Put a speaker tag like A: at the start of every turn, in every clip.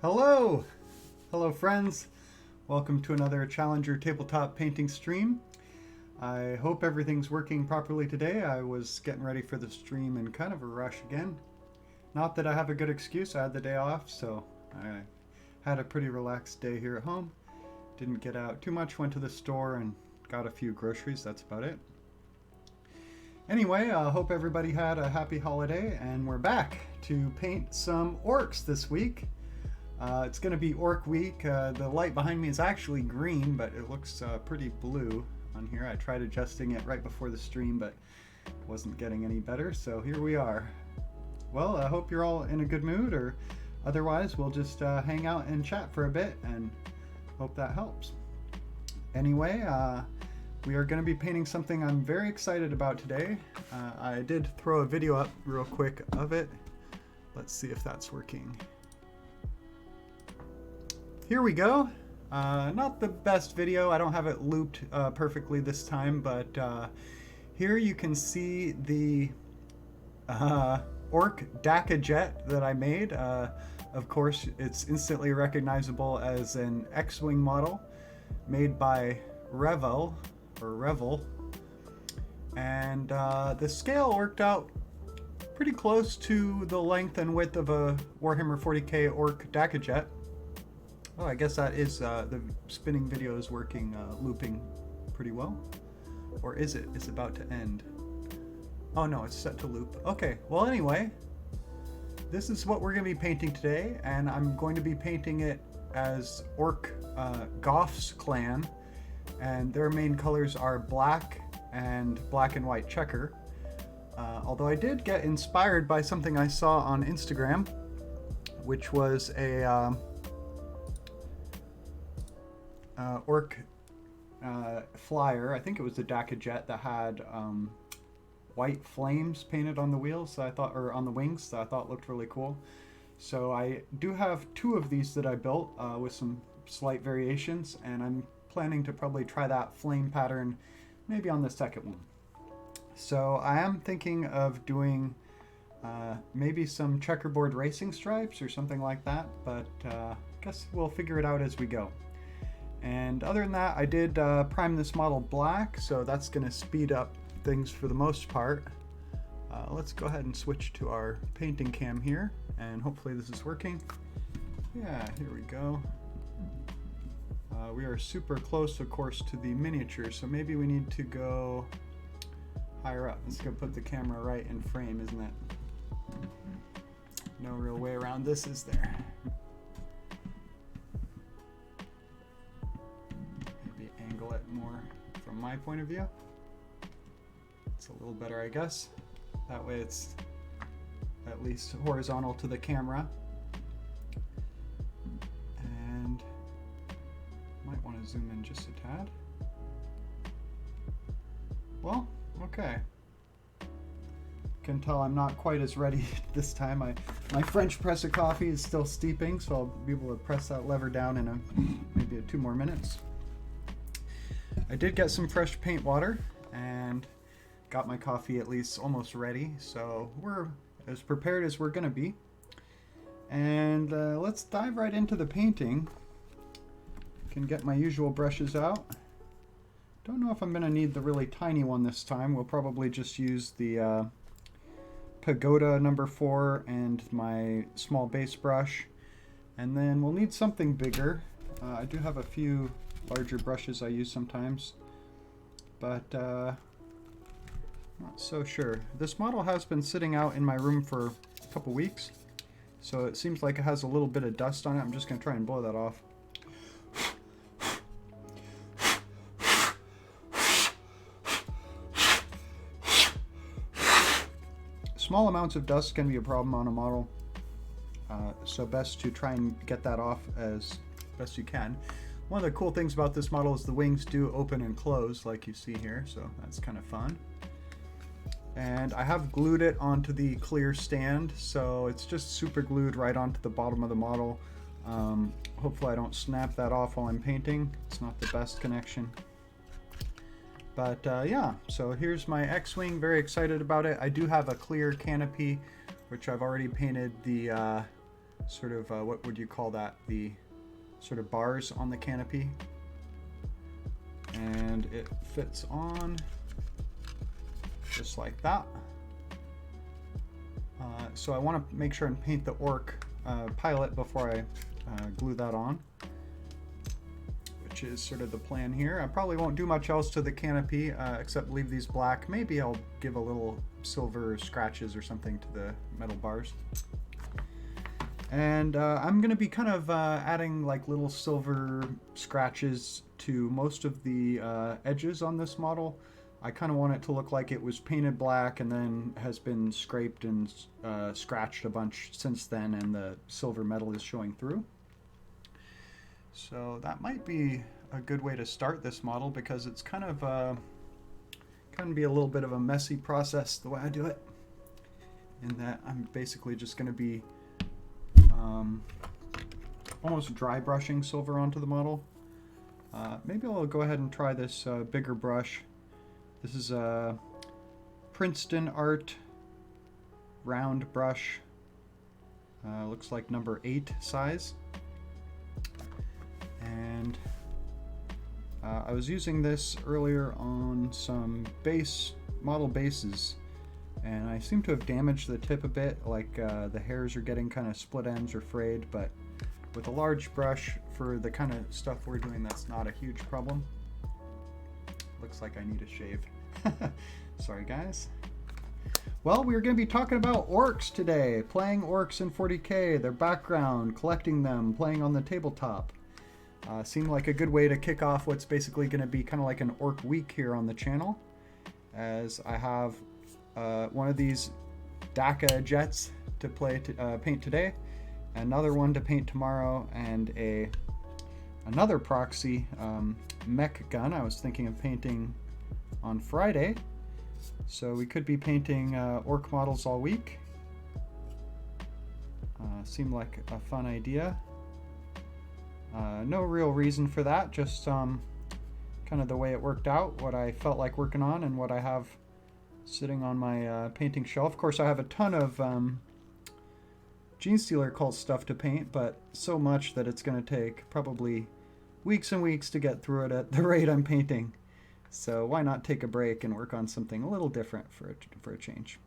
A: Hello! Hello friends! Welcome to another Challenger tabletop painting stream. I hope everything's working properly today. I was getting ready for the stream in kind of a rush again. Not that I have a good excuse, I had the day off, so I had a pretty relaxed day here at home. Didn't get out too much, went to the store and got a few groceries, that's about it. Anyway, I hope everybody had a happy holiday, and we're back to paint some orcs this week. It's going to be Orc Week. The light behind me is actually green, but it looks pretty blue on here. I tried adjusting it right before the stream, but it wasn't getting any better, so here we are. Well, I hope you're all in a good mood, or otherwise we'll just hang out and chat for a bit, and hope that helps. Anyway, we are going to be painting something I'm very excited about today. I did throw a video up real quick of it. Let's see if that's working. Here we go. Not the best video. I don't have it looped perfectly this time, but here you can see the Orc DACA jet that I made. Of course, it's instantly recognizable as an X-Wing model made by Revel, and the scale worked out pretty close to the length and width of a Warhammer 40k Orc DACA jet. Oh, I guess that is the spinning video is working, looping pretty well. Or is it? It's about to end. Oh no, it's set to loop. Okay, well anyway, this is what we're going to be painting today, and I'm going to be painting it as Orc Goth's clan, and their main colors are black and white checker. Although I did get inspired by something I saw on Instagram, which was a Orc flyer. I think it was the DACA jet that had white flames painted on the wheels, so I thought, or on the wings, that I thought looked really cool. So I do have two of these that I built with some slight variations, and I'm planning to probably try that flame pattern maybe on the second one. So I am thinking of doing maybe some checkerboard racing stripes or something like that, but I guess we'll figure it out as we go. And other than that, I did prime this model black, so that's going to speed up things for the most part. Let's go ahead and switch to our painting cam here, and hopefully this is working. Yeah, here we go. We are super close, of course, to the miniature, so maybe we need to go higher up. Let's go put the camera right in frame, isn't it? No real way around this, is there? Angle it more from my point of view. It's a little better, I guess. That way it's at least horizontal to the camera. And might want to zoom in just a tad. Well, okay. Can tell I'm not quite as ready this time. My French press of coffee is still steeping, so I'll be able to press that lever down in maybe 2 more minutes. I did get some fresh paint water and got my coffee at least almost ready, so we're as prepared as we're gonna be. And let's dive right into the painting. Can get my usual brushes out. Don't know if I'm gonna need the really tiny one this time. We'll probably just use the Pagoda number 4 and my small base brush, and then we'll need something bigger. I do have a few larger brushes I use sometimes, but not so sure. This model has been sitting out in my room for a couple weeks, so it seems like it has a little bit of dust on it. I'm just going to try and blow that off. Small amounts of dust can be a problem on a model, so best to try and get that off as best you can. One of the cool things about this model is the wings do open and close like you see here, so that's kind of fun. And I have glued it onto the clear stand, so it's just super glued right onto the bottom of the model. Hopefully I don't snap that off while I'm painting. It's not the best connection. But yeah, so here's my X-Wing, very excited about it. I do have a clear canopy, which I've already painted the sort of, what would you call that? The sort of bars on the canopy. And it fits on just like that. So I want to make sure and paint the orc pilot before I glue that on, which is sort of the plan here. I probably won't do much else to the canopy except leave these black. Maybe I'll give a little silver scratches or something to the metal bars. And I'm going to be kind of adding like little silver scratches to most of the edges on this model. I kind of want it to look like it was painted black and then has been scraped and scratched a bunch since then, and the silver metal is showing through. So that might be a good way to start this model, because it's kind of be a little bit of a messy process the way I do it, in that I'm basically just going to be almost dry brushing silver onto the model. Maybe I'll go ahead and try this bigger brush. This is a Princeton Art round brush. Looks like number 8 size. And I was using this earlier on some model bases, and I seem to have damaged the tip a bit, like the hairs are getting kind of split ends or frayed, but with a large brush for the kind of stuff we're doing, that's not a huge problem. Looks like I need a shave. Sorry guys. Well, we're going to be talking about orcs today, playing orcs in 40k, their background, collecting them, playing on the tabletop. Seemed like a good way to kick off what's basically going to be kind of like an orc week here on the channel, as I have one of these DACA jets to paint today, another one to paint tomorrow, and another proxy mech gun I was thinking of painting on Friday. So we could be painting orc models all week. Seemed like a fun idea. No real reason for that, just kind of the way it worked out, what I felt like working on, and what I have sitting on my painting shelf. Of course, I have a ton of Genestealer cult stuff to paint, but so much that it's going to take probably weeks and weeks to get through it at the rate I'm painting. So why not take a break and work on something a little different for a change.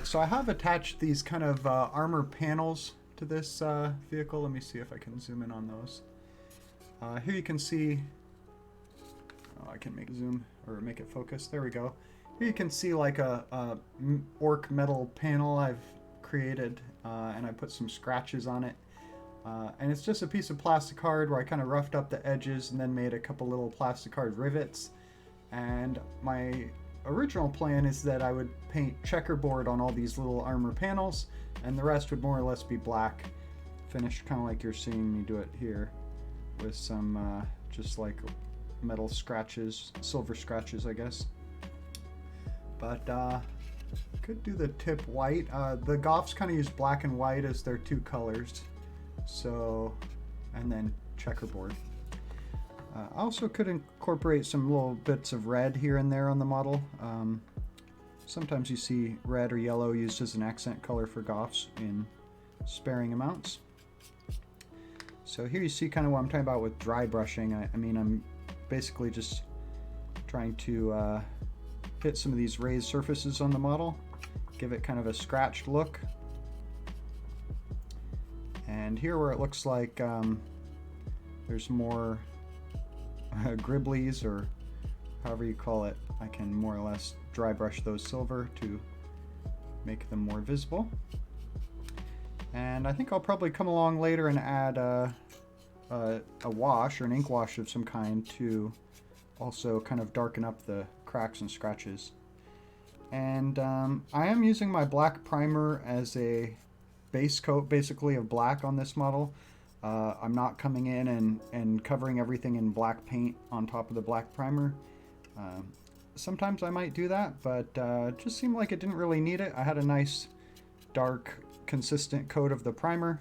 A: So I have attached these kind of armor panels to this vehicle. Let me see if I can zoom in on those. Here you can see, I can make zoom or make it focus. There we go. Here you can see like a orc metal panel I've created, and I put some scratches on it. And it's just a piece of plastic card where I kind of roughed up the edges and then made a couple little plastic card rivets. And my original plan is that I would paint checkerboard on all these little armor panels, and the rest would more or less be black, finished kind of like you're seeing me do it here, with some just like metal scratches, silver scratches, I guess. But could do the tip white. The Goths kind of use black and white as their two colors. So, and then checkerboard. I also could incorporate some little bits of red here and there on the model. Sometimes you see red or yellow used as an accent color for Goths in sparing amounts. So here you see kind of what I'm talking about with dry brushing. I mean, I'm basically just trying to hit some of these raised surfaces on the model, give it kind of a scratched look. And here where it looks like there's more gribblies, or however you call it, I can more or less dry brush those silver to make them more visible. And I think I'll probably come along later and add a wash or an ink wash of some kind to also kind of darken up the cracks and scratches. And I am using my black primer as a base coat basically of black on this model. I'm not coming in and covering everything in black paint on top of the black primer. Sometimes I might do that, but it just seemed like it didn't really need it. I had a nice dark consistent coat of the primer,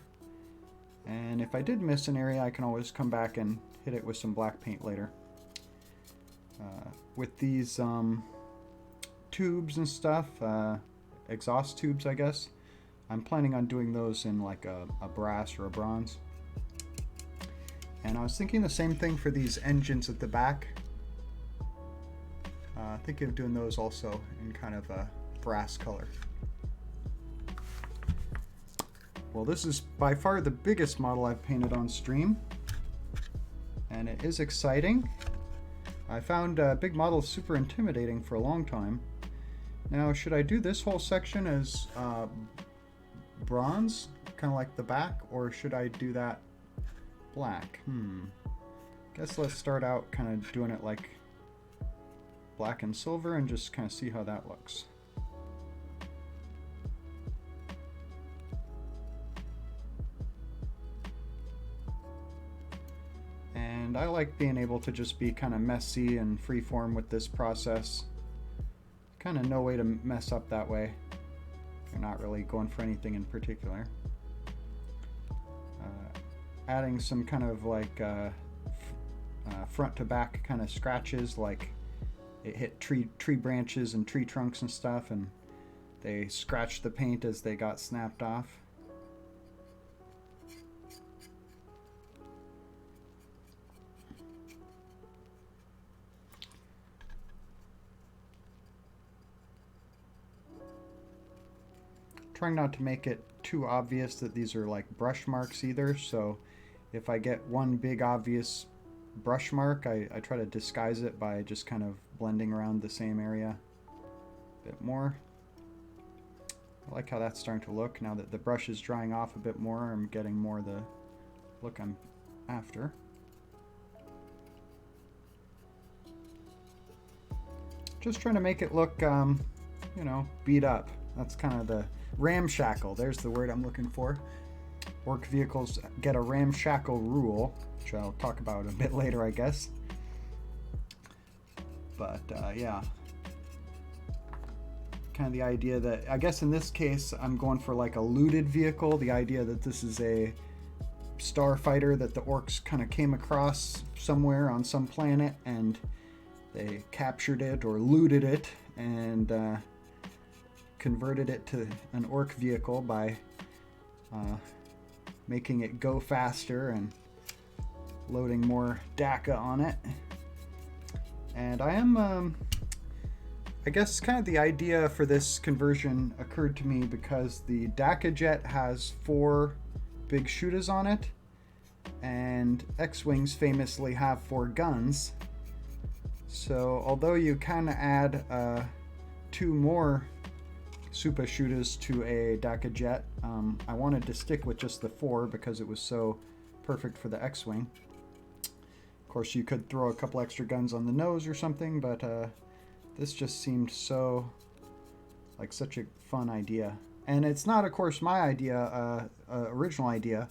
A: and if I did miss an area I can always come back and hit it with some black paint later. With these tubes and stuff, exhaust tubes I guess, I'm planning on doing those in like a brass or a bronze. And I was thinking the same thing for these engines at the back. Thinking of doing those also in kind of a brass color. Well, this is by far the biggest model I've painted on stream, and it is exciting. I found big models super intimidating for a long time. Now, should I do this whole section as bronze, kind of like the back, or should I do that black? Guess let's start out kind of doing it like black and silver and just kind of see how that looks. And I like being able to just be kind of messy and freeform with this process. Kind of no way to mess up that way. You're not really going for anything in particular. Adding some kind of like front to back kind of scratches, like it hit tree branches and tree trunks and stuff, and they scratched the paint as they got snapped off. Trying not to make it too obvious that these are like brush marks either, so if I get one big obvious brush mark, I try to disguise it by just kind of blending around the same area a bit more. I like how that's starting to look. Now that the brush is drying off a bit more, I'm getting more the look I'm after. Just trying to make it look, you know, beat up. That's kind of the ramshackle. There's the word I'm looking for. Ork vehicles get a ramshackle rule, which I'll talk about a bit later, I guess. But yeah, kind of the idea that, I guess in this case, I'm going for like a looted vehicle. The idea that this is a starfighter that the orcs kind of came across somewhere on some planet, and they captured it or looted it and converted it to an orc vehicle by making it go faster and loading more DACA on it. And I am, I guess kind of the idea for this conversion occurred to me because the DACA jet has 4 big shooters on it, and X-Wings famously have 4 guns. So although you kind of add 2 more super shooters to a DACA jet, I wanted to stick with just the 4 because it was so perfect for the X-Wing. Of course, you could throw a couple extra guns on the nose or something, but this just seemed so like such a fun idea. And it's not, of course, my idea, original idea.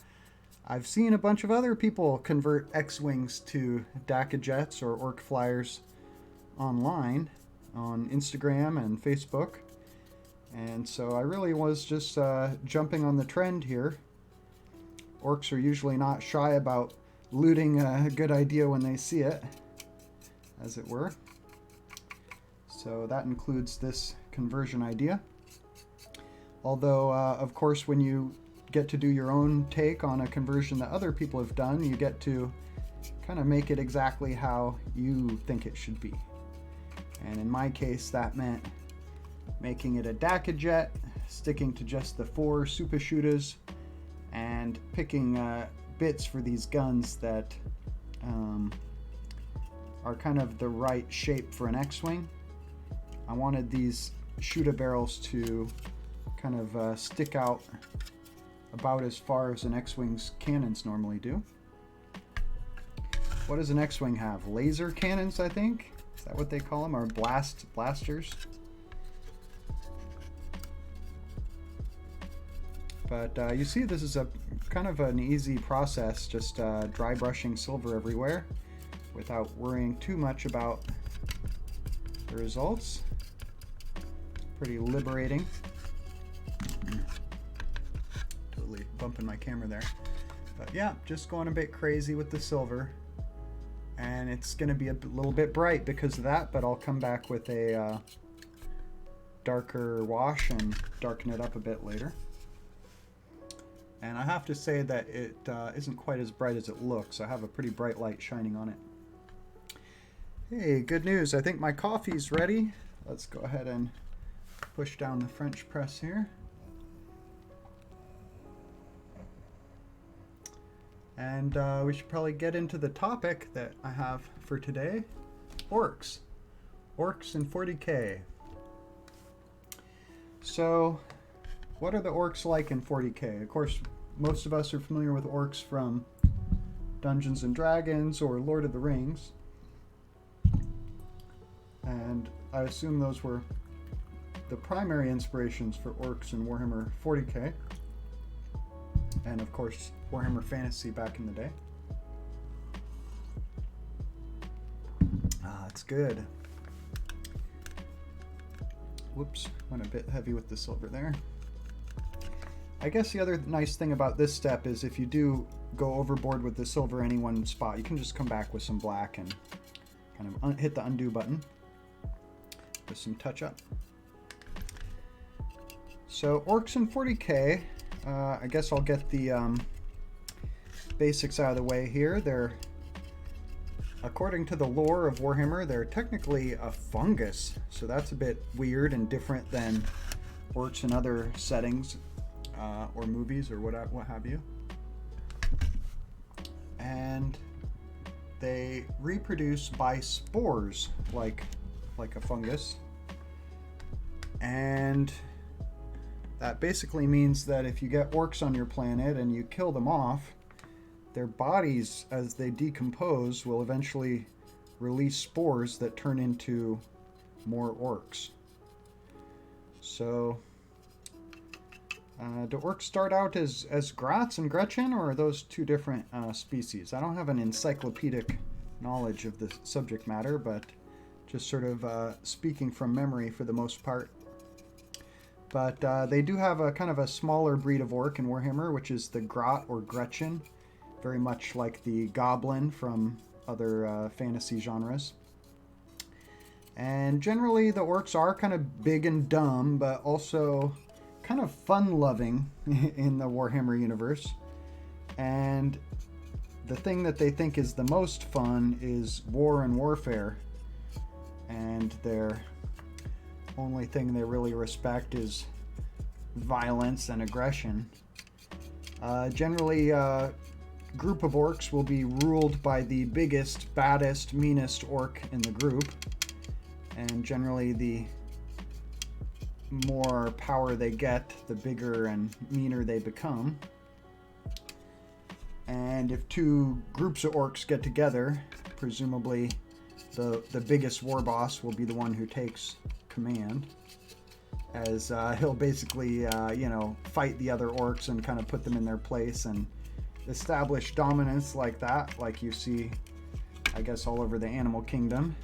A: I've seen a bunch of other people convert X-Wings to DACA jets or Ork flyers online on Instagram and Facebook. And so I really was just jumping on the trend here. Orcs are usually not shy about looting a good idea when they see it, as it were. So that includes this conversion idea. Although, of course, when you get to do your own take on a conversion that other people have done, you get to kind of make it exactly how you think it should be. And in my case, that meant making it a DACA jet, sticking to just the 4 super shooters, and picking bits for these guns that are kind of the right shape for an X-Wing. I wanted these shooter barrels to kind of stick out about as far as an X-Wing's cannons normally do. What does an X-Wing have? Laser cannons, I think? Is that what they call them? Or blasters? But you see, this is a kind of an easy process, just dry brushing silver everywhere without worrying too much about the results. Pretty liberating. Totally bumping my camera there. But yeah, just going a bit crazy with the silver. And it's going to be a little bit bright because of that, but I'll come back with a darker wash and darken it up a bit later. And I have to say that it isn't quite as bright as it looks. I have a pretty bright light shining on it. Hey, good news. I think my coffee's ready. Let's go ahead and push down the French press here. And we should probably get into the topic that I have for today. Orks. Orks in 40k. So, what are the orks like in 40k? Of course, most of us are familiar with orks from Dungeons and Dragons or Lord of the Rings. And I assume those were the primary inspirations for orks in Warhammer 40k. And of course, Warhammer Fantasy back in the day. Ah, it's good. Whoops, went a bit heavy with the silver there. I guess the other nice thing about this step is if you do go overboard with the silver any one spot, you can just come back with some black and kind of hit the undo button with some touch up. So orks in 40k, I guess I'll get the basics out of the way here. They're, according to the lore of Warhammer, they're technically a fungus, so that's a bit weird and different than orcs in other settings or movies or what have you. And they reproduce by spores, like a fungus, and that basically means that if you get orcs on your planet and you kill them off, their bodies, as they decompose, will eventually release spores that turn into more orcs. So, do orcs start out as Grats and Gretchen, or are those two different species? I don't have an encyclopedic knowledge of the subject matter, but just sort of speaking from memory for the most part. But they do have a kind of a smaller breed of orc in Warhammer, which is the Grat or Gretchen, very much like the goblin from other fantasy genres. And generally the orcs are kind of big and dumb, but also kind of fun-loving in the Warhammer universe. And the thing that they think is the most fun is war and warfare. And their only thing they really respect is violence and aggression. Generally, group of orcs will be ruled by the biggest, baddest, meanest orc in the group. And generally, the more power they get, the bigger and meaner they become. And if two groups of orcs get together, presumably the biggest war boss will be the one who takes command, as he'll basically fight the other orcs and kind of put them in their place and establish dominance like that, like you see, I guess, all over the animal kingdom.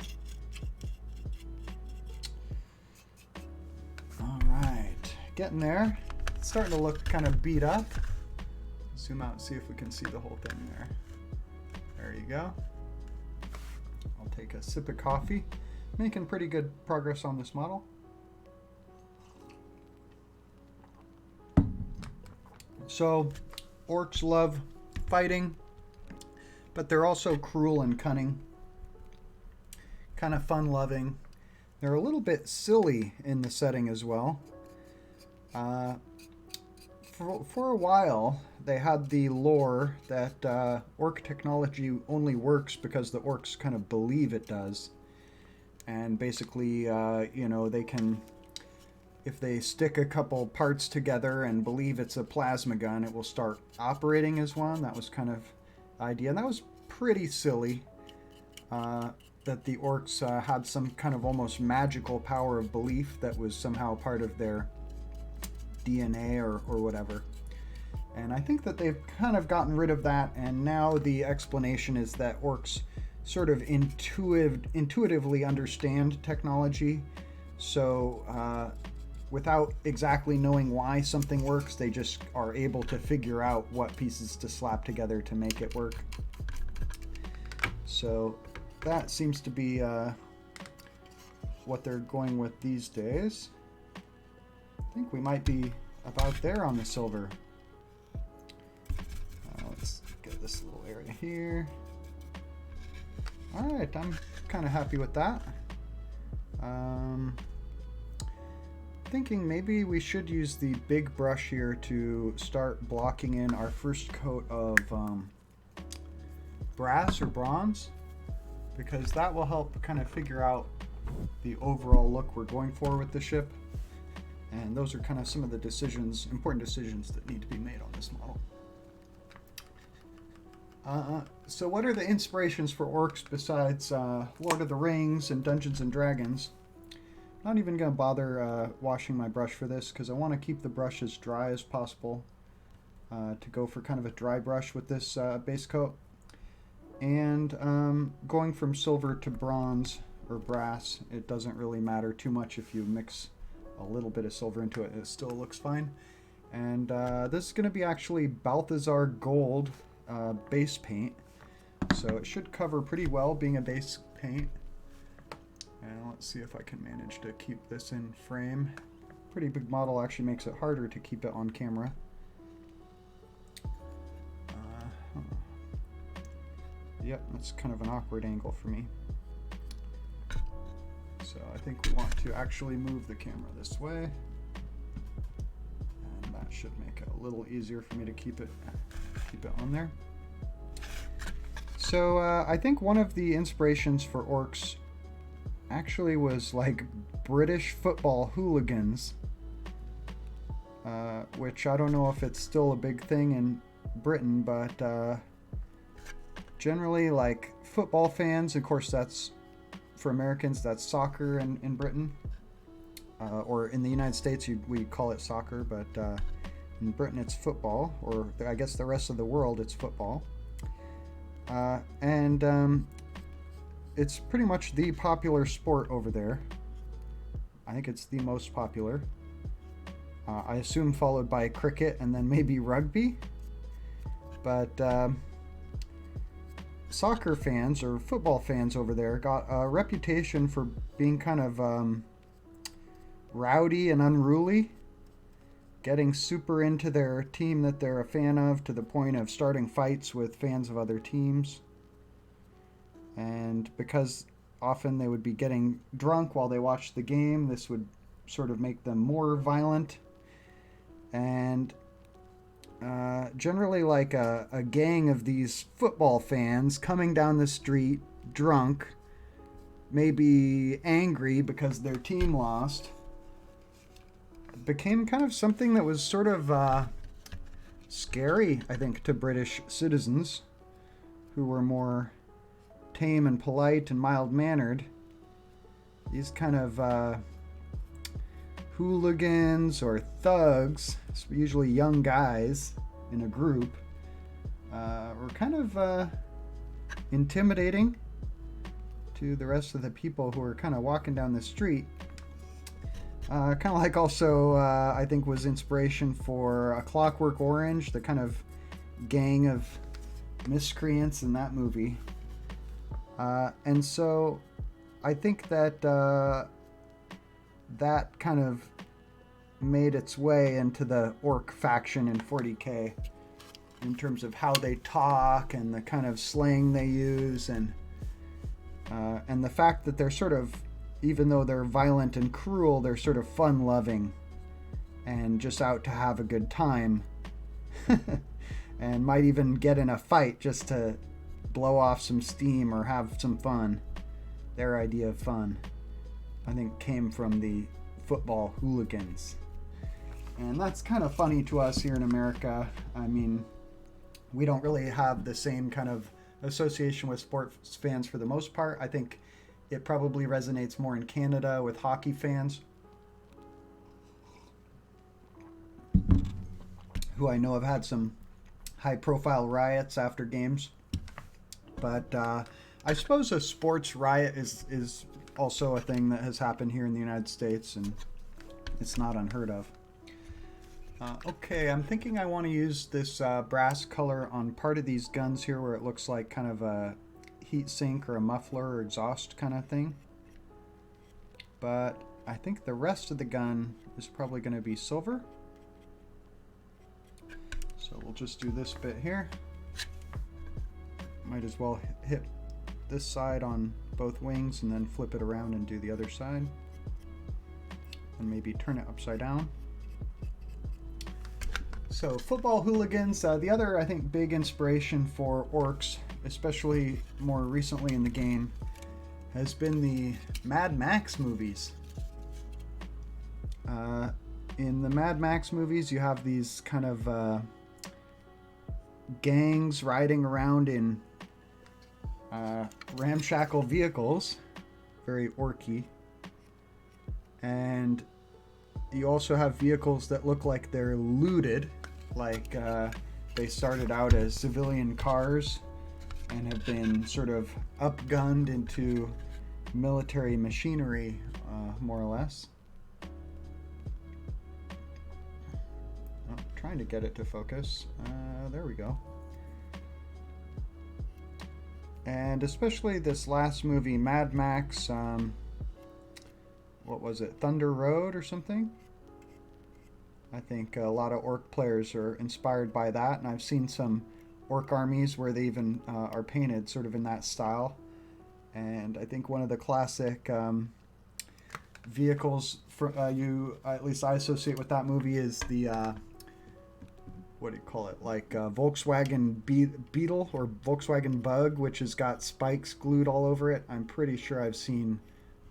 A: All right, getting there. It's starting to look kind of beat up. Zoom out and see if we can see the whole thing there. There you go. I'll take a sip of coffee. Making pretty good progress on this model. So, orcs love fighting, but they're also cruel and cunning. Kind of fun-loving. They're a little bit silly in the setting as well. For a while, they had the lore that orc technology only works because the orcs kind of believe it does. And basically, they can, if they stick a couple parts together and believe it's a plasma gun, it will start operating as one. That was kind of the idea. And that was pretty silly, that the orcs had some kind of almost magical power of belief that was somehow part of their DNA or whatever. And I think that they've kind of gotten rid of that, and now the explanation is that orcs sort of intuitively understand technology. So without exactly knowing why something works, they just are able to figure out what pieces to slap together to make it work. So that seems to be what they're going with these days. I think we might be about there on the silver. here. All right, I'm kind of happy with that. Thinking maybe we should use the big brush here to start blocking in our first coat of brass or bronze, because that will help kind of figure out the overall look we're going for with the ship. And those are kind of some of the decisions, important decisions that need to be made on this model. So what are the inspirations for orcs besides Lord of the Rings and Dungeons and Dragons? Not even going to bother washing my brush for this, because I want to keep the brush as dry as possible to go for kind of a dry brush with this base coat. And going from silver to bronze or brass, it doesn't really matter too much if you mix a little bit of silver into it. It still looks fine. And this is going to be actually Balthazar Gold base paint. So it should cover pretty well being a base paint. And let's see if I can manage to keep this in frame. Pretty big model actually makes it harder to keep it on camera. Yep, that's kind of an awkward angle for me. So I think we want to actually move the camera this way. And that should make it a little easier for me to keep it on there. So I think one of the inspirations for orcs actually was like British football hooligans, which I don't know if it's still a big thing in Britain, but generally like football fans, of course that's for Americans, that's soccer in Britain, or in the United States we call it soccer, but in Britain it's football, or I guess the rest of the world it's football. And it's pretty much the popular sport over there. I think it's the most popular. I assume followed by cricket and then maybe rugby. But soccer fans or football fans over there got a reputation for being kind of rowdy and unruly, getting super into their team that they're a fan of to the point of starting fights with fans of other teams. And because often they would be getting drunk while they watched the game, this would sort of make them more violent. And generally like a gang of these football fans coming down the street drunk, maybe angry because their team lost, became kind of something that was sort of scary, I think, to British citizens who were more tame and polite and mild-mannered. These kind of hooligans or thugs, usually young guys in a group, were kind of intimidating to the rest of the people who were kind of walking down the street. Kind of like also, I think, was inspiration for A Clockwork Orange, the kind of gang of miscreants in that movie. And so I think that that kind of made its way into the orc faction in 40k in terms of how they talk and the kind of slang they use, and the fact that they're sort of, even though they're violent and cruel, they're sort of fun-loving and just out to have a good time and might even get in a fight just to blow off some steam or have some fun. Their idea of fun, I think, came from the football hooligans. And that's kind of funny to us here in America. I mean, we don't really have the same kind of association with sports fans for the most part. I think it probably resonates more in Canada with hockey fans, who I know have had some high-profile riots after games. But I suppose a sports riot is also a thing that has happened here in the United States, and it's not unheard of. Okay, I'm thinking I want to use this brass color on part of these guns here where it looks like kind of a heat sink or a muffler or exhaust kind of thing. But I think the rest of the gun is probably going to be silver. So we'll just do this bit here. might as well hit this side on both wings and then flip it around and do the other side. And maybe turn it upside down. So football hooligans, the other, I think, big inspiration for Orks, especially more recently in the game, has been the Mad Max movies. In the Mad Max movies, you have these kind of gangs riding around in ramshackle vehicles, very orky, and you also have vehicles that look like they're looted, like they started out as civilian cars and have been sort of upgunned into military machinery, more or less. Oh, trying to get it to focus. There we go. And especially this last movie, Mad Max, what was it, Thunder Road or something? I think a lot of Ork players are inspired by that, and I've seen some Ork armies where they even are painted sort of in that style. And I think one of the classic vehicles for at least I associate with that movie is the what do you call it, like Volkswagen Beetle or Volkswagen Bug, which has got spikes glued all over it. I'm pretty sure I've seen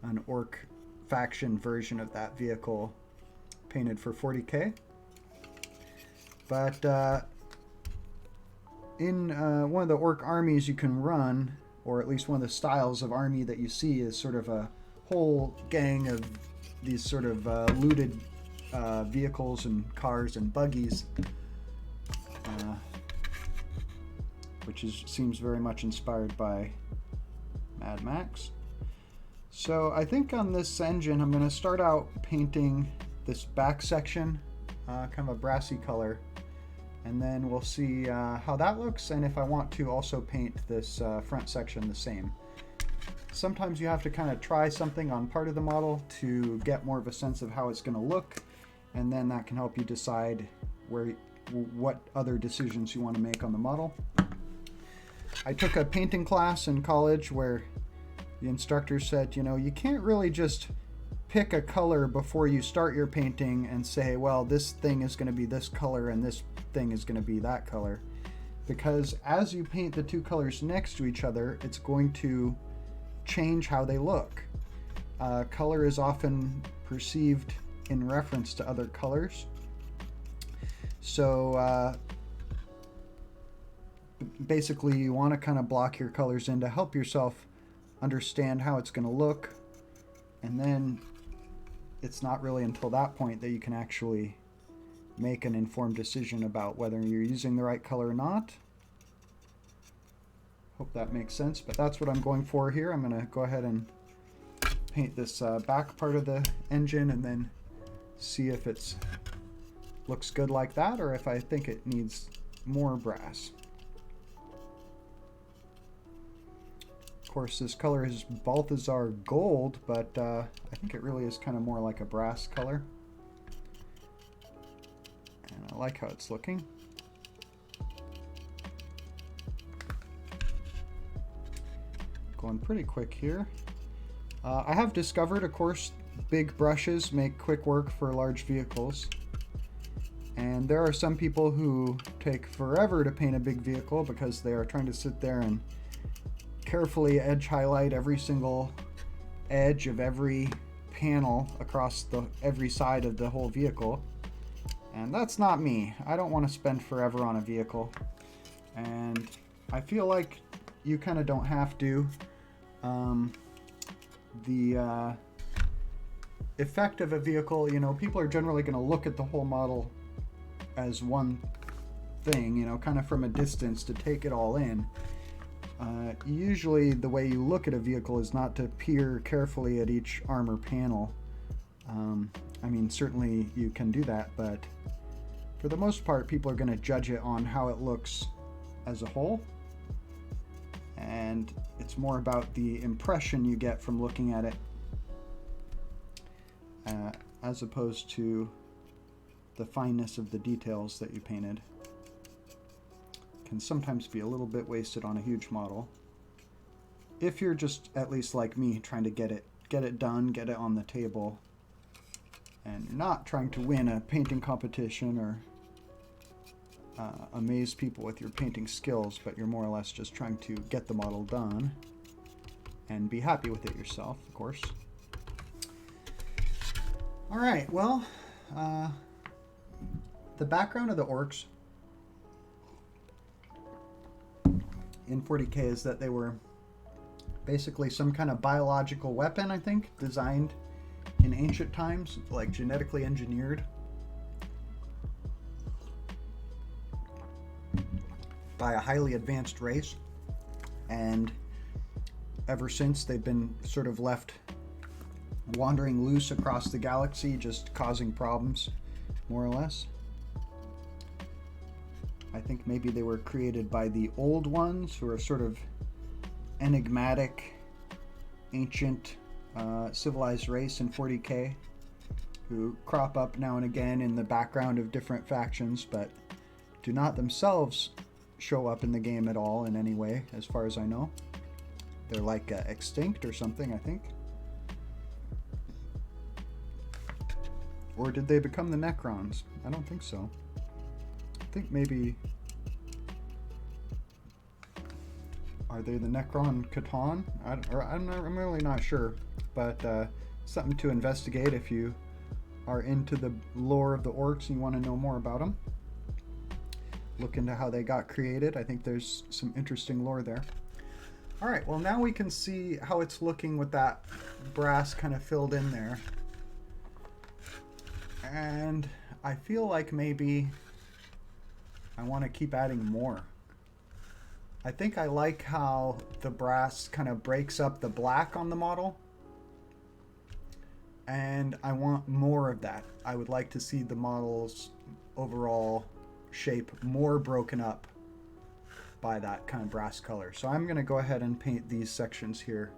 A: an Ork faction version of that vehicle painted for 40k. But in one of the Ork armies you can run, or at least one of the styles of army that you see, is sort of a whole gang of these sort of looted vehicles and cars and buggies, which seems very much inspired by Mad Max. So I think on this engine I'm going to start out painting this back section kind of a brassy color, and then we'll see how that looks, and if I want to also paint this front section the same. Sometimes you have to kind of try something on part of the model to get more of a sense of how it's going to look, and then that can help you decide what other decisions you want to make on the model. I took a painting class in college where the instructor said, you know, you can't really just pick a color before you start your painting and say, well, this thing is going to be this color and this thing is going to be that color. Because as you paint the two colors next to each other, it's going to change how they look. Color is often perceived in reference to other colors. So basically you want to kind of block your colors in to help yourself understand how it's going to look, and then it's not really until that point that you can actually make an informed decision about whether you're using the right color or not. Hope that makes sense, but that's what I'm going for here. I'm going to go ahead and paint this back part of the engine and then see if it looks good like that, or if I think it needs more brass. Of course, this color is Balthazar Gold, but I think it really is kind of more like a brass color. And I like how it's looking. Going pretty quick here. I have discovered, of course, big brushes make quick work for large vehicles. And there are some people who take forever to paint a big vehicle because they are trying to sit there and carefully edge highlight every single edge of every panel across every side of the whole vehicle. And that's not me. I don't want to spend forever on a vehicle. And I feel like you kind of don't have to. The effect of a vehicle, you know, people are generally going to look at the whole model as one thing, you know, kind of from a distance to take it all in. Usually the way you look at a vehicle is not to peer carefully at each armor panel. I mean, certainly you can do that, but for the most part, people are going to judge it on how it looks as a whole. And it's more about the impression you get from looking at it as opposed to the fineness of the details that you painted. can sometimes be a little bit wasted on a huge model. If you're just, at least like me, trying to get it done, get it on the table, and you're not trying to win a painting competition or amaze people with your painting skills, but you're more or less just trying to get the model done and be happy with it yourself, of course. All right, well, the background of the orcs in 40k is that they were basically some kind of biological weapon, I think, designed in ancient times, like genetically engineered by a highly advanced race. And ever since, they've been sort of left wandering loose across the galaxy, just causing problems, more or less. I think maybe they were created by the Old Ones, who are sort of enigmatic, ancient, civilized race in 40k, who crop up now and again in the background of different factions, but do not themselves show up in the game at all in any way, as far as I know. They're like extinct or something, I think. Or did they become the Necrons? I don't think so. I think maybe... Are they the Necron Catan? I'm really not sure, but something to investigate if you are into the lore of the orcs and you want to know more about them. Look into how they got created. I think there's some interesting lore there. All right, well, now we can see how it's looking with that brass kind of filled in there. And I feel like maybe I want to keep adding more. I think I like how the brass kind of breaks up the black on the model. And I want more of that. I would like to see the model's overall shape more broken up by that kind of brass color. So I'm going to go ahead and paint these sections here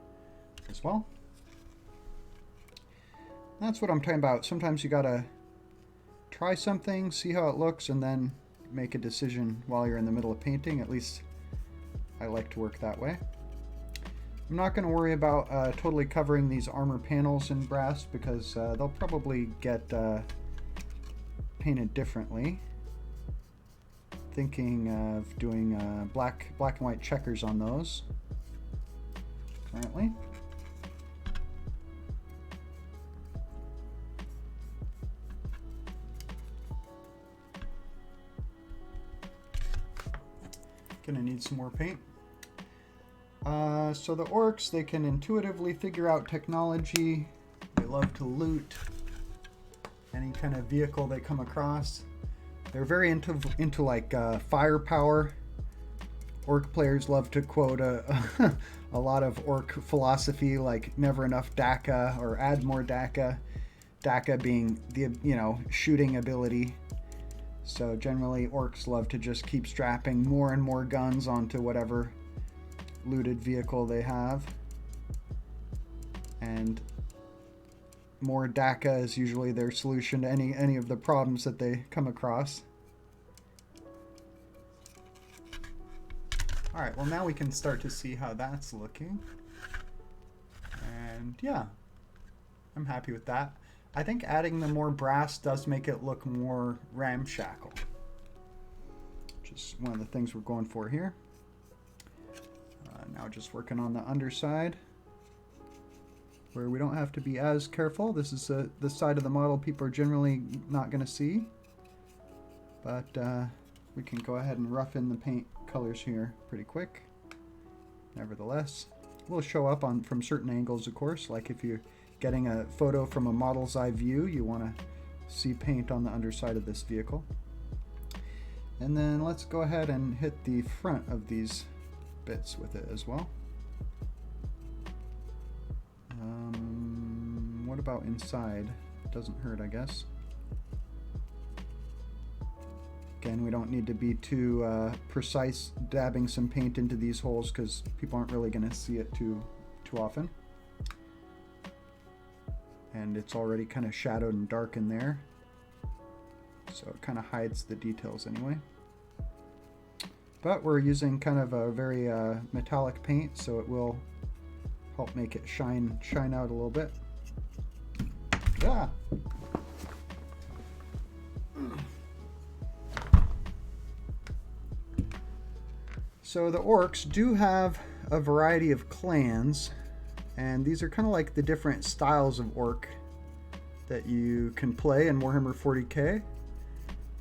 A: as well. That's what I'm talking about. Sometimes you gotta try something, see how it looks, and then make a decision while you're in the middle of painting. At least I like to work that way. I'm not going to worry about totally covering these armor panels in brass because they'll probably get painted differently. Thinking of doing black and white checkers on those currently. Gonna need some more paint. So the orcs, they can intuitively figure out technology. They love to loot any kind of vehicle they come across. They're very into like firepower. Orc players love to quote a lot of orc philosophy, like never enough DACA or add more DACA. DACA being the, shooting ability. So generally orcs love to just keep strapping more and more guns onto whatever looted vehicle they have. And more DACA is usually their solution to any of the problems that they come across. Alright, well now we can start to see how that's looking. And yeah, I'm happy with that. I think adding the more brass does make it look more ramshackle, which is one of the things we're going for here. Now just working on the underside, where we don't have to be as careful. This is the side of the model people are generally not going to see, but we can go ahead and rough in the paint colors here pretty quick. Nevertheless, will show up from certain angles, of course, like if you're getting a photo from a model's eye view, you want to see paint on the underside of this vehicle. And then let's go ahead and hit the front of these bits with it as well. What about inside? Doesn't hurt, I guess. Again, we don't need to be too precise dabbing some paint into these holes because people aren't really going to see it too often. And it's already kind of shadowed and dark in there, so it kind of hides the details anyway. But we're using kind of a very metallic paint, so it will help make it shine out a little bit. Yeah. So the orcs do have a variety of clans, and these are kind of like the different styles of orc that you can play in Warhammer 40k.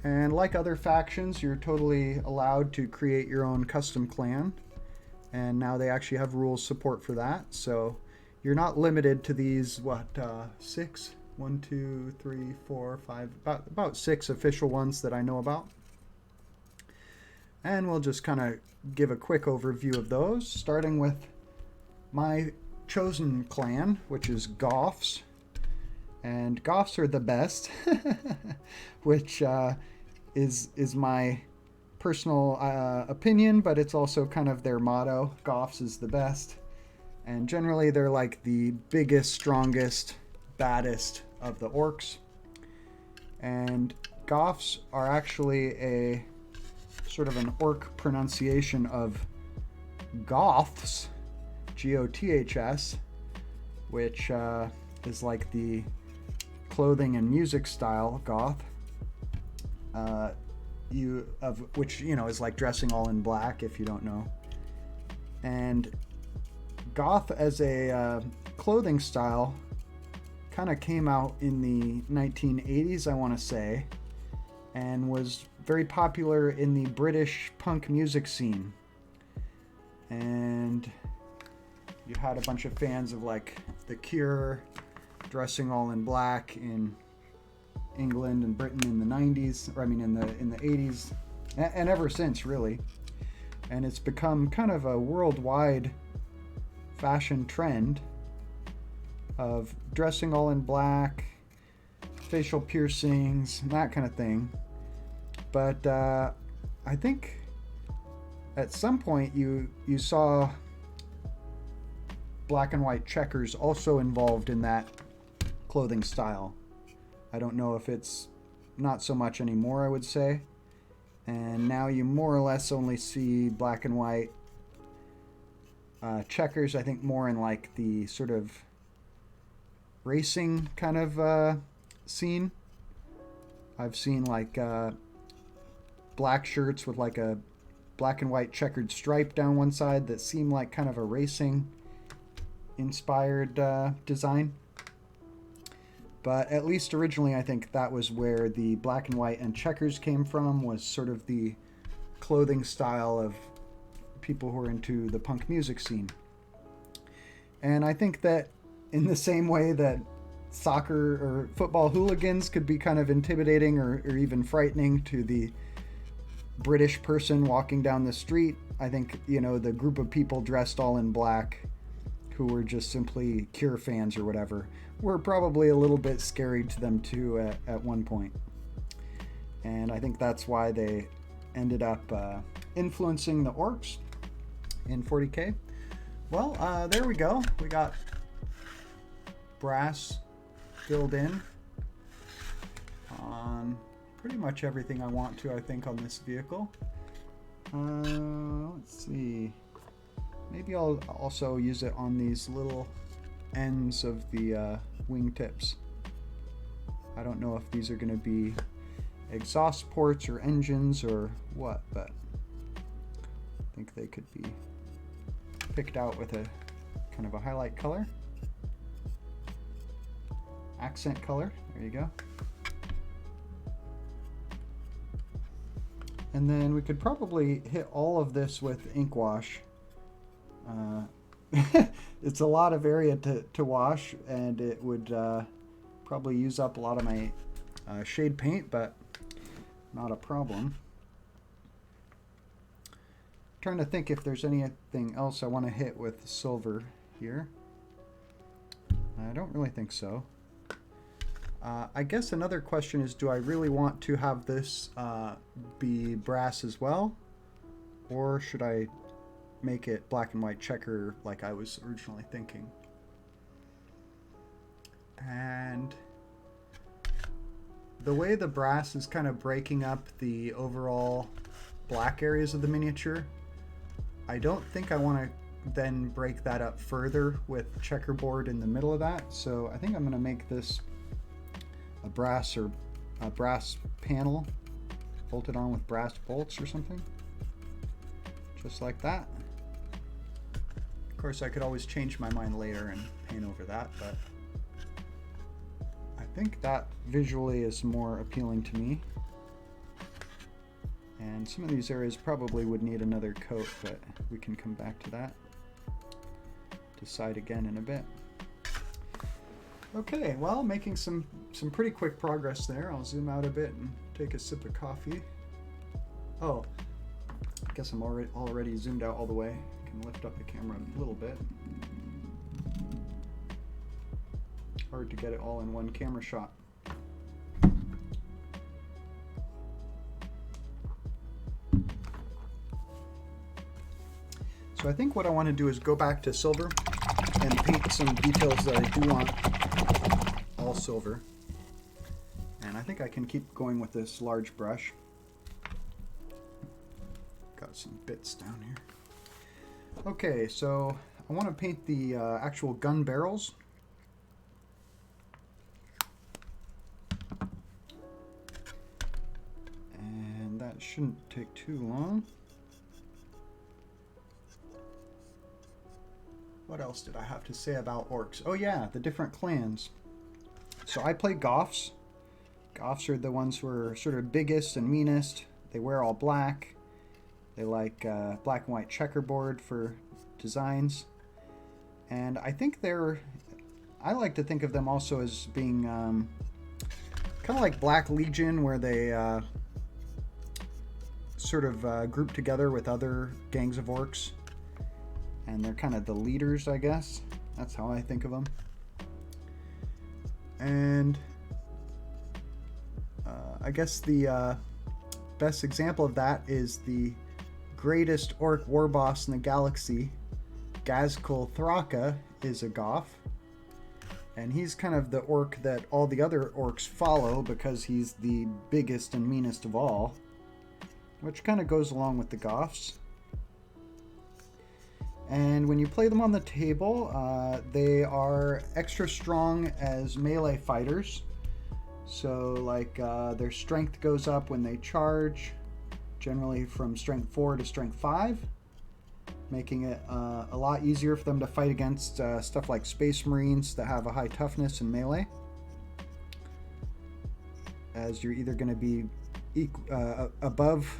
A: And like other factions, you're totally allowed to create your own custom clan. And now they actually have rules support for that. So you're not limited to these, six? 1, 2, 3, 4, 5, about 6 official ones that I know about. And we'll just kind of give a quick overview of those, starting with my chosen clan, which is Goths. And Goths are the best, which is my personal opinion, but it's also kind of their motto. Goths is the best. And generally they're like the biggest, strongest, baddest of the orcs. And Goths are actually a sort of an orc pronunciation of Goths, Goths, which is like the clothing and music style goth, which is like dressing all in black, if you don't know. And goth as a clothing style kind of came out in the 1980s, I want to say, and was very popular in the British punk music scene. And you had a bunch of fans of like The Cure dressing all in black in England and Britain in the 90s, or I mean in the 80s, and ever since, really. And it's become kind of a worldwide fashion trend of dressing all in black, facial piercings, that kind of thing. But I think at some point you saw black and white checkers also involved in that clothing style. I don't know if it's not so much anymore, I would say. And now you more or less only see black and white checkers, I think more in like the sort of racing kind of scene. I've seen like black shirts with like a black and white checkered stripe down one side that seem like kind of a racing inspired design. But at least originally, I think that was where the black and white and checkers came from, was sort of the clothing style of people who are into the punk music scene. And I think that in the same way that soccer or football hooligans could be kind of intimidating or even frightening to the British person walking down the street, I think, the group of people dressed all in black who were just simply Cure fans or whatever were probably a little bit scary to them too at one point. And I think that's why they ended up influencing the orcs in 40k. Well, there we go. We got brass filled in on pretty much everything I want to, I think, on this vehicle. Let's see. Maybe I'll also use it on these little ends of the wingtips. I don't know if these are going to be exhaust ports or engines or what, but I think they could be picked out with a kind of a highlight color. Accent color, there you go. And then we could probably hit all of this with ink wash. It's a lot of area to wash, and it would probably use up a lot of my shade paint, but not a problem. Trying to think if there's anything else I want to hit with silver here. I don't really think so. I guess another question is, do I really want to have this be brass as well? Or should I make it black and white checker like I was originally thinking? And the way the brass is kind of breaking up the overall black areas of the miniature. I don't think I want to then break that up further with checkerboard in the middle of that. So I think I'm going to make this a brass panel bolted on with brass bolts or something. Just like that. Of course, I could always change my mind later and paint over that, but I think that visually is more appealing to me. And some of these areas probably would need another coat, but we can come back to that. Decide again in a bit. Okay, well, making some pretty quick progress there. I'll zoom out a bit and take a sip of coffee. Oh, I guess I'm already zoomed out all the way. I can lift up the camera a little bit. Hard to get it all in one camera shot. So I think what I want to do is go back to silver and paint some details that I do want all silver. And I think I can keep going with this large brush. Got some bits down here. Okay, so I want to paint the actual gun barrels. And that shouldn't take too long. What else did I have to say about orcs? Oh yeah, the different clans. So I play Goths. Goths are the ones who are sort of biggest and meanest. They wear all black. They like black and white checkerboard for designs. And I think I like to think of them also as being kind of like Black Legion, where they sort of group together with other gangs of orcs. And they're kind of the leaders, I guess. That's how I think of them. And I guess the best example of that is the greatest orc war boss in the galaxy. Gazkul Thraka is a Goth. And he's kind of the orc that all the other orcs follow because he's the biggest and meanest of all. Which kind of goes along with the Goths. And when you play them on the table, they are extra strong as melee fighters. So like their strength goes up when they charge, generally from strength 4 to strength 5, making it a lot easier for them to fight against stuff like Space Marines that have a high toughness in melee. As you're either going to be above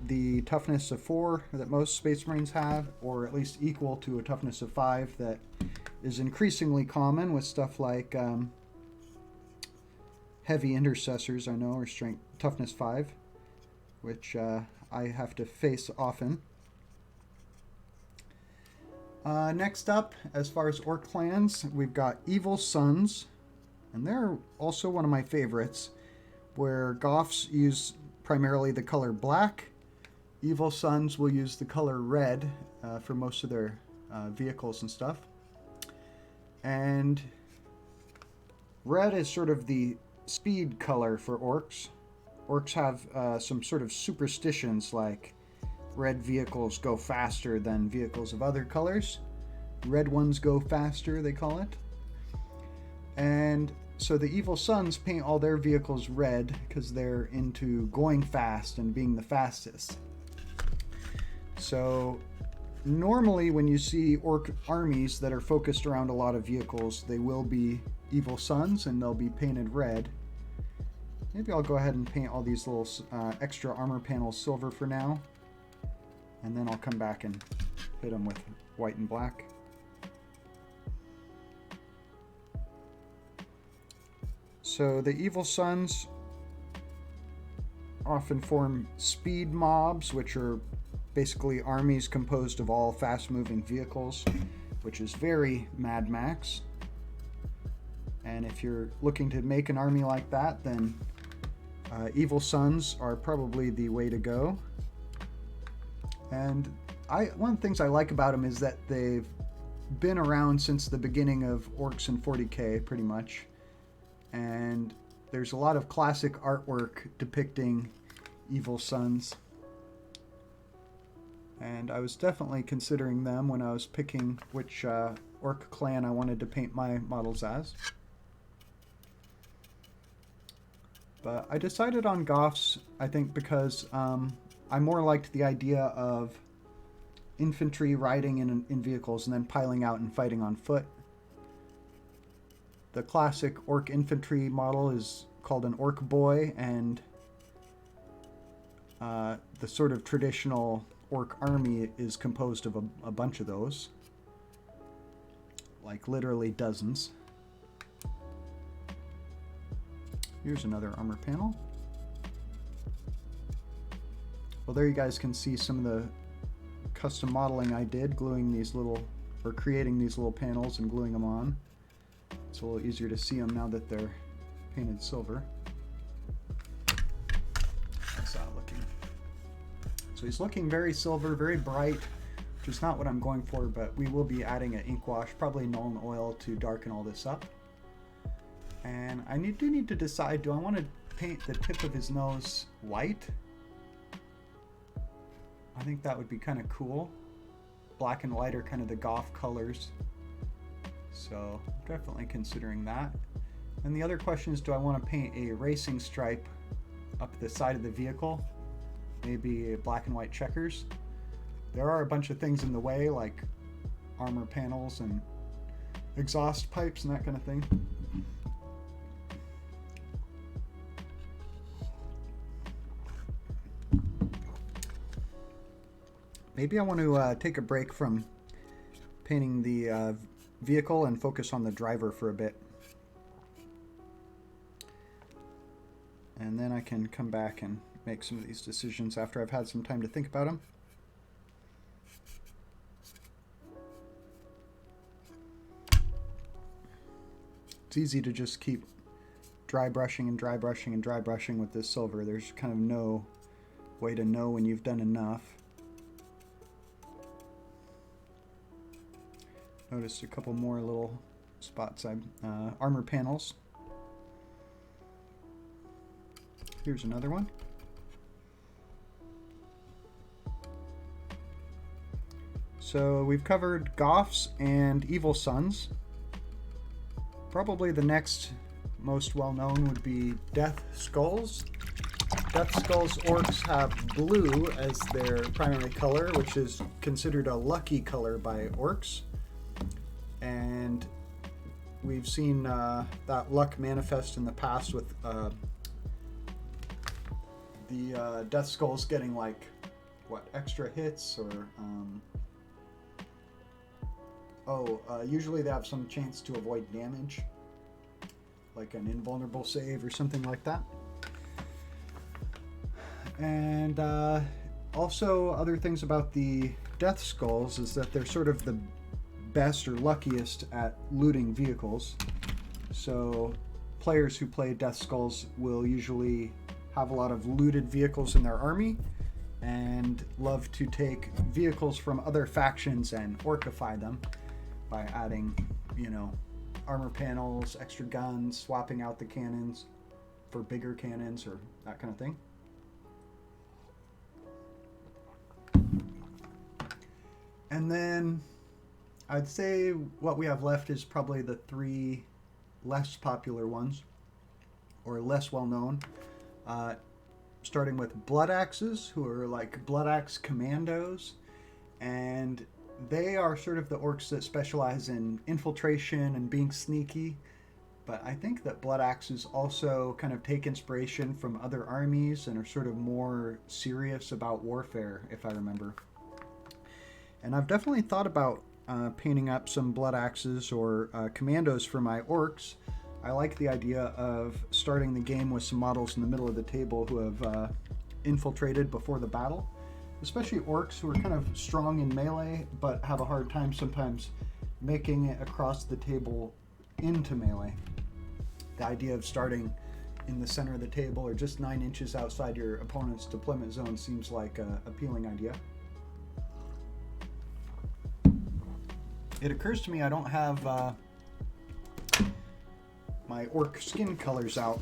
A: the toughness of 4 that most Space Marines have, or at least equal to a toughness of 5 that is increasingly common with stuff like heavy intercessors, I know, are toughness 5, which I have to face often. Next up, as far as orc clans, we've got Evil Sons, and they're also one of my favorites, where Goths use primarily the color black. Evil Sons will use the color red for most of their vehicles and stuff. And red is sort of the speed color for orcs. Orcs have some sort of superstitions, like red vehicles go faster than vehicles of other colors. Red ones go faster, they call it. And so the Evil Sons paint all their vehicles red because they're into going fast and being the fastest. So normally when you see orc armies that are focused around a lot of vehicles, they will be Evil Sons and they'll be painted red. Maybe I'll go ahead and paint all these little extra armor panels silver for now. And then I'll come back and hit them with white and black. So the Evil Sons often form speed mobs, which are basically armies composed of all fast-moving vehicles, which is very Mad Max. And if you're looking to make an army like that, then Evil Sons are probably the way to go. And one of the things I like about them is that they've been around since the beginning of Orks and 40k, pretty much. And there's a lot of classic artwork depicting Evil Sons. And I was definitely considering them when I was picking which orc clan I wanted to paint my models as. But I decided on Goths, I think, because I more liked the idea of infantry riding in vehicles and then piling out and fighting on foot. The classic orc infantry model is called an orc boy, and the sort of traditional orc army is composed of a bunch of those. Like literally dozens. Here's another armor panel. Well, there you guys can see some of the custom modeling I did, gluing these little, or creating these little panels and gluing them on. It's a little easier to see them now that they're painted silver. How's that looking? So he's looking very silver, very bright, which is not what I'm going for, but we will be adding an ink wash, probably Nuln Oil, to darken all this up. And I do need to decide, do I want to paint the tip of his nose white? I think that would be kind of cool. Black and white are kind of the Goth colors. So I'm definitely considering that. And the other question is, do I want to paint a racing stripe up the side of the vehicle? Maybe black and white checkers. There are a bunch of things in the way, like armor panels and exhaust pipes and that kind of thing. Maybe I want to take a break from painting the vehicle and focus on the driver for a bit. And then I can come back and make some of these decisions after I've had some time to think about them. It's easy to just keep dry brushing and dry brushing and dry brushing with this silver. There's kind of no way to know when you've done enough. Noticed a couple more little spots. Armor panels. Here's another one. So we've covered Goths and Evil Sons. Probably the next most well-known would be Death Skulls. Death Skulls orcs have blue as their primary color, which is considered a lucky color by orcs. And we've seen that luck manifest in the past with the Death Skulls getting like, what, extra hits or... usually they have some chance to avoid damage, like an invulnerable save or something like that. And also other things about the Death Skulls is that they're sort of the best or luckiest at looting vehicles. So players who play Death Skulls will usually have a lot of looted vehicles in their army and love to take vehicles from other factions and orcify them by adding, you know, armor panels, extra guns, swapping out the cannons for bigger cannons or that kind of thing. And then I'd say what we have left is probably the three less popular ones, or less well known. Starting with Blood Axes, who are like Blood Axe Commandos, and they are sort of the orcs that specialize in infiltration and being sneaky. But I think that Blood Axes also kind of take inspiration from other armies and are sort of more serious about warfare, if I remember. And I've definitely thought about painting up some Blood Axes or commandos for my orcs. I like the idea of starting the game with some models in the middle of the table who have infiltrated before the battle. Especially orcs who are kind of strong in melee, but have a hard time sometimes making it across the table into melee. The idea of starting in the center of the table or just 9 inches outside your opponent's deployment zone seems like an appealing idea. It occurs to me I don't have my orc skin colors out,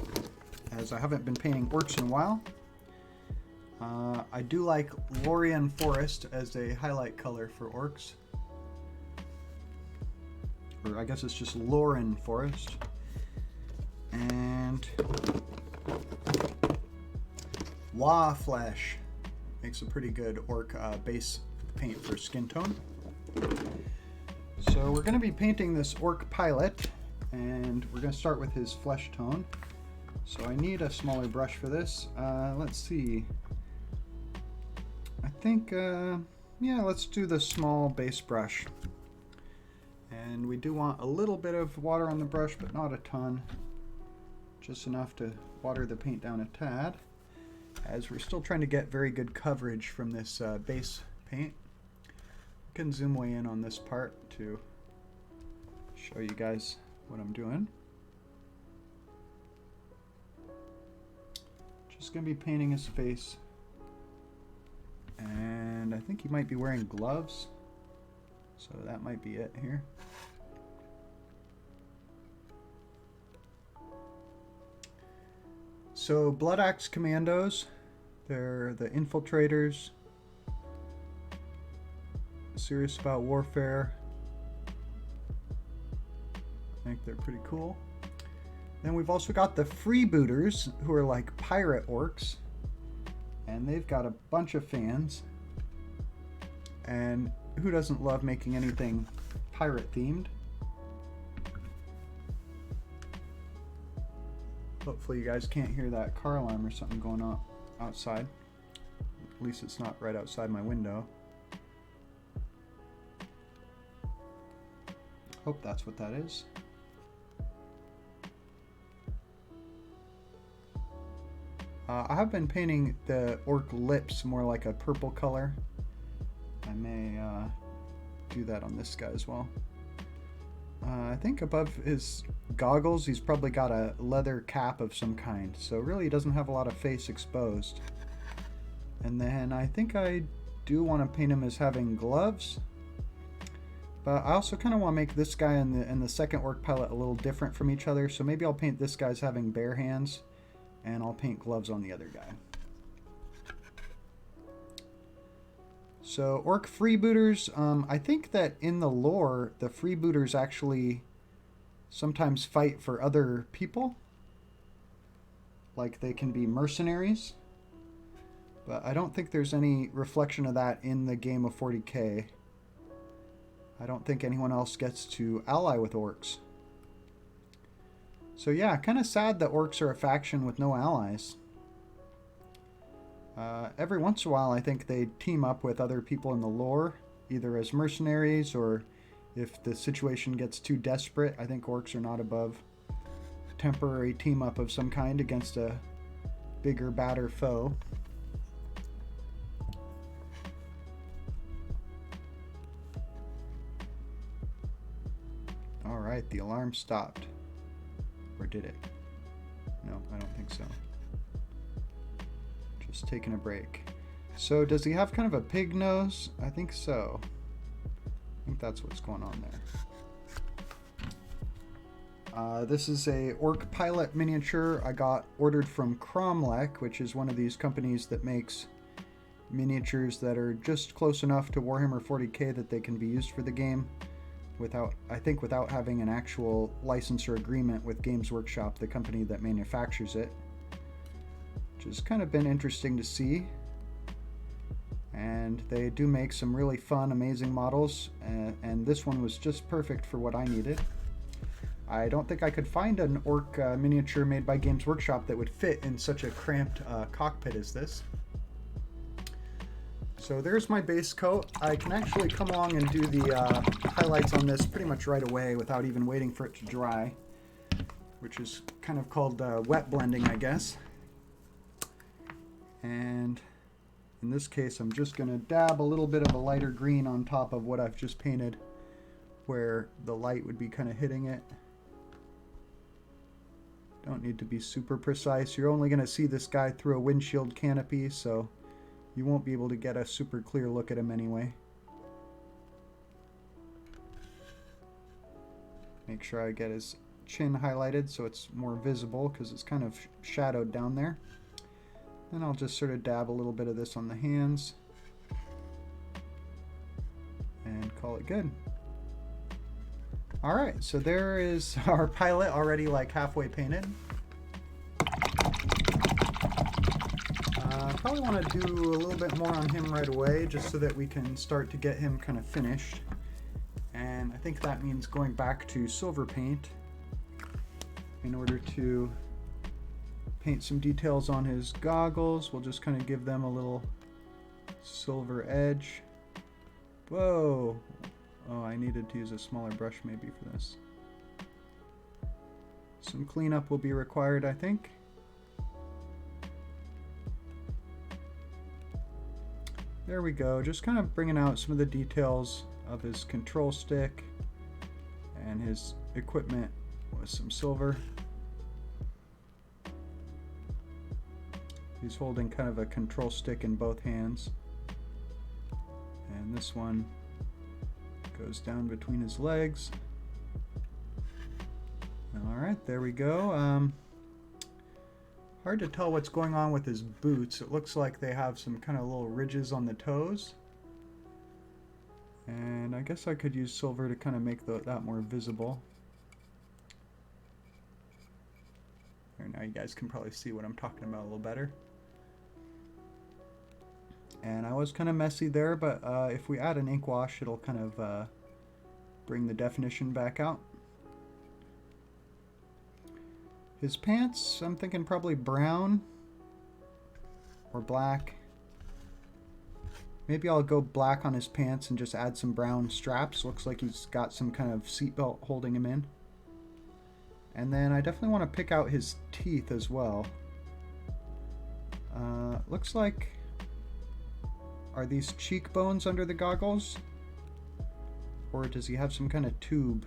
A: as I haven't been painting orcs in a while. I do like Lorien Forest as a highlight color for orcs. Or I guess it's just Loren Forest. And Wa Flesh makes a pretty good orc base paint for skin tone. So we're going to be painting this orc pilot, and we're going to start with his flesh tone. So I need a smaller brush for this. Let's see. I think, yeah, let's do the small base brush. And we do want a little bit of water on the brush, but not a ton. Just enough to water the paint down a tad, as we're still trying to get very good coverage from this base paint. I can zoom way in on this part to show you guys what I'm doing. Just going to be painting his face. And I think he might be wearing gloves. So that might be it here. So Blood Axe Commandos, they're the infiltrators, serious about warfare. I think they're pretty cool. Then we've also got the freebooters, who are like pirate orcs, and they've got a bunch of fans. And who doesn't love making anything pirate themed? Hopefully you guys can't hear that car alarm or something going on outside. At least it's not right outside my window. Hope that's what that is. I have been painting the orc lips more like a purple color. I may do that on this guy as well. I think above his goggles, he's probably got a leather cap of some kind. So really he doesn't have a lot of face exposed. And then I think I do want to paint him as having gloves. But I also kind of want to make this guy and the second orc pilot a little different from each other. So maybe I'll paint this guy as having bare hands, and I'll paint gloves on the other guy. So orc freebooters, I think that in the lore, the freebooters actually sometimes fight for other people. Like they can be mercenaries. But I don't think there's any reflection of that in the game of 40k. I don't think anyone else gets to ally with orcs. So yeah, kind of sad that orcs are a faction with no allies. Every once in a while, I think they team up with other people in the lore, either as mercenaries or if the situation gets too desperate. I think orcs are not above a temporary team up of some kind against a bigger, badder foe. Alright, the alarm stopped. Or did it? No, I don't think so. Just taking a break. So does he have kind of a pig nose? I think so. I think that's what's going on there. This is a orc pilot miniature I got ordered from Cromlech, which is one of these companies that makes miniatures that are just close enough to Warhammer 40k that they can be used for the game without having an actual license or agreement with Games Workshop, the company that manufactures it. Which has kind of been interesting to see. And they do make some really fun, amazing models, and this one was just perfect for what I needed. I don't think I could find an orc miniature made by Games Workshop that would fit in such a cramped cockpit as this. So there's my base coat. I can actually come along and do the highlights on this pretty much right away without even waiting for it to dry, which is kind of called wet blending, I guess. And in this case, I'm just going to dab a little bit of a lighter green on top of what I've just painted, where the light would be kind of hitting it. Don't need to be super precise. You're only going to see this guy through a windshield canopy, so you won't be able to get a super clear look at him anyway. Make sure I get his chin highlighted so it's more visible, because it's kind of shadowed down there. Then I'll just sort of dab a little bit of this on the hands and call it good. All right, so there is our pilot already like halfway painted. Probably want to do a little bit more on him right away just so that we can start to get him kind of finished. And I think that means going back to silver paint in order to paint some details on his goggles. We'll just kind of give them a little silver edge. Whoa! Oh, I needed to use a smaller brush maybe for this. Some cleanup will be required, I think. There we go, just kind of bringing out some of the details of his control stick and his equipment with some silver. He's holding kind of a control stick in both hands. And this one goes down between his legs. Alright, there we go. Hard to tell what's going on with his boots. It looks like they have some kind of little ridges on the toes. And I guess I could use silver to kind of make that more visible. There, now you guys can probably see what I'm talking about a little better. And I was kind of messy there, but if we add an ink wash, it'll kind of bring the definition back out. His pants, I'm thinking probably brown or black. Maybe I'll go black on his pants and just add some brown straps. Looks like he's got some kind of seatbelt holding him in. And then I definitely want to pick out his teeth as well. Looks like... Are these cheekbones under the goggles? Or does he have some kind of tube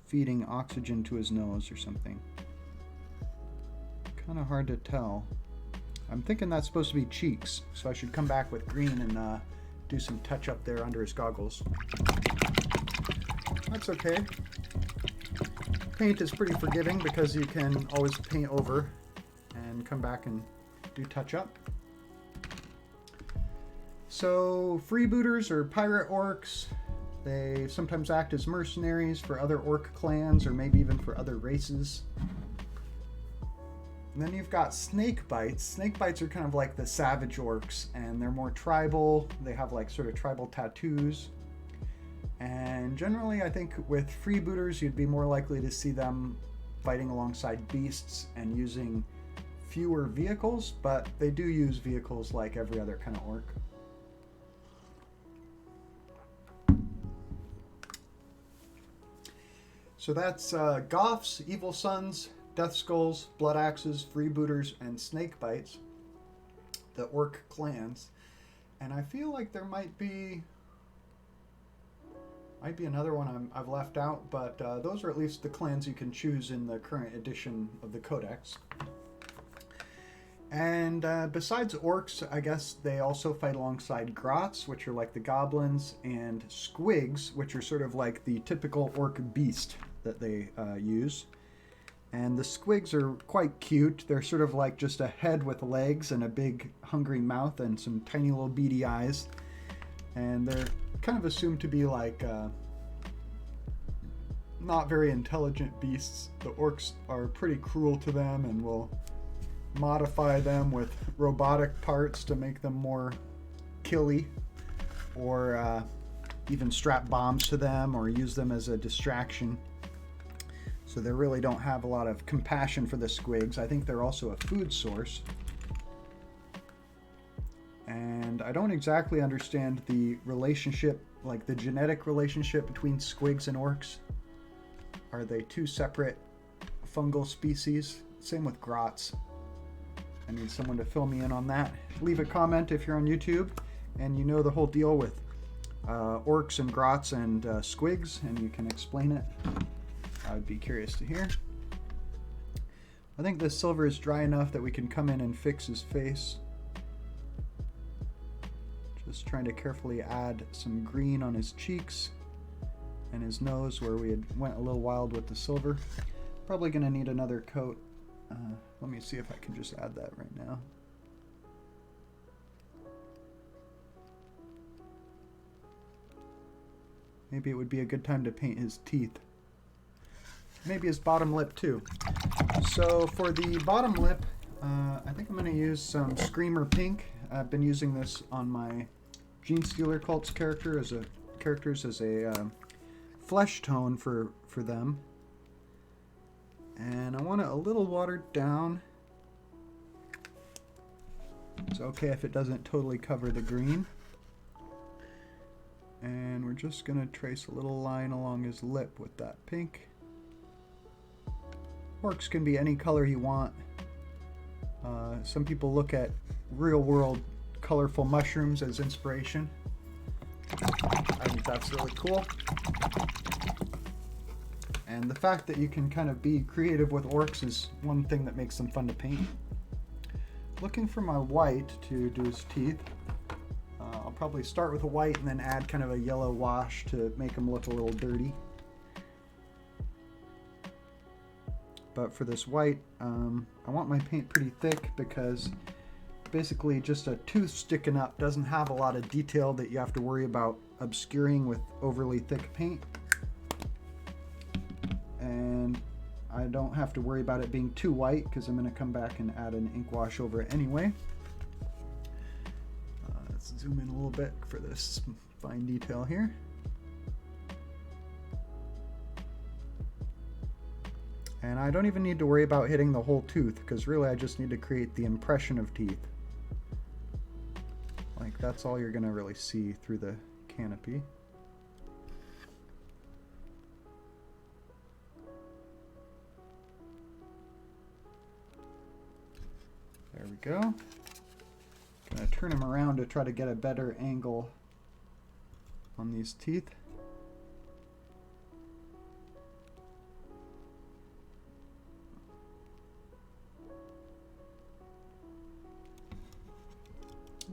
A: feeding oxygen to his nose or something? Kind of hard to tell. I'm thinking that's supposed to be cheeks, so I should come back with green and do some touch up there under his goggles. That's okay. Paint is pretty forgiving because you can always paint over and come back and do touch up. So freebooters or pirate orcs, they sometimes act as mercenaries for other orc clans or maybe even for other races. And then you've got snakebites. Snakebites are kind of like the savage orcs, and they're more tribal. They have like sort of tribal tattoos. And generally, I think with freebooters, you'd be more likely to see them fighting alongside beasts and using fewer vehicles, but they do use vehicles like every other kind of orc. So that's Goths, Evil Sons, Death Skulls, Blood Axes, Freebooters, and Snakebites, the orc clans. And I feel like there might be another one I've left out, but those are at least the clans you can choose in the current edition of the Codex. And besides orcs, I guess they also fight alongside grots, which are like the goblins, and squigs, which are sort of like the typical orc beast that they use. And the squigs are quite cute. They're sort of like just a head with legs and a big hungry mouth and some tiny little beady eyes. And they're kind of assumed to be like not very intelligent beasts. The orcs are pretty cruel to them and will modify them with robotic parts to make them more killy, or even strap bombs to them or use them as a distraction. So they really don't have a lot of compassion for the squigs. I think they're also a food source. And I don't exactly understand the relationship, like the genetic relationship between squigs and orcs. Are they two separate fungal species? Same with grots. I need someone to fill me in on that. Leave a comment if you're on YouTube and you know the whole deal with orcs and grots and squigs, and you can explain it. I'd be curious to hear. I think the silver is dry enough that we can come in and fix his face. Just trying to carefully add some green on his cheeks and his nose where we had went a little wild with the silver. Probably going to need another coat. Let me see if I can just add that right now. Maybe it would be a good time to paint his teeth. Maybe his bottom lip too. So for the bottom lip, I think I'm going to use some Screamer Pink. I've been using this on my Gene Stealer Cults characters as a flesh tone for them. And I want it a little watered down. It's okay if it doesn't totally cover the green. And we're just going to trace a little line along his lip with that pink. Orks can be any color you want. Some people look at real-world colorful mushrooms as inspiration. I think that's really cool. And the fact that you can kind of be creative with orcs is one thing that makes them fun to paint. Looking for my white to do his teeth. I'll probably start with a white and then add kind of a yellow wash to make them look a little dirty. But for this white, I want my paint pretty thick because basically just a tooth sticking up doesn't have a lot of detail that you have to worry about obscuring with overly thick paint. And I don't have to worry about it being too white because I'm going to come back and add an ink wash over it anyway. Let's zoom in a little bit for this fine detail here. And I don't even need to worry about hitting the whole tooth because really I just need to create the impression of teeth. Like that's all you're going to really see through the canopy. There we go. Gonna turn him around to try to get a better angle on these teeth.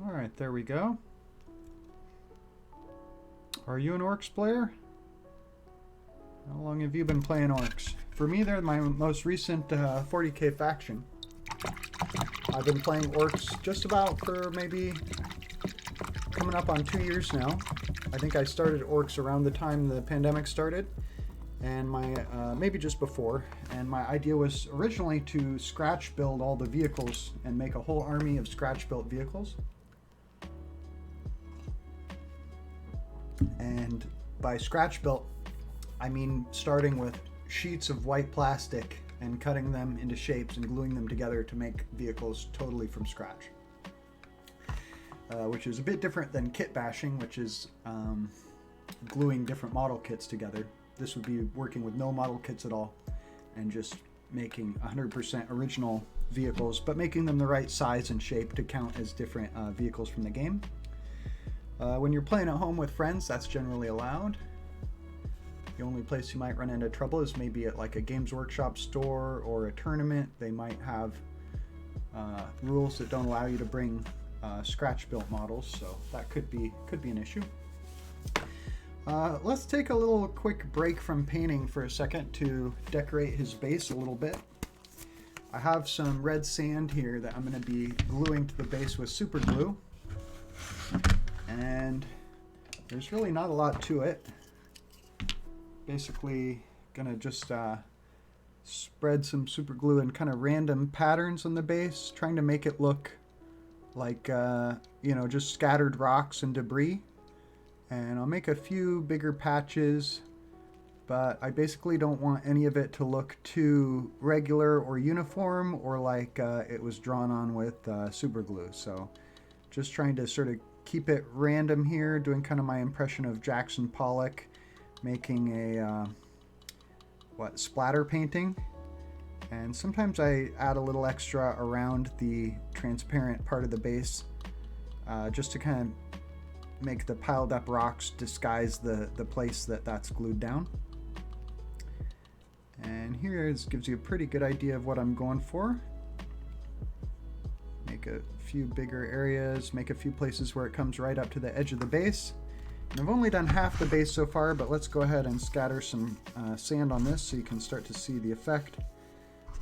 A: Alright, there we go. Are you an Orcs player? How long have you been playing Orcs? For me, they're my most recent 40k faction. I've been playing Orcs just about for maybe coming up on 2 years now. I think I started Orcs around the time the pandemic started, and maybe just before. And my idea was originally to scratch build all the vehicles and make a whole army of scratch built vehicles. And by scratch built, I mean starting with sheets of white plastic and cutting them into shapes and gluing them together to make vehicles totally from scratch. Which is a bit different than kit bashing, which is gluing different model kits together. This would be working with no model kits at all and just making 100% original vehicles, but making them the right size and shape to count as different vehicles from the game. When you're playing at home with friends, that's generally allowed. The only place you might run into trouble is maybe at like a Games Workshop store or a tournament. They might have rules that don't allow you to bring scratch-built models, so that could be an issue. Let's take a little quick break from painting for a second to decorate his base a little bit. I have some red sand here that I'm going to be gluing to the base with super glue. And there's really not a lot to it. Basically gonna just spread some super glue in kind of random patterns on the base, trying to make it look like you know, just scattered rocks and debris. And I'll make a few bigger patches, but I basically don't want any of it to look too regular or uniform or like it was drawn on with super glue. So just trying to sort of keep it random here, doing kind of my impression of Jackson Pollock making a splatter painting. And sometimes I add a little extra around the transparent part of the base just to kind of make the piled up rocks disguise the place that's glued down. And here gives you a pretty good idea of what I'm going for. Make a few bigger areas, make a few places where it comes right up to the edge of the base. And I've only done half the base so far, but let's go ahead and scatter some sand on this so you can start to see the effect.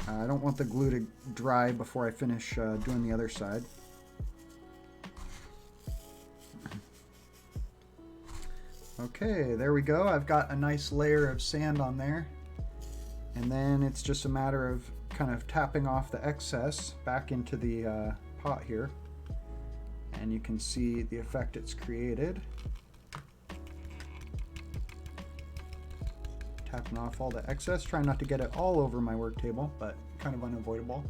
A: I don't want the glue to dry before I finish doing the other side. Okay, there we go. I've got a nice layer of sand on there. And then it's just a matter of kind of tapping off the excess back into the pot here. And you can see the effect it's created. Tapping off all the excess, trying not to get it all over my work table, but kind of unavoidable.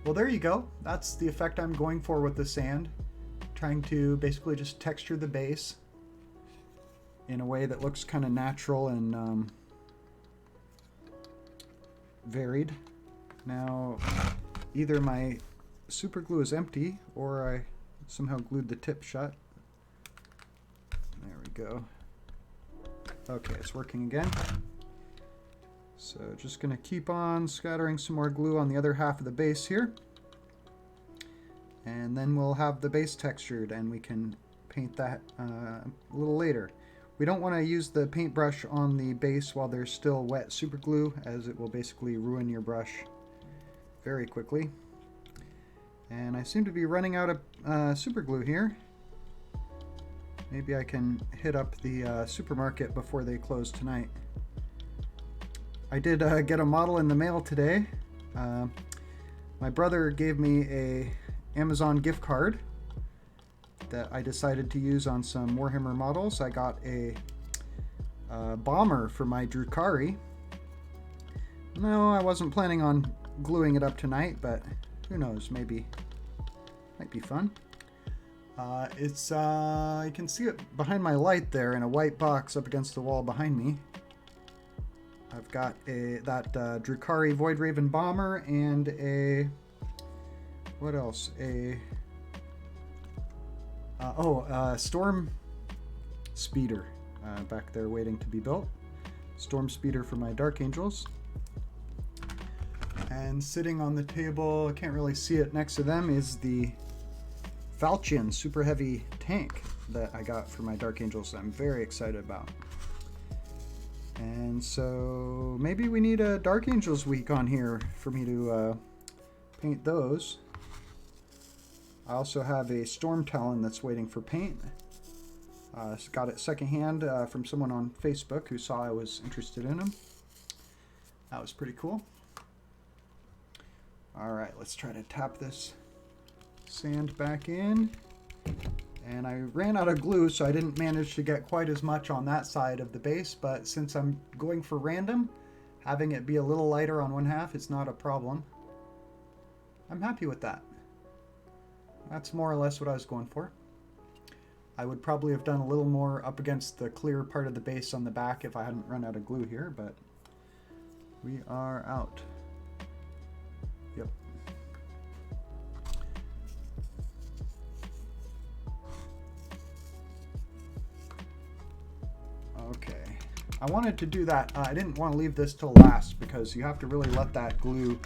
A: Well, there you go. That's the effect I'm going for with the sand. Trying to basically just texture the base in a way that looks kind of natural and varied. Now, either my super glue is empty or I somehow glued the tip shut. There we go. Okay, it's working again. So just going to keep on scattering some more glue on the other half of the base here. And then we'll have the base textured and we can paint that a little later. We don't want to use the paintbrush on the base while there's still wet super glue, as it will basically ruin your brush very quickly. And I seem to be running out of super glue here. Maybe I can hit up the supermarket before they close tonight. I did get a model in the mail today. My brother gave me a Amazon gift card that I decided to use on some Warhammer models. I got a bomber for my Drukhari. No, I wasn't planning on gluing it up tonight, but who knows, maybe might be fun. It's you can see it behind my light there in a white box up against the wall behind me. I've got that Drukhari Void Raven bomber and a, what else? Storm Speeder back there waiting to be built. Storm Speeder for my Dark Angels. And sitting on the table, I can't really see it, next to them is the Falchion super heavy tank that I got for my Dark Angels that I'm very excited about. And so maybe we need a Dark Angels week on here for me to paint those. I also have a Storm Talon that's waiting for paint. Got it secondhand from someone on Facebook who saw I was interested in them. That was pretty cool. All right, let's try to tap this sand back in. And I ran out of glue, so I didn't manage to get quite as much on that side of the base, but since I'm going for random, having it be a little lighter on one half is not a problem. I'm happy with that. That's more or less what I was going for. I would probably have done a little more up against the clear part of the base on the back if I hadn't run out of glue here, but we are out. Yep. Okay. I wanted to do that. I didn't want to leave this till last because you have to really let that glue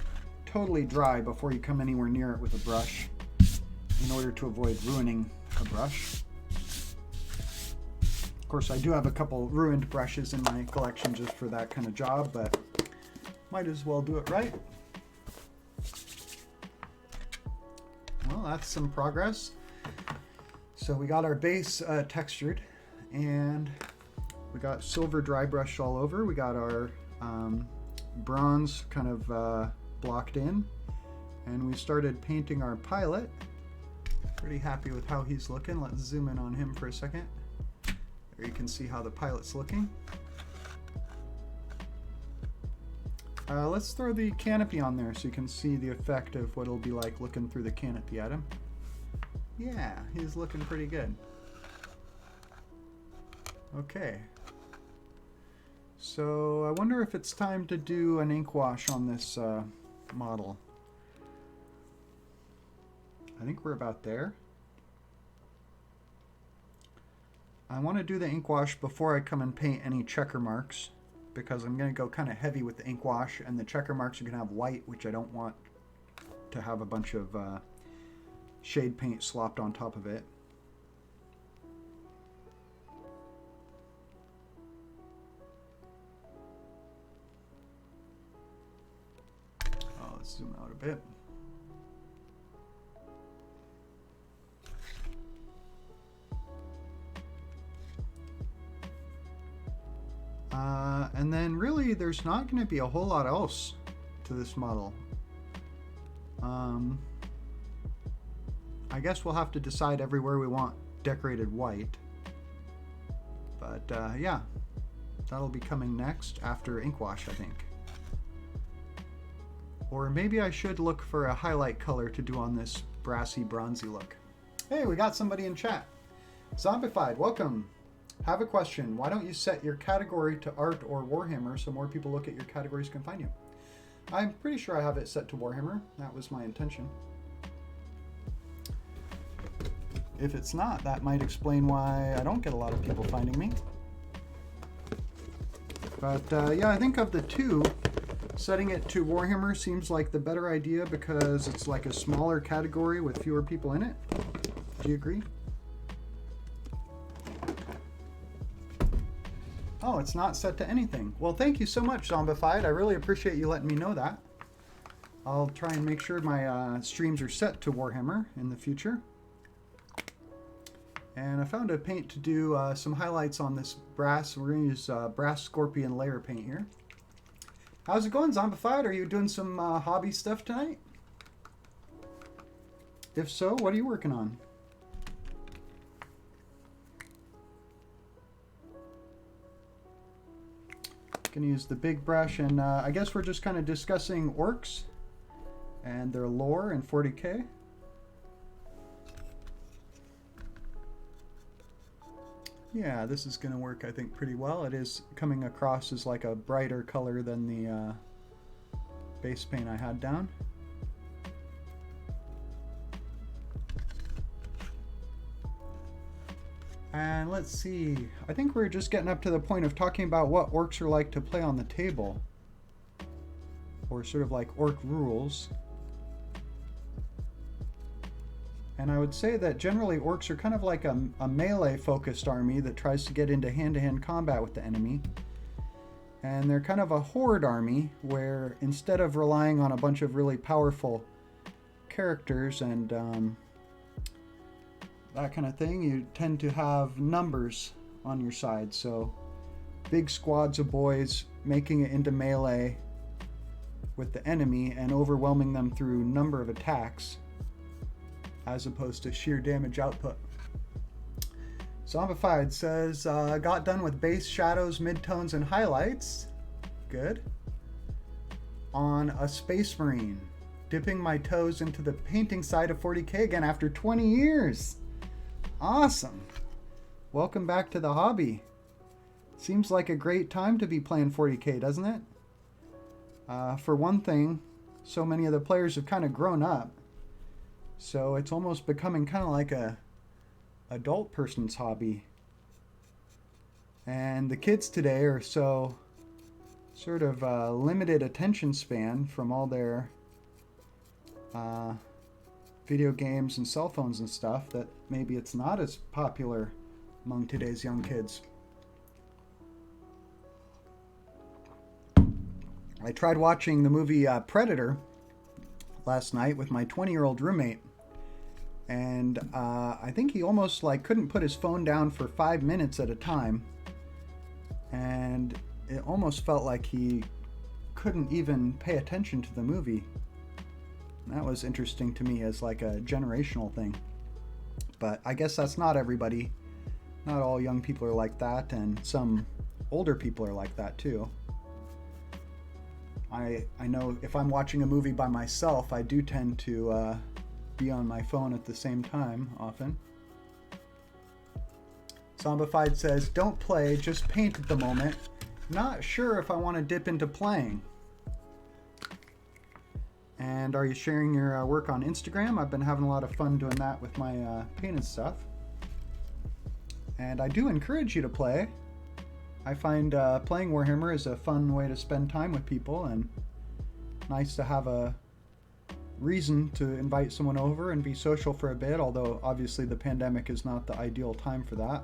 A: totally dry before you come anywhere near it with a brush in order to avoid ruining a brush. Of course, I do have a couple ruined brushes in my collection just for that kind of job, but might as well do it right. Well, that's some progress. So we got our base textured, and we got silver dry brush all over. We got our bronze kind of blocked in, and we started painting our pilot. Pretty happy with how he's looking. Let's zoom in on him for a second. There you can see how the pilot's looking. Let's throw the canopy on there so you can see the effect of what it'll be like looking through the canopy at him. Yeah, he's looking pretty good. Okay. So I wonder if it's time to do an ink wash on this model. I think we're about there. I want to do the ink wash before I come and paint any checker marks, because I'm going to go kind of heavy with the ink wash, and the checker marks are going to have white, which I don't want to have a bunch of shade paint slopped on top of it. Oh, let's zoom out a bit. And then really there's not going to be a whole lot else to this model. I guess we'll have to decide everywhere we want decorated white. But yeah, that'll be coming next after ink wash, I think. Or maybe I should look for a highlight color to do on this brassy, bronzy look. Hey, we got somebody in chat. Zombified, welcome. Have a question. Why don't you set your category to art or Warhammer so more people look at your categories can find you? I'm pretty sure I have it set to Warhammer. That was my intention. If it's not, that might explain why I don't get a lot of people finding me. But yeah, I think of the two, setting it to Warhammer seems like the better idea because it's like a smaller category with fewer people in it. Do you agree? Oh, it's not set to anything. Well, thank you so much, Zombified. I really appreciate you letting me know that. I'll try and make sure my streams are set to Warhammer in the future. And I found a paint to do some highlights on this brass. We're going to use brass scorpion layer paint here. How's it going, Zombified? Are you doing some hobby stuff tonight? If so, what are you working on? Gonna use the big brush, and I guess we're just kind of discussing orcs and their lore in 40k. Yeah, this is gonna work, I think, pretty well. It is coming across as like a brighter color than the base paint I had down. And let's see, I think we're just getting up to the point of talking about what orcs are like to play on the table. Or sort of like orc rules. And I would say that generally orcs are kind of like a melee-focused army that tries to get into hand-to-hand combat with the enemy. And they're kind of a horde army where instead of relying on a bunch of really powerful characters and that kind of thing, you tend to have numbers on your side. So big squads of boys making it into melee with the enemy and overwhelming them through number of attacks as opposed to sheer damage output. Zombified says, got done with base, shadows, midtones, and highlights. Good. On a Space Marine. Dipping my toes into the painting side of 40k again after 20 years. Awesome. Welcome back to the hobby. Seems like a great time to be playing 40k, doesn't it? For one thing, so many of the players have kind of grown up. So it's almost becoming kind of like a adult person's hobby. And the kids today are so sort of limited attention span from all their video games and cell phones and stuff that maybe it's not as popular among today's young kids. I tried watching the movie Predator last night with my 20-year-old roommate. And I think he almost like couldn't put his phone down for 5 minutes at a time. And it almost felt like he couldn't even pay attention to the movie. And that was interesting to me as like a generational thing. But I guess that's not everybody. Not all young people are like that, and some older people are like that too. I know if I'm watching a movie by myself, I do tend to be on my phone at the same time often. Zombified says, don't play, just paint at the moment. Not sure if I want to dip into playing. And are you sharing your work on Instagram? I've been having a lot of fun doing that with my painted stuff. And I do encourage you to play. I find playing Warhammer is a fun way to spend time with people, and nice to have a reason to invite someone over and be social for a bit, although obviously the pandemic is not the ideal time for that.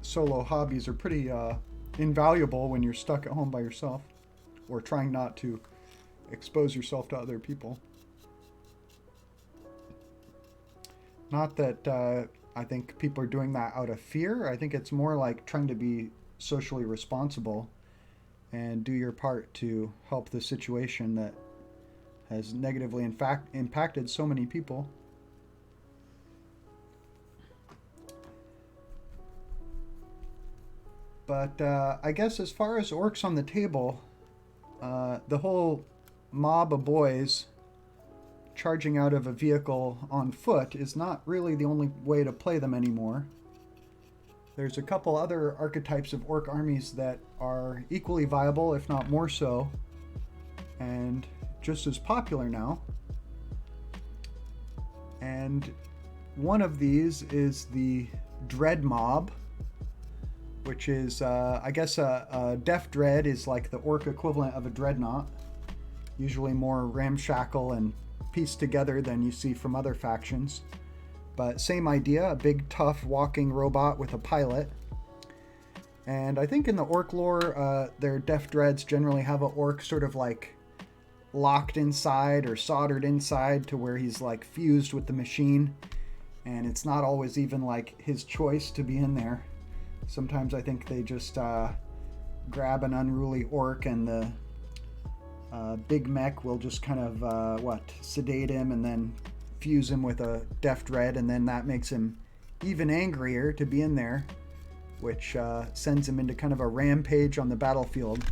A: Solo hobbies are pretty invaluable when you're stuck at home by yourself or trying not to expose yourself to other people. Not that I think people are doing that out of fear. I think it's more like trying to be socially responsible and do your part to help the situation that has negatively, in fact, impacted so many people. But I guess as far as orcs on the table, the whole mob of boys charging out of a vehicle on foot is not really the only way to play them anymore. There's a couple other archetypes of orc armies that are equally viable, if not more so, and just as popular now. And one of these is the Dread Mob, which is, I guess, a Death Dread is like the orc equivalent of a dreadnought, usually more ramshackle and pieced together than you see from other factions. But same idea, a big tough walking robot with a pilot. And I think in the orc lore, their Death Dreads generally have a orc sort of like locked inside or soldered inside to where he's like fused with the machine. And it's not always even like his choice to be in there. Sometimes I think they just grab an unruly orc and the big mech will just kind of sedate him and then fuse him with a Death Dread, and then that makes him even angrier to be in there, which sends him into kind of a rampage on the battlefield.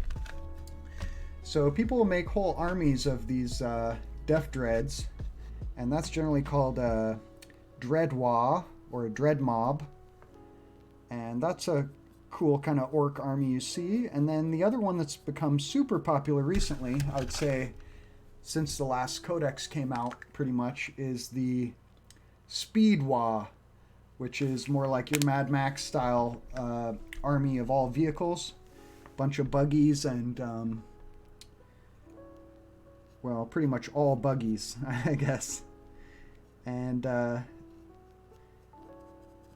A: So people will make whole armies of these Death Dreads, and that's generally called a Dreadwa or a Dread Mob, and that's a cool kind of orc army you see. And then the other one that's become super popular recently, I would say since the last codex came out pretty much, is the Speedwa, which is more like your Mad Max style army of all vehicles, bunch of buggies and well, pretty much all buggies, I guess. And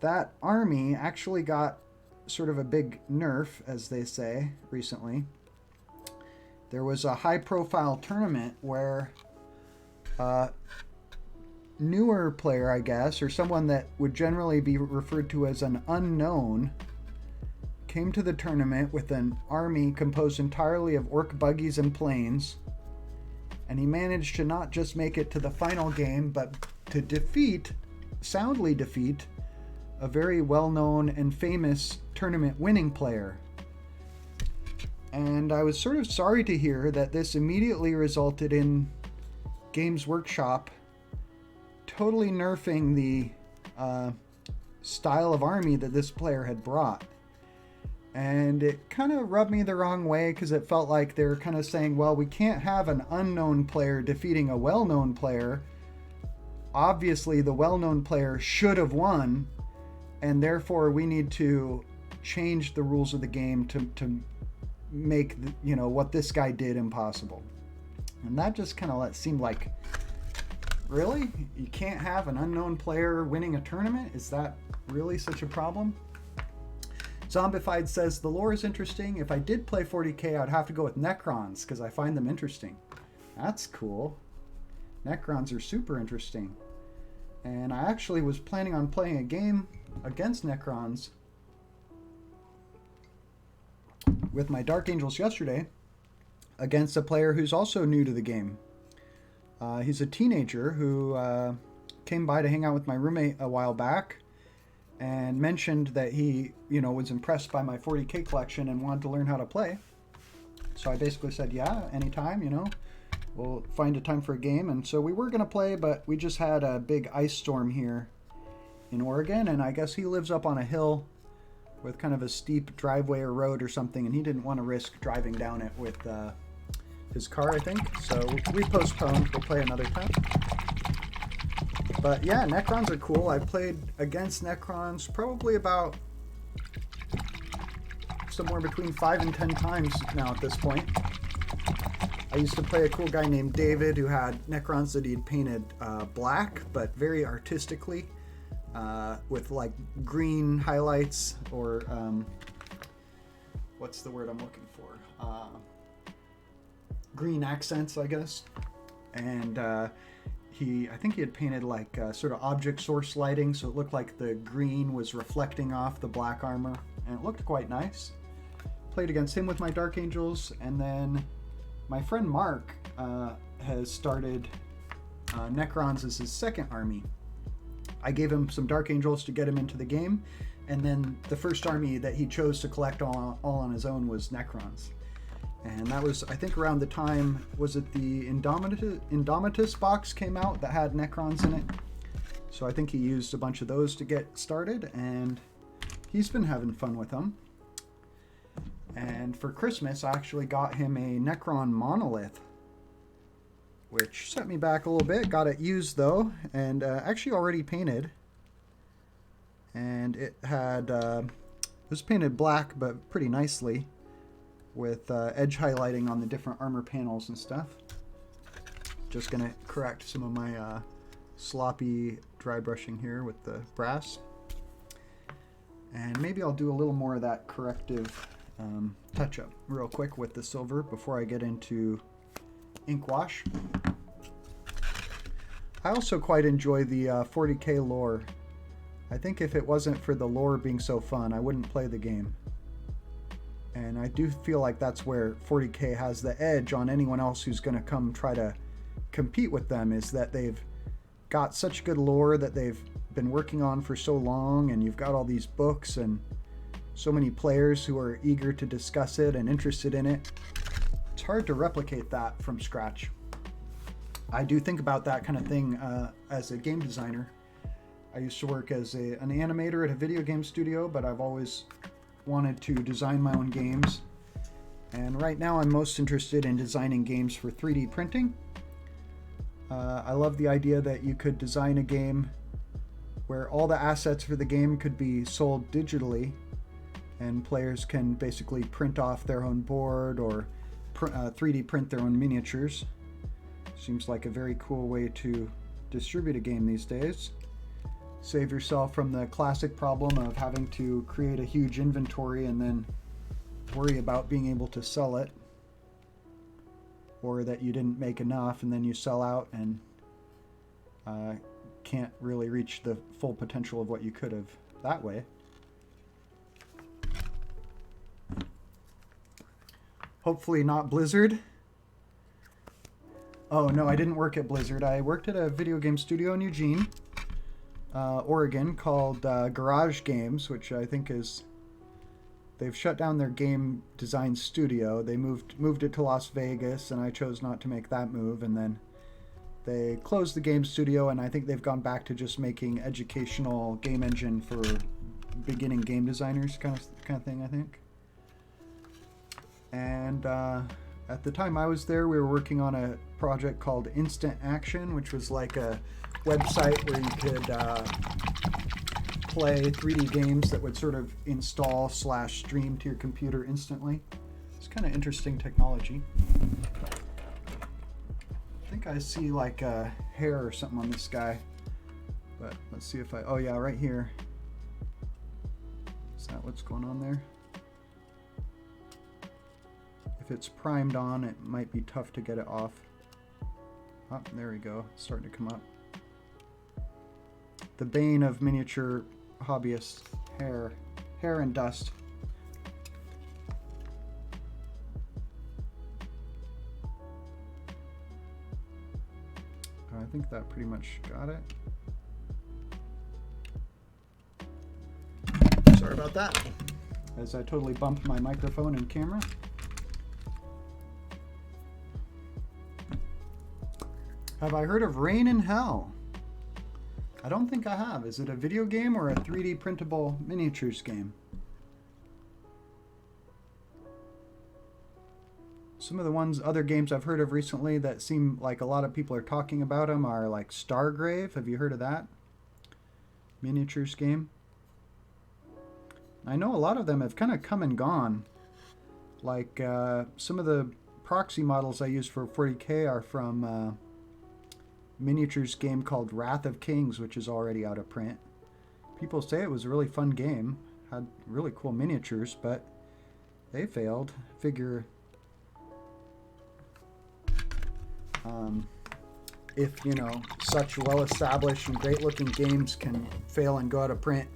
A: that army actually got sort of a big nerf, as they say, recently. There was a high-profile tournament where a newer player, I guess, or someone that would generally be referred to as an unknown, came to the tournament with an army composed entirely of orc buggies and planes, and he managed to not just make it to the final game, but to soundly defeat, a very well-known and famous tournament winning player. And I was sort of sorry to hear that this immediately resulted in Games Workshop totally nerfing the style of army that this player had brought. And it kind of rubbed me the wrong way, because it felt like they were kind of saying, well, we can't have an unknown player defeating a well-known player. Obviously, the well-known player should have won, and therefore we need to change the rules of the game to make what this guy did impossible. And that just kind of seemed like, really? You can't have an unknown player winning a tournament? Is that really such a problem? Zombified says, the lore is interesting. If I did play 40k, I'd have to go with Necrons because I find them interesting. That's cool. Necrons are super interesting. And I actually was planning on playing a game against Necrons with my Dark Angels yesterday against a player who's also new to the game. He's a teenager who came by to hang out with my roommate a while back and mentioned that he, was impressed by my 40k collection and wanted to learn how to play. So I basically said, yeah, anytime, we'll find a time for a game. And so we were going to play, but we just had a big ice storm here in Oregon, and I guess he lives up on a hill with kind of a steep driveway or road or something, and he didn't want to risk driving down it with his car, I think. So we postponed. We'll play another time. But yeah, Necrons are cool. I've played against Necrons probably about somewhere between 5 and 10 times now at this point. I used to play a cool guy named David who had Necrons that he'd painted black, but very artistically, with like green highlights or what's the word I'm looking for? Green accents, I guess. And I think he had painted like sort of object source lighting, so it looked like the green was reflecting off the black armor, and it looked quite nice. Played against him with my Dark Angels, and then my friend Mark has started Necrons as his second army. I gave him some Dark Angels to get him into the game, and then the first army that he chose to collect all on his own was Necrons. And that was, I think, around the time, was it the Indomitus box came out that had Necrons in it? So I think he used a bunch of those to get started, and he's been having fun with them. And for Christmas, I actually got him a Necron monolith, which set me back a little bit. Got it used though, and actually already painted. And it had, it was painted black, but pretty nicely, with edge highlighting on the different armor panels and stuff. Just gonna correct some of my sloppy dry brushing here with the brass. And maybe I'll do a little more of that corrective touch-up real quick with the silver before I get into ink wash. I also quite enjoy the 40k lore. I think if it wasn't for the lore being so fun, I wouldn't play the game. And I do feel like that's where 40k has the edge on anyone else who's going to come try to compete with them, is that they've got such good lore that they've been working on for so long, and you've got all these books and so many players who are eager to discuss it and interested in it. It's hard to replicate that from scratch. I do think about that kind of thing as a game designer. I used to work as an animator at a video game studio, but I've always wanted to design my own games. And right now I'm most interested in designing games for 3D printing. I love the idea that you could design a game where all the assets for the game could be sold digitally, and players can basically print off their own board or 3D print their own miniatures. Seems like a very cool way to distribute a game these days. Save yourself from the classic problem of having to create a huge inventory and then worry about being able to sell it, or that you didn't make enough and then you sell out and can't really reach the full potential of what you could have that way. Hopefully not Blizzard. Oh no, I didn't work at Blizzard. I worked at a video game studio in Eugene, Oregon, called Garage Games, which I think is, they've shut down their game design studio. They moved it to Las Vegas, and I chose not to make that move, and then they closed the game studio, and I think they've gone back to just making educational game engine for beginning game designers kind of thing, I think. And at the time I was there, we were working on a project called Instant Action, which was like a website where you could play 3D games that would sort of install / stream to your computer instantly. It's kind of interesting technology. I think I see like a hair or something on this guy, but let's see if oh yeah, right here. Is that what's going on there? If it's primed on, it might be tough to get it off. Oh, there we go. It's starting to come up. The bane of miniature hobbyists. Hair and dust. I think that pretty much got it. Sorry about that, as I totally bumped my microphone and camera. Have I heard of Rain in Hell? I don't think I have. Is it a video game or a 3D printable miniatures game? Some of the other games I've heard of recently that seem like a lot of people are talking about them are like Stargrave. Have you heard of that? Miniatures game. I know a lot of them have kind of come and gone. Like some of the proxy models I use for 40k are from miniatures game called Wrath of Kings, which is already out of print. People say it was a really fun game, had really cool miniatures, but they failed. Figure if, you know, such well-established and great-looking games can fail and go out of print,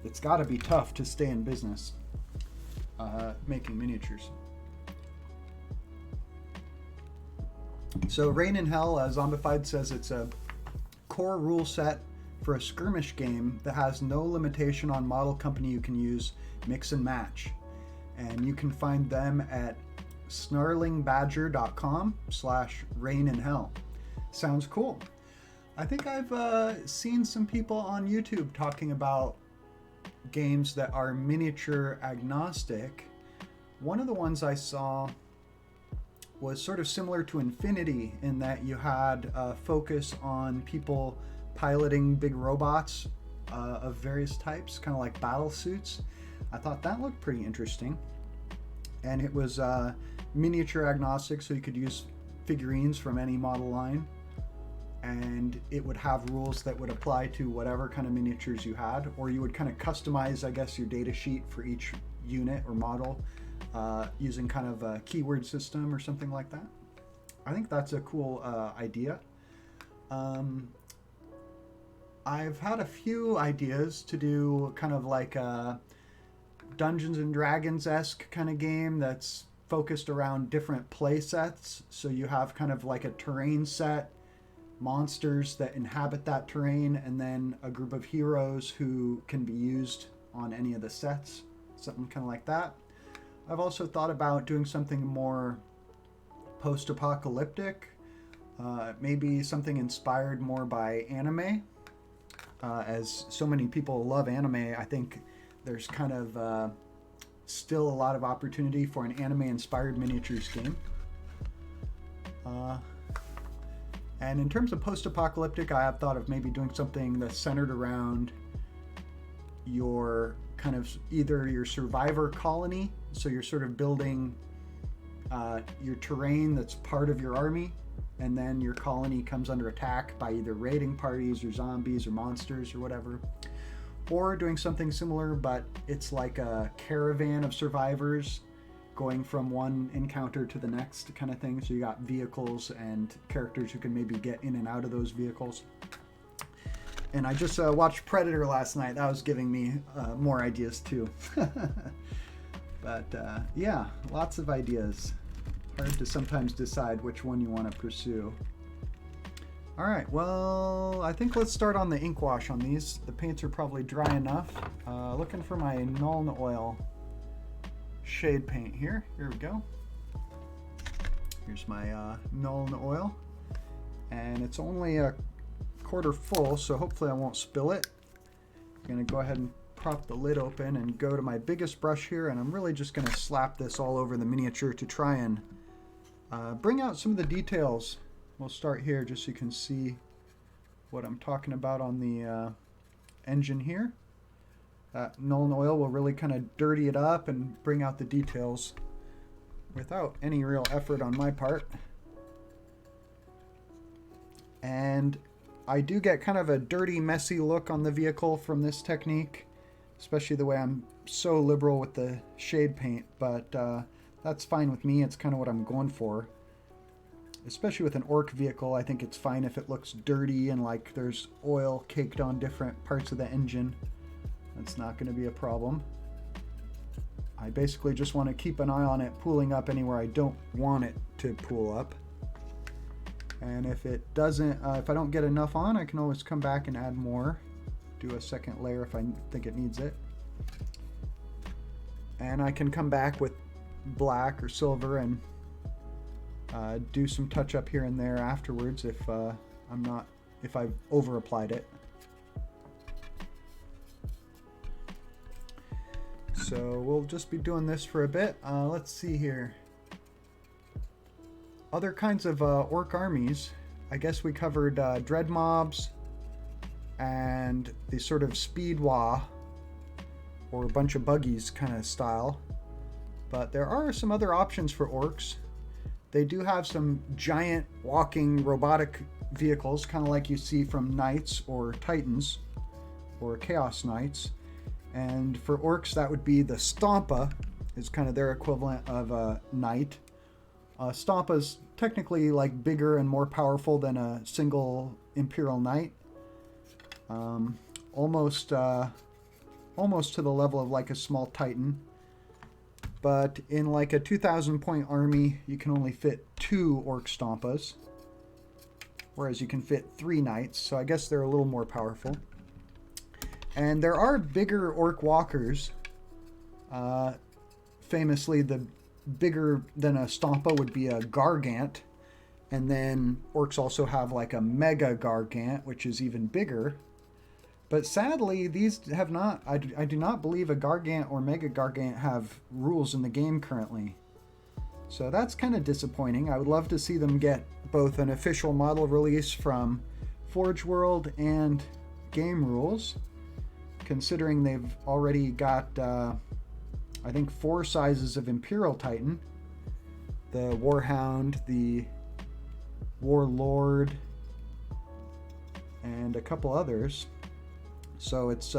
A: it's got to be tough to stay in business making miniatures. So Reign in Hell, Zombified says it's a core rule set for a skirmish game that has no limitation on model company you can use, mix and match. And you can find them at snarlingbadger.com/reininhell. Sounds cool. I think I've seen some people on YouTube talking about games that are miniature agnostic. One of the ones I saw was sort of similar to Infinity in that you had a focus on people piloting big robots of various types, kind of like battle suits. I thought that looked pretty interesting. And it was miniature agnostic, so you could use figurines from any model line. And it would have rules that would apply to whatever kind of miniatures you had, or you would kind of customize, I guess, your data sheet for each unit or model using kind of a keyword system or something like that. I think that's a cool idea. I've had a few ideas to do kind of like a Dungeons and Dragons-esque kind of game that's focused around different play sets. So you have kind of like a terrain set, monsters that inhabit that terrain, and then a group of heroes who can be used on any of the sets, something kind of like that. I've also thought about doing something more post-apocalyptic, maybe something inspired more by anime. As so many people love anime, I think there's kind of still a lot of opportunity for an anime-inspired miniatures game. And in terms of post-apocalyptic, I have thought of maybe doing something that's centered around your kind of either your survivor colony, so you're sort of building your terrain that's part of your army, and then your colony comes under attack by either raiding parties or zombies or monsters or whatever. Or doing something similar, but it's like a caravan of survivors going from one encounter to the next kind of thing. So you got vehicles and characters who can maybe get in and out of those vehicles. And I just watched Predator last night. That was giving me more ideas too. But yeah, lots of ideas. Hard to sometimes decide which one you want to pursue. All right, well, I think let's start on the ink wash on these. The paints are probably dry enough. Looking for my Nuln Oil shade paint here. Here we go. Here's my Nuln Oil. And it's only a quarter full, so hopefully I won't spill it. I'm gonna go ahead and prop the lid open and go to my biggest brush here, and I'm really just gonna slap this all over the miniature to try and bring out some of the details. We'll start here just so you can see what I'm talking about on the engine here. Nuln Oil will really kind of dirty it up and bring out the details without any real effort on my part. And I do get kind of a dirty, messy look on the vehicle from this technique, especially the way I'm so liberal with the shade paint, but that's fine with me. It's kind of what I'm going for. Especially with an Ork vehicle, I think it's fine if it looks dirty and like there's oil caked on different parts of the engine. That's not going to be a problem. I basically just want to keep an eye on it pooling up anywhere I don't want it to pool up. And if it doesn't, if I don't get enough on, I can always come back and add more. Do a second layer if I think it needs it. And I can come back with black or silver and do some touch up here and there afterwards if if I've over applied it. So we'll just be doing this for a bit. Let's see here. Other kinds of Ork armies. I guess we covered dread mobs and the sort of speedwa or a bunch of buggies kind of style. But there are some other options for Orks. They do have some giant walking robotic vehicles, kind of like you see from Knights or Titans or Chaos Knights. And for Orks, that would be the Stompa, is kind of their equivalent of a Knight. Stampa's technically like bigger and more powerful than a single Imperial Knight. Almost almost to the level of like a small Titan. But in like a 2,000 point army, you can only fit 2 Orc Stampas, whereas you can fit 3 Knights, so I guess they're a little more powerful. And there are bigger Orc Walkers. Famously, the bigger than a Stampa would be a Gargant, and then Orcs also have like a Mega Gargant, which is even bigger. But sadly, these have not, I do not believe a Gargant or Mega Gargant have rules in the game currently. So that's kind of disappointing. I would love to see them get both an official model release from Forge World and game rules, considering they've already got, I think, 4 sizes of Imperial Titan. The Warhound, the Warlord, and a couple others. So it's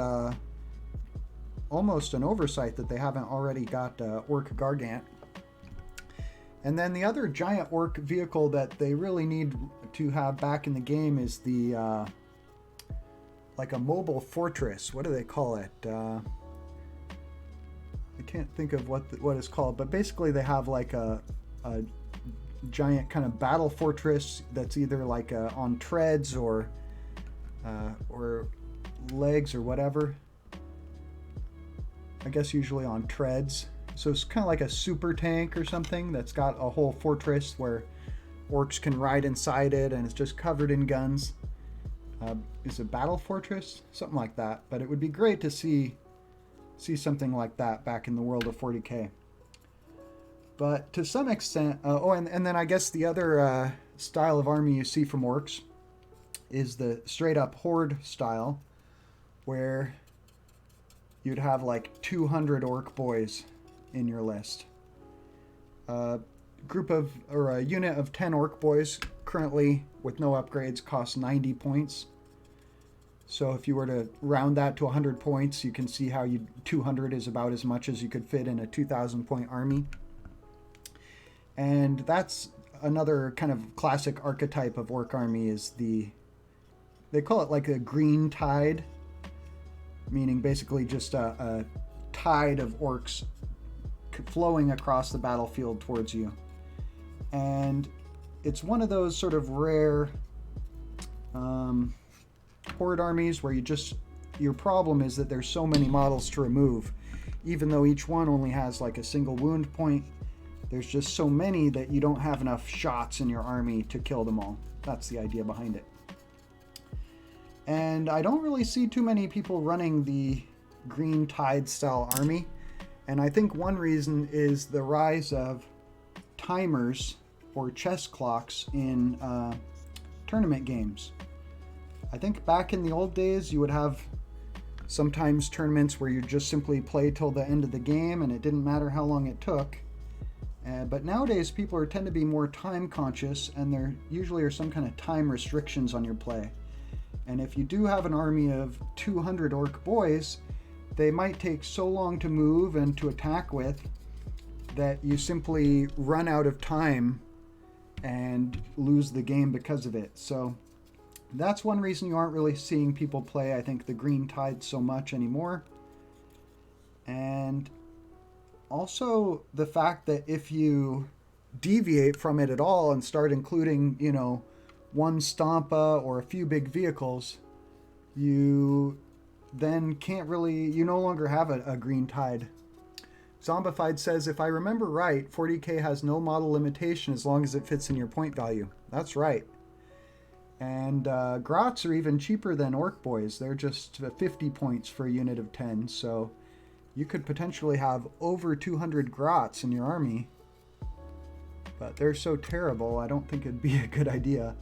A: almost an oversight that they haven't already got Orc Gargant. And then the other giant Orc vehicle that they really need to have back in the game is the like a mobile fortress. What do they call it? I can't think of what it's called, but basically they have like a giant kind of battle fortress that's either like on treads or legs or whatever. I guess usually on treads. So it's kind of like a super tank or something that's got a whole fortress where Orcs can ride inside it, and it's just covered in guns. Is it Battle Fortress? Something like that. But it would be great to see something like that back in the world of 40k. But to some extent, and then I guess the other style of army you see from Orcs is the straight up Horde style, where you'd have like 200 Orc boys in your list. A unit of 10 Orc boys currently with no upgrades costs 90 points. So if you were to round that to 100 points, you can see how 200 is about as much as you could fit in a 2,000 point army. And that's another kind of classic archetype of Orc army is they call it like a green tide, meaning basically just a tide of Orcs flowing across the battlefield towards you. And it's one of those sort of rare Horde armies where your problem is that there's so many models to remove. Even though each one only has like a single wound point, there's just so many that you don't have enough shots in your army to kill them all. That's the idea behind it. And I don't really see too many people running the Green Tide style army. And I think one reason is the rise of timers or chess clocks in tournament games. I think back in the old days, you would have sometimes tournaments where you just simply play till the end of the game and it didn't matter how long it took. But nowadays, people tend to be more time conscious, and there usually are some kind of time restrictions on your play. And if you do have an army of 200 Orc boys, they might take so long to move and to attack with that you simply run out of time and lose the game because of it. So that's one reason you aren't really seeing people play, I think, the Green Tide so much anymore. And also the fact that if you deviate from it at all and start including, one Stampa or a few big vehicles, you then you no longer have a Green Tide. Zombified says, if I remember right, 40k has no model limitation as long as it fits in your point value. That's right. And Grots are even cheaper than Orc boys. They're just 50 points for a unit of 10, so you could potentially have over 200 Grots in your army. But they're so terrible, I don't think it'd be a good idea.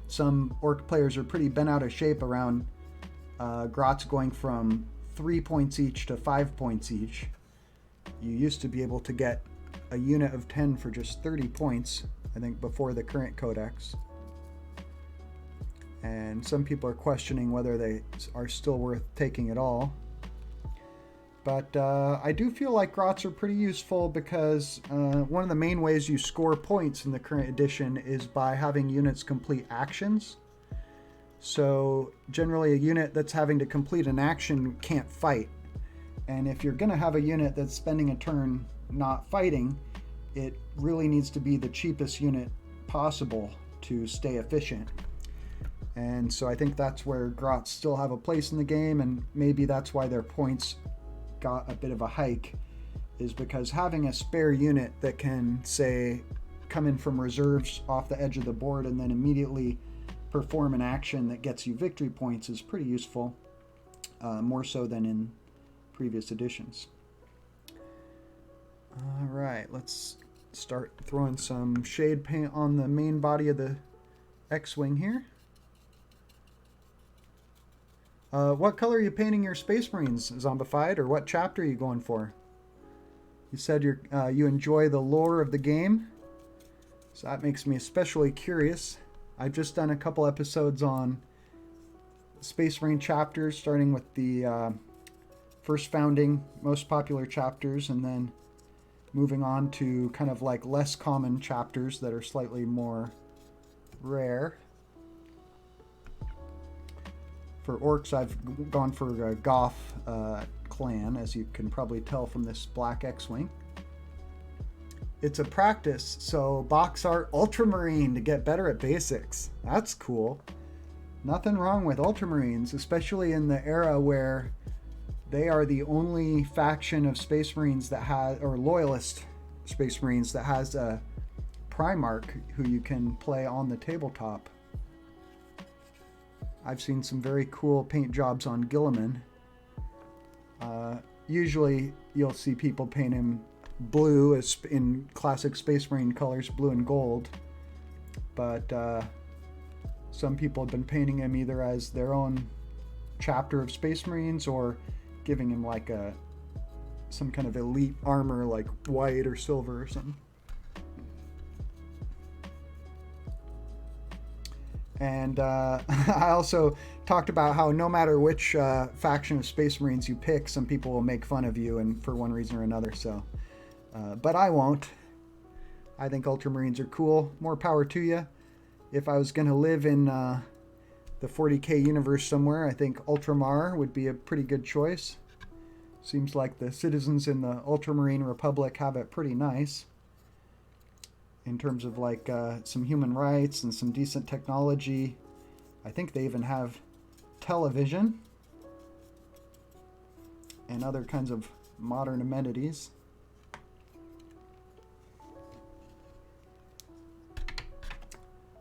A: Some Orc players are pretty bent out of shape around Grots going from 3 points each to 5 points each. You used to be able to get a unit of 10 for just 30 points, I think, before the current codex. And some people are questioning whether they are still worth taking at all. But I do feel like grots are pretty useful because one of the main ways you score points in the current edition is by having units complete actions. So generally a unit that's having to complete an action can't fight. And if you're going to have a unit that's spending a turn not fighting, it really needs to be the cheapest unit possible to stay efficient. And so I think that's where grots still have a place in the game, and maybe that's why their points got a bit of a hike, is because having a spare unit that can, say, come in from reserves off the edge of the board and then immediately perform an action that gets you victory points is pretty useful, more so than in previous editions. All right, let's start throwing some shade paint on the main body of the X-Wing here. What color are you painting your Space Marines, Zombified, or what chapter are you going for? You said you enjoy the lore of the game, so that makes me especially curious. I've just done a couple episodes on Space Marine chapters, starting with the first founding, most popular chapters, and then moving on to kind of like less common chapters that are slightly more rare. For Orks, I've gone for a Goth clan, as you can probably tell from this black X-Wing. It's a practice, so box art Ultramarine to get better at basics. That's cool. Nothing wrong with Ultramarines, especially in the era where they are the only faction of Space Marines that has, or Loyalist Space Marines that has a Primarch who you can play on the tabletop. I've seen some very cool paint jobs on Gilliman. Usually you'll see people paint him blue as in classic Space Marine colors, blue and gold. But some people have been painting him either as their own chapter of Space Marines or giving him like some kind of elite armor like white or silver or something. And I also talked about how no matter which faction of Space Marines you pick, some people will make fun of you, and for one reason or another. So, but I won't. I think Ultramarines are cool. More power to you. If I was going to live in the 40k universe somewhere, I think Ultramar would be a pretty good choice. Seems like the citizens in the Ultramarine Republic have it pretty nice, in terms of like some human rights and some decent technology. I think they even have television and other kinds of modern amenities.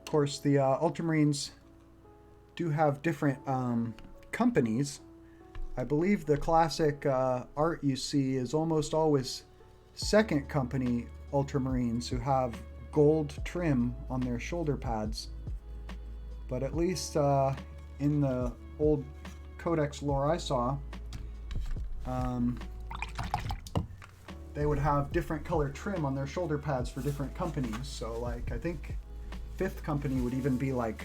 A: Of course, the Ultramarines do have different companies. I believe the classic art you see is almost always second company Ultramarines who have gold trim on their shoulder pads. But at least in the old Codex lore I saw, they would have different color trim on their shoulder pads for different companies. So like I think 5th company would even be like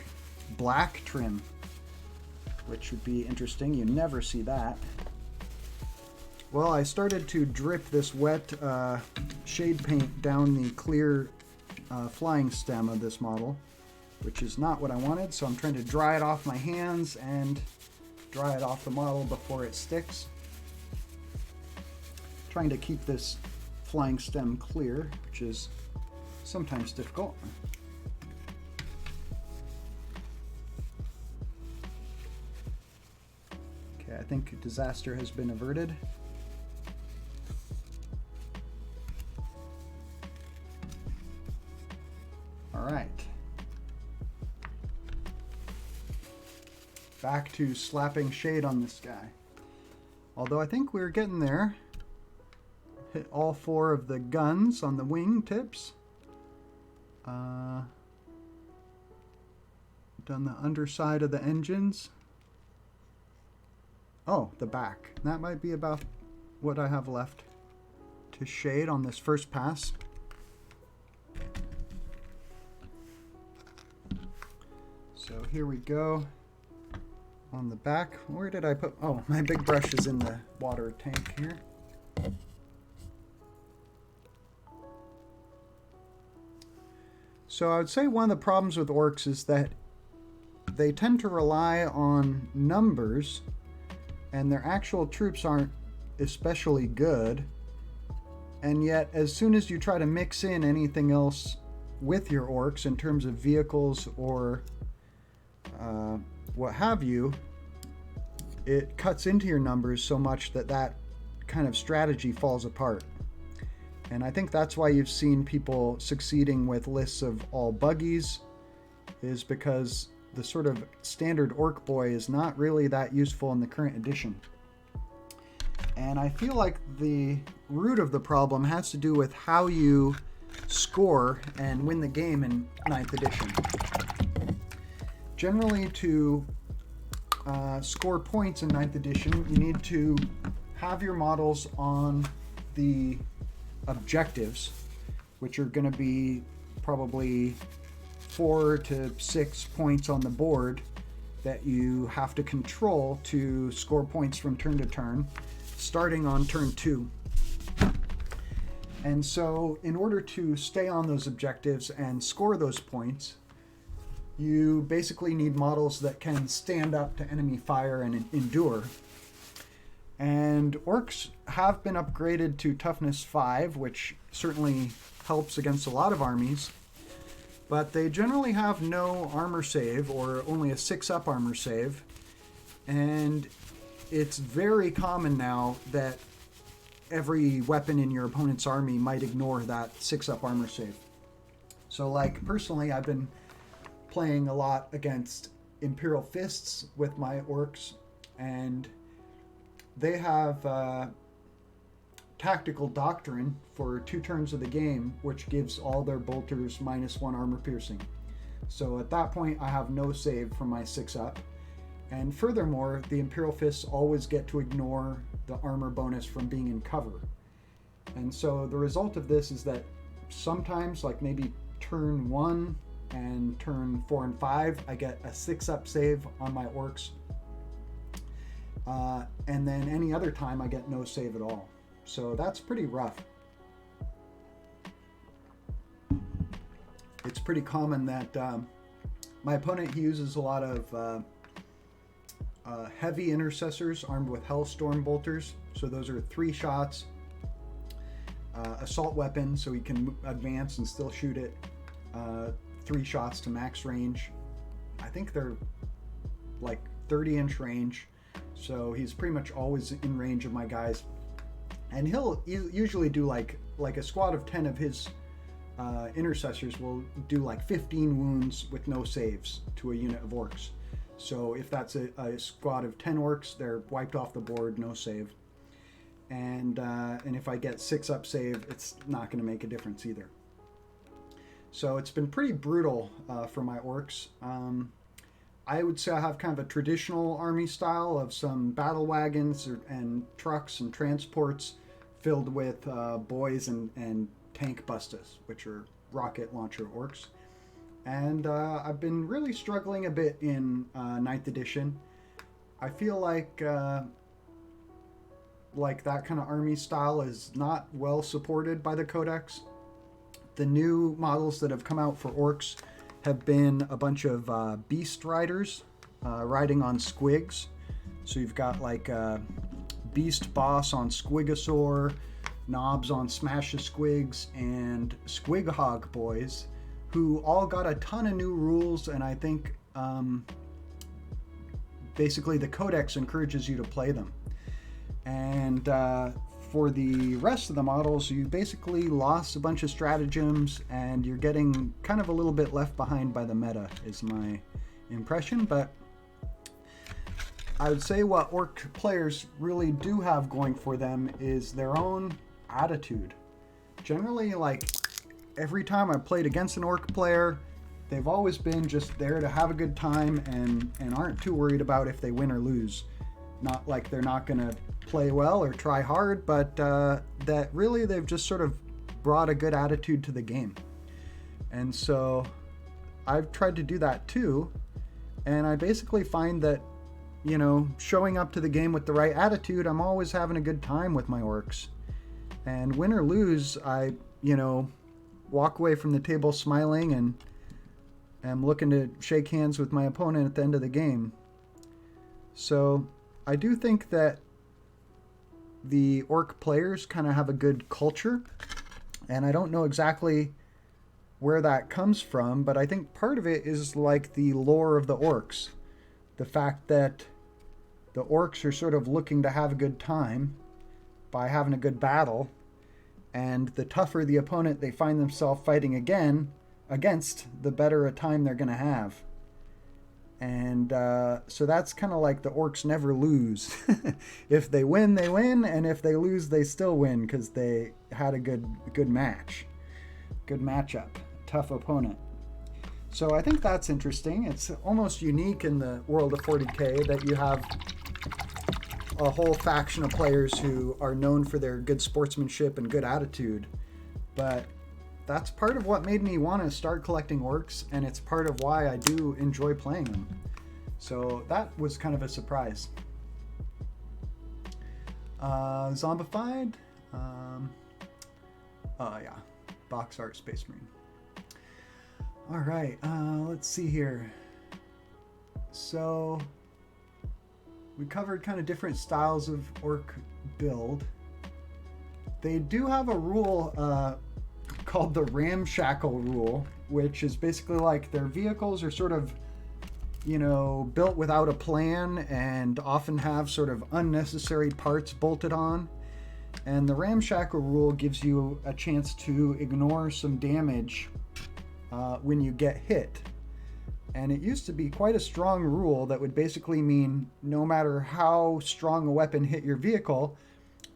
A: black trim, which would be interesting. You never see that. Well, I started to drip this wet shade paint down the clear flying stem of this model, which is not what I wanted, so I'm trying to dry it off my hands and dry it off the model before it sticks. Trying to keep this flying stem clear, which is sometimes difficult. Okay, I think disaster has been averted. All right. Back to slapping shade on this guy. Although I think we're getting there. Hit all 4 of the guns on the wing tips. Done the underside of the engines. Oh, the back. That might be about what I have left to shade on this first pass. So here we go. on the back. Where did I put... Oh, my big brush is in the water tank here. So I would say one of the problems with orcs is that they tend to rely on numbers, and their actual troops aren't especially good. And yet, as soon as you try to mix in anything else with your orcs in terms of vehicles or what have you, it cuts into your numbers so much that that kind of strategy falls apart. And I think that's why you've seen people succeeding with lists of all buggies, is because the sort of standard orc boy is not really that useful in the current edition. And I feel like the root of the problem has to do with how you score and win the game in 9th edition. Generally, to score points in 9th edition, you need to have your models on the objectives, which are going to be probably 4 to 6 points on the board that you have to control to score points from turn to turn, starting on turn 2. And so in order to stay on those objectives and score those points, you basically need models that can stand up to enemy fire and endure. And orcs have been upgraded to toughness 5, which certainly helps against a lot of armies, but they generally have no armor save, or only a 6-up armor save. And it's very common now that every weapon in your opponent's army might ignore that 6-up armor save. So, like, personally, I've been playing a lot against Imperial Fists with my orcs, and they have Tactical Doctrine for 2 turns of the game, which gives all their bolters -1 armor piercing. So at that point, I have no save from my 6-up. And furthermore, the Imperial Fists always get to ignore the armor bonus from being in cover. And so the result of this is that sometimes, like maybe turn 1 and turn 4 and 5, I get a 6-up save on my orcs. And then any other time I get no save at all. So that's pretty rough. It's pretty common that my opponent, he uses a lot of heavy intercessors armed with Hellstorm bolters. So those are 3 shots, assault weapon, so he can advance and still shoot it, 3 shots to max range. I think they're like 30-inch range, so he's pretty much always in range of my guys. And he'll usually do like a squad of 10 of his intercessors will do like 15 wounds with no saves to a unit of orcs. So if that's a squad of 10 orcs, they're wiped off the board, no save. And if I get 6-up save, it's not going to make a difference either. So it's been pretty brutal for my orcs. I would say I have kind of a traditional army style of some battle wagons and trucks and transports filled with boys and tank bustas, which are rocket launcher orcs. And I've been really struggling a bit in 9th edition. I feel like that kind of army style is not well supported by the codex. The new models that have come out for orcs have been a bunch of beast riders riding on squigs. So you've got like Beast Boss on Squigosaur, Knobs on Smash of Squigs, and Squighog Boys, who all got a ton of new rules, and I think basically the codex encourages you to play them. And for the rest of the models, you basically lost a bunch of stratagems, and you're getting kind of a little bit left behind by the meta, is my impression. But I would say what orc players really do have going for them is their own attitude. Generally, like, every time I played against an orc player, they've always been just there to have a good time and aren't too worried about if they win or lose. Not like they're not going to play well or try hard, but that really they've just sort of brought a good attitude to the game. And so I've tried to do that too, and I basically find that showing up to the game with the right attitude, I'm always having a good time with my orcs. And win or lose, I, walk away from the table smiling and am looking to shake hands with my opponent at the end of the game. So I do think that the orc players kind of have a good culture, and I don't know exactly where that comes from, but I think part of it is like the lore of the orcs. The fact that the orcs are sort of looking to have a good time by having a good battle, and the tougher the opponent they find themselves fighting against, the better a time they're going to have. And so that's kind of like the orcs never lose. If they win, they win, and if they lose, they still win because they had a good match. Good matchup. Tough opponent. So I think that's interesting. It's almost unique in the world of 40k that you have a whole faction of players who are known for their good sportsmanship and good attitude. But that's part of what made me want to start collecting orcs, and it's part of why I do enjoy playing them. So that was kind of a surprise. Zombified. Yeah. Box art Space Marine. All right. Let's see here. So we covered kind of different styles of orc build. They do have a rule called the ramshackle rule, which is basically like their vehicles are sort of, built without a plan and often have sort of unnecessary parts bolted on. And the ramshackle rule gives you a chance to ignore some damage when you get hit. And it used to be quite a strong rule that would basically mean no matter how strong a weapon hit your vehicle,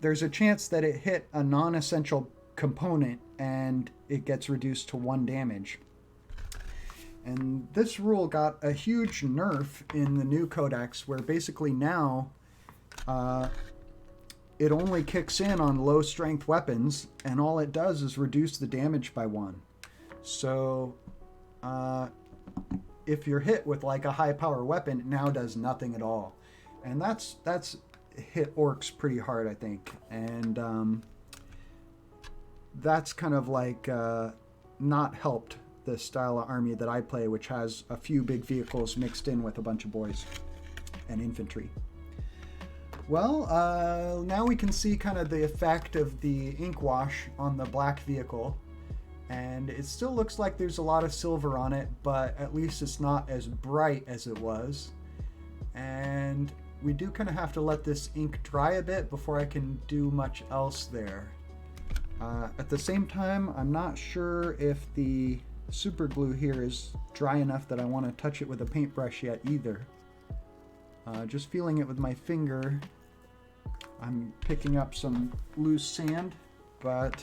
A: there's a chance that it hit a non-essential component and it gets reduced to 1 damage. And this rule got a huge nerf in the new codex, where basically now it only kicks in on low strength weapons, and all it does is reduce the damage by 1. So if you're hit with like a high power weapon, it now does nothing at all. And that's hit orcs pretty hard, I think. And that's kind of like not helped the style of army that I play, which has a few big vehicles mixed in with a bunch of boys and infantry. Well, now we can see kind of the effect of the ink wash on the black vehicle. And it still looks like there's a lot of silver on it, but at least it's not as bright as it was. And we do kind of have to let this ink dry a bit before I can do much else there. At the same time, I'm not sure if the super glue here is dry enough that I want to touch it with a paintbrush yet either. Just feeling it with my finger, I'm picking up some loose sand, but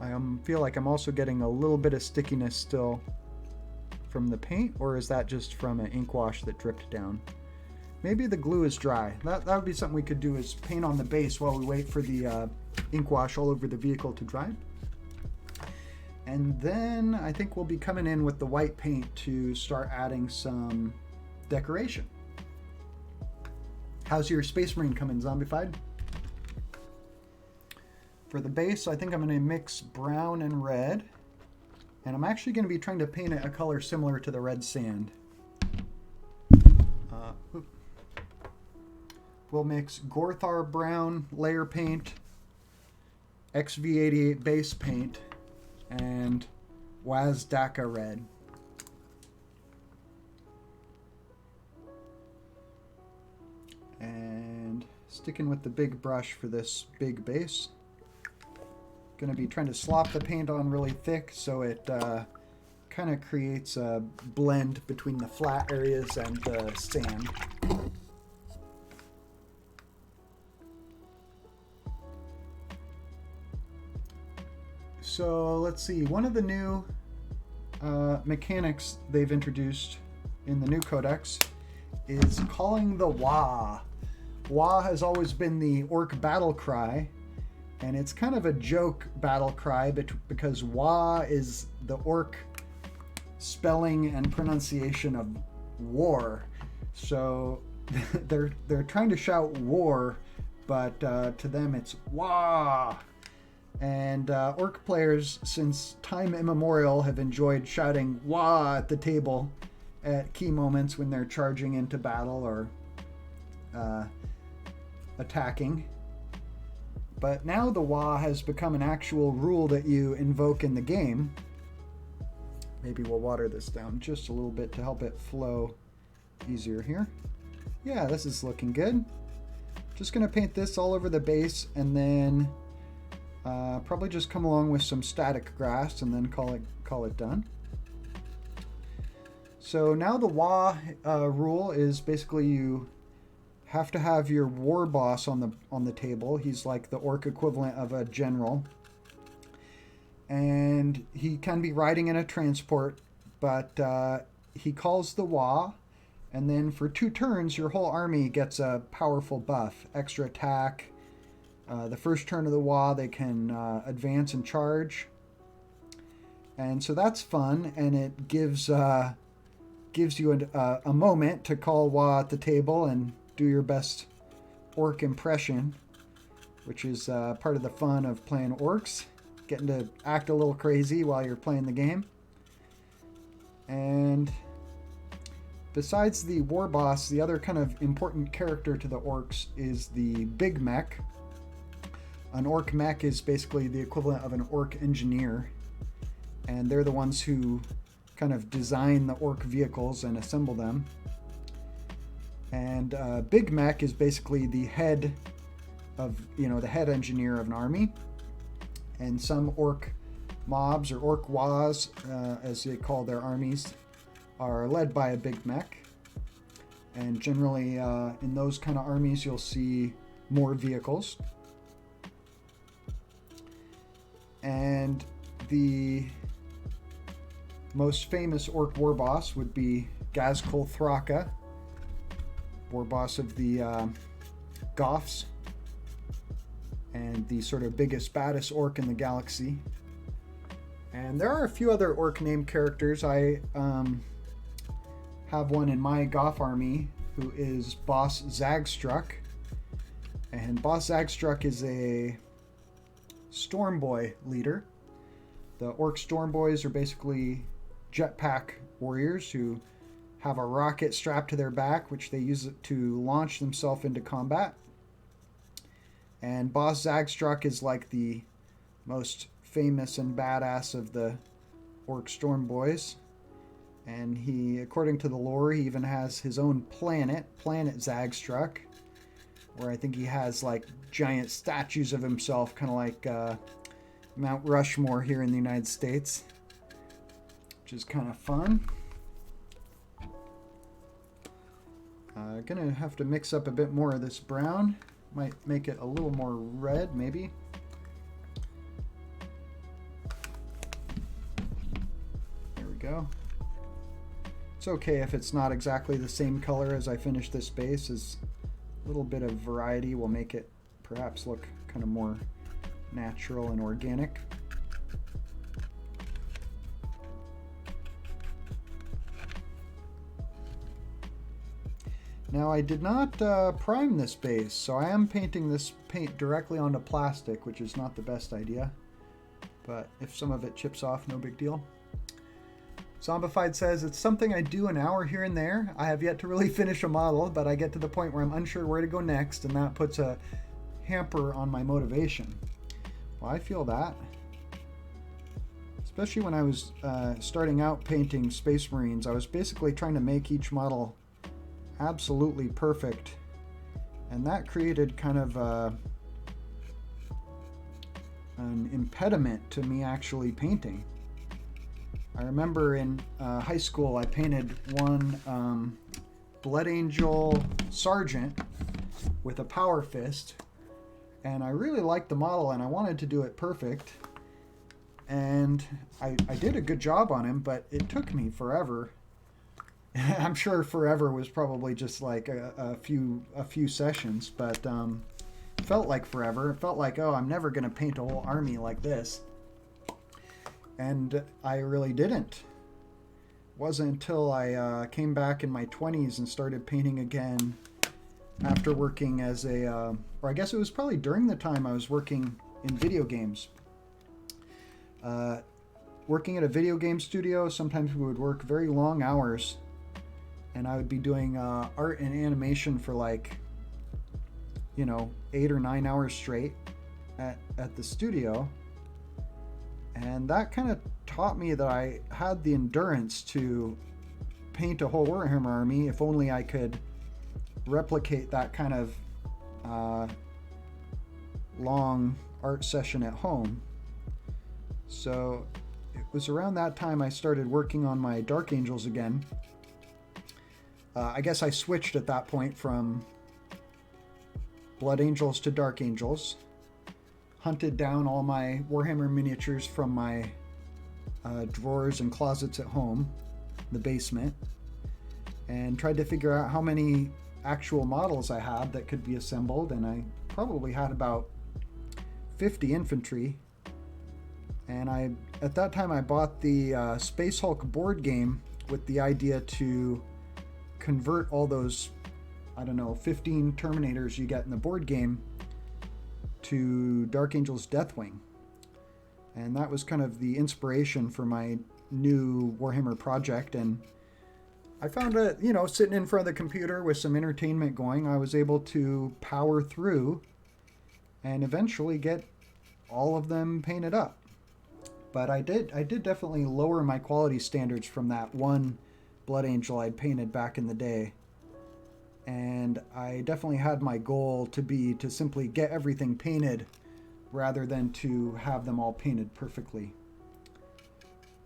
A: I feel like I'm also getting a little bit of stickiness still from the paint, or is that just from an ink wash that dripped down? Maybe the glue is dry. That would be something we could do, is paint on the base while we wait for the ink wash all over the vehicle to dry. And then I think we'll be coming in with the white paint to start adding some decoration. How's your Space Marine coming, Zombified? For the base, I think I'm going to mix brown and red. And I'm actually going to be trying to paint it a color similar to the red sand. We'll mix Gorthar brown layer paint, XV88 base paint, and Wazdaka red. And sticking with the big brush for this big base. Going to be trying to slop the paint on really thick so it kind of creates a blend between the flat areas and the sand. So let's see, one of the new mechanics they've introduced in the new codex is calling the Wah. Wah has always been the orc battle cry, and it's kind of a joke battle cry because Wah is the orc spelling and pronunciation of war. So they're trying to shout war, but to them it's wah. And orc players, since time immemorial, have enjoyed shouting wah at the table at key moments when they're charging into battle or attacking. But now the wah has become an actual rule that you invoke in the game. Maybe we'll water this down just a little bit to help it flow easier here. Yeah, this is looking good. Just going to paint this all over the base and then probably just come along with some static grass and then call it done. So now the wah rule is basically you have to have your war boss on the table. He's like the orc equivalent of a general. And he can be riding in a transport, but he calls the wah, and then for 2 turns your whole army gets a powerful buff, extra attack. The first turn of the wah they can advance and charge. And so that's fun, and it gives you a moment to call wah at the table and do your best orc impression, which is part of the fun of playing orcs, getting to act a little crazy while you're playing the game. And besides the war boss, the other kind of important character to the orcs is the big mech. An orc mech is basically the equivalent of an orc engineer, and they're the ones who kind of design the orc vehicles and assemble them. And Big Mech is basically the head of, the head engineer of an army. And some orc mobs or orc was, as they call their armies, are led by a Big Mech. And generally in those kind of armies you'll see more vehicles. And the most famous orc war boss would be Gazkul Thraka, war boss of the Goths, and the sort of biggest, baddest orc in the galaxy. And there are a few other orc named characters. I have one in my Goth army who is Boss Zagstruck. And Boss Zagstruck is a Stormboy leader. The orc Stormboys are basically jetpack warriors who have a rocket strapped to their back, which they use it to launch themselves into combat. And Boss Zagstruck is like the most famous and badass of the orc Stormboys. And he, according to the lore, he even has his own planet Zagstruck, where I think he has like giant statues of himself, kind of like Mount Rushmore here in the United States, which is kind of fun. Gonna have to mix up a bit more of this brown. Might make it a little more red, maybe. There we go. It's okay if it's not exactly the same color as I finish this base, as a little bit of variety will make it perhaps look kind of more natural and organic. Now I did not prime this base, so I am painting this paint directly onto plastic, which is not the best idea. But if some of it chips off, no big deal. Zombified says, it's something I do an hour here and there. I have yet to really finish a model, but I get to the point where I'm unsure where to go next, and that puts a hamper on my motivation. Well, I feel that. Especially when I was starting out painting Space Marines, I was basically trying to make each model absolutely perfect, and that created kind of an impediment to me actually painting. I remember in high school I painted one Blood Angel Sergeant with a power fist, and I really liked the model and I wanted to do it perfect, and I did a good job on him, but it took me forever. I'm sure forever was probably just like a few sessions, but felt like forever. It felt like, oh, I'm never going to paint a whole army like this. And I really didn't. wasn't until I came back in my 20s and started painting again after working as a, or I guess it was probably during the time I was working in video games. Working at a video game studio, sometimes we would work very long hours, and I would be doing art and animation for like, 8 or 9 hours straight at the studio. And that kind of taught me that I had the endurance to paint a whole Warhammer army if only I could replicate that kind of long art session at home. So it was around that time I started working on my Dark Angels again. I guess I switched at that point from Blood Angels to Dark Angels. Hunted down all my Warhammer miniatures from my drawers and closets at home, the basement, and tried to figure out how many actual models I had that could be assembled, and I probably had about 50 infantry. And at that time I bought the Space Hulk board game with the idea to convert all those, 15 Terminators you get in the board game to Dark Angel's Deathwing. And that was kind of the inspiration for my new Warhammer project. And I found that, sitting in front of the computer with some entertainment going, I was able to power through and eventually get all of them painted up. But I did definitely lower my quality standards from that one Blood Angel I'd painted back in the day. And I definitely had my goal to be to simply get everything painted rather than to have them all painted perfectly.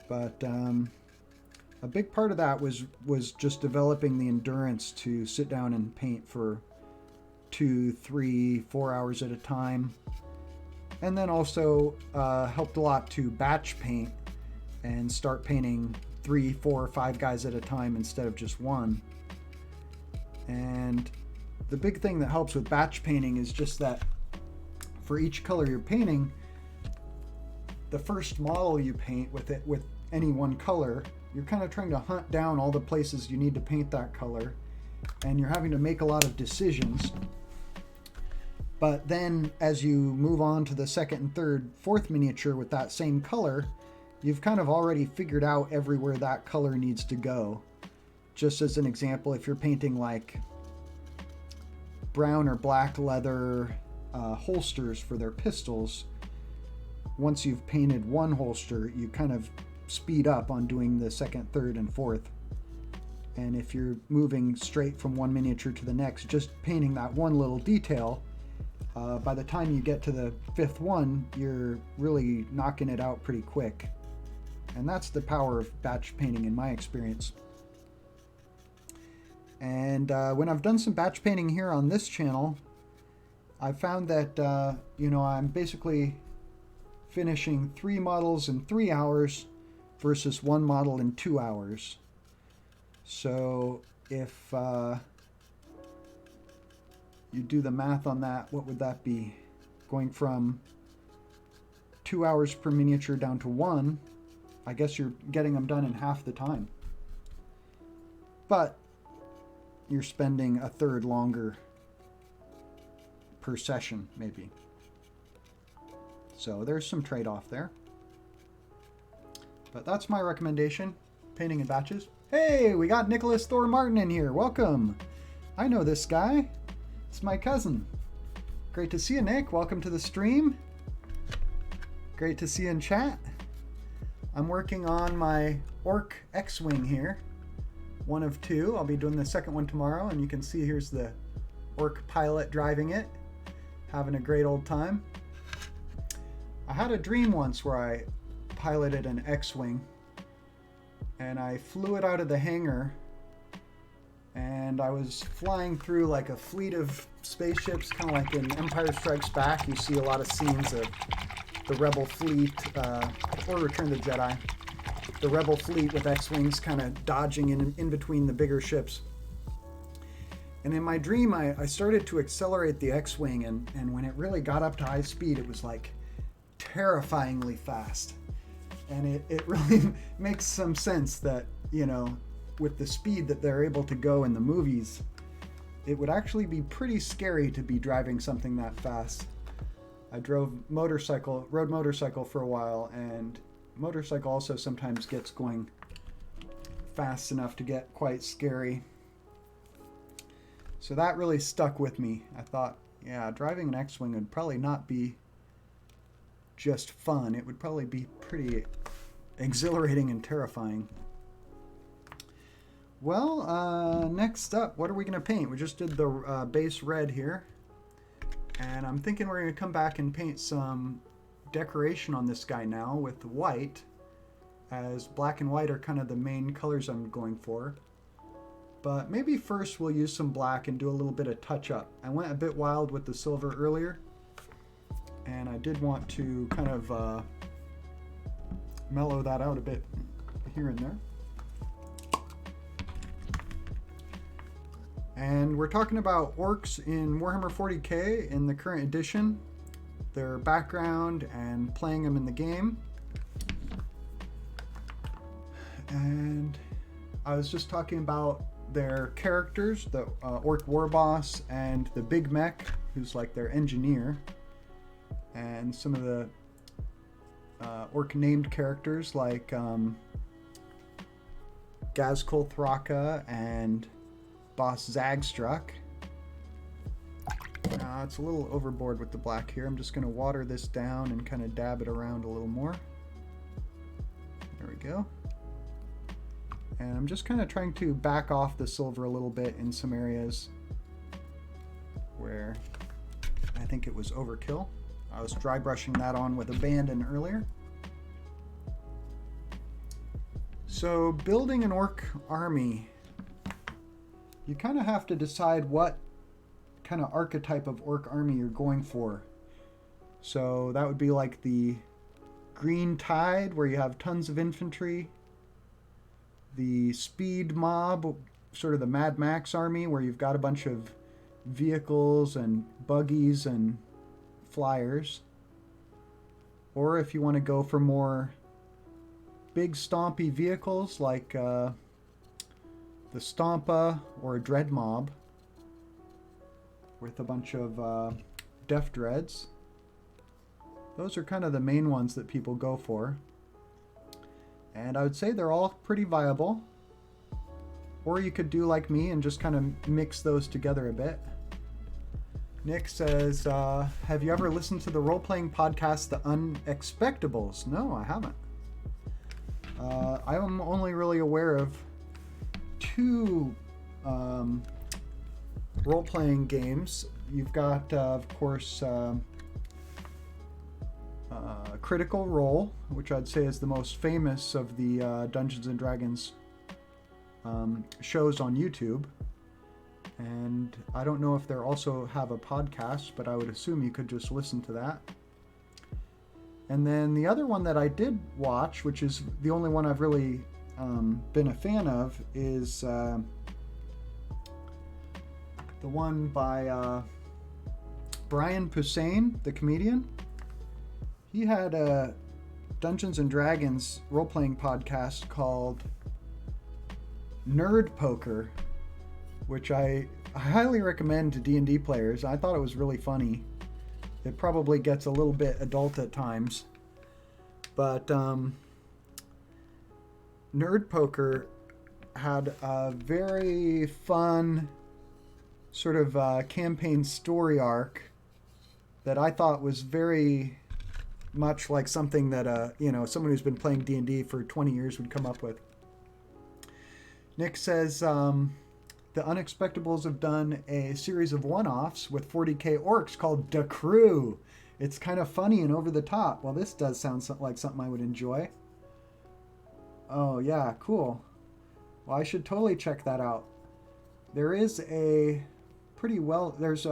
A: But a big part of that was just developing the endurance to sit down and paint for 2, 3, 4 hours at a time. And then also helped a lot to batch paint and start painting 3, 4, 5 guys at a time instead of just one. And the big thing that helps with batch painting is just that for each color you're painting, the first model you paint with any one color, you're kind of trying to hunt down all the places you need to paint that color, and you're having to make a lot of decisions. But then as you move on to the second and third, fourth miniature with that same color, you've kind of already figured out everywhere that color needs to go. Just as an example, if you're painting like brown or black leather holsters for their pistols, once you've painted one holster, you kind of speed up on doing the second, third, and fourth. And if you're moving straight from one miniature to the next, just painting that one little detail, by the time you get to the fifth one, you're really knocking it out pretty quick. And that's the power of batch painting in my experience. And when I've done some batch painting here on this channel, I found that, I'm basically finishing 3 models in 3 hours versus 1 model in 2 hours. So if you do the math on that, what would that be? Going from 2 hours per miniature down to 1, I guess you're getting them done in half the time. But you're spending a third longer per session, maybe. So there's some trade-off there. But that's my recommendation, painting in batches. Hey, we got Nicholas Thor Martin in here. Welcome. I know this guy. It's my cousin. Great to see you, Nick. Welcome to the stream. Great to see you in chat. I'm working on my Ork X-Wing here. 1 of 2. I'll be doing the second one tomorrow, and you can see here's the Ork pilot driving it, having a great old time. I had a dream once where I piloted an X-Wing, and I flew it out of the hangar, and I was flying through like a fleet of spaceships, kind of like in Empire Strikes Back. You see a lot of scenes of the Rebel fleet, or Return of the Jedi. The Rebel fleet with X-Wings kind of dodging in between the bigger ships. And in my dream, I started to accelerate the X-Wing, and when it really got up to high speed, it was like terrifyingly fast. And it really makes some sense that you know, with the speed that they're able to go in the movies, it would actually be pretty scary to be driving something that fast. I rode motorcycle for a while, and motorcycle also sometimes gets going fast enough to get quite scary. So that really stuck with me. I thought, yeah, driving an X-Wing would probably not be just fun. It would probably be pretty exhilarating and terrifying. Well, next up, what are we going to paint? We just did the base red here. And I'm thinking we're going to come back and paint some decoration on this guy now with white, as black and white are kind of the main colors I'm going for. But maybe first we'll use some black and do a little bit of touch-up. I went a bit wild with the silver earlier, and I did want to kind of mellow that out a bit here and there. And we're talking about orcs in Warhammer 40k in the current edition, their background and playing them in the game. And I was just talking about their characters, the orc war boss and the big mech, who's like their engineer, and some of the orc named characters like Gazkul Thraka and Boss Zagstruck. It's a little overboard with the black here. I'm just going to water this down and kind of dab it around a little more. There we go. And I'm just kind of trying to back off the silver a little bit in some areas where I think it was overkill. I was dry brushing that on with abandon earlier. So building an orc army, you kind of have to decide what kind of archetype of orc army you're going for. So that would be like the Green Tide, where you have tons of infantry. The Speed Mob, sort of the Mad Max army, where you've got a bunch of vehicles and buggies and flyers. Or if you want to go for more big stompy vehicles like the Stompa or a Dread Mob with a bunch of Def Dreads. Those are kind of the main ones that people go for. And I would say they're all pretty viable. Or you could do like me and just kind of mix those together a bit. Nick says, have you ever listened to the role-playing podcast, The Unexpectables? No, I haven't. I'm only really aware of two role-playing games. You've got, of course, Critical Role, which I'd say is the most famous of the Dungeons and Dragons shows on YouTube. And I don't know if they also have a podcast, but I would assume you could just listen to that. And then the other one that I did watch, which is the only one I've really been a fan of, is the one by Brian Posehn, the comedian. He had a Dungeons and Dragons role-playing podcast called Nerd Poker, which I highly recommend to D&D players. I thought it was really funny. It probably gets a little bit adult at times, but Nerd Poker had a very fun sort of campaign story arc that I thought was very much like something that someone who's been playing D&D for 20 years would come up with. Nick says the Unexpectables have done a series of one-offs with 40k orcs called Da Crew. It's kind of funny and over the top. Well, this does sound like something I would enjoy. Oh yeah, cool. Well, I should totally check that out. There is a pretty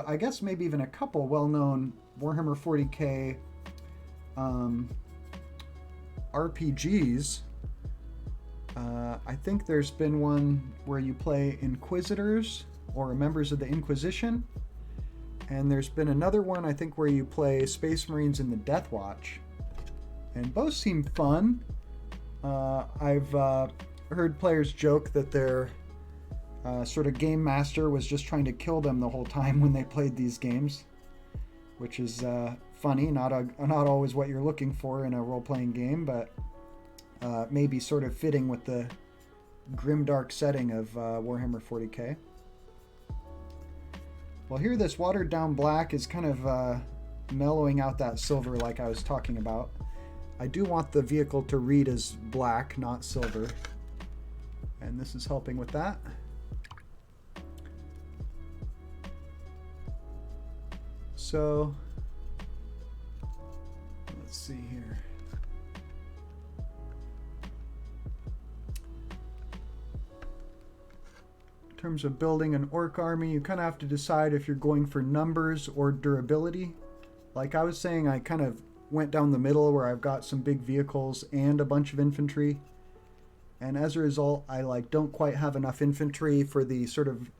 A: I guess maybe even a couple well-known Warhammer 40k RPGs. I think there's been one where you play Inquisitors or members of the Inquisition, and there's been another one I think where you play Space Marines in the Death Watch, and both seem fun. I've heard players joke that their sort of game master was just trying to kill them the whole time when they played these games, which is funny. Not always what you're looking for in a role-playing game, but maybe sort of fitting with the grimdark setting of Warhammer 40k. Well, here this watered down black is kind of mellowing out that silver like I was talking about. I do want the vehicle to read as black, not silver, and this is helping with that. So let's see here. In terms of building an orc army, you kind of have to decide if you're going for numbers or durability. Like I was saying, I kind of went down the middle where I've got some big vehicles and a bunch of infantry. And as a result, I don't quite have enough infantry for the sort of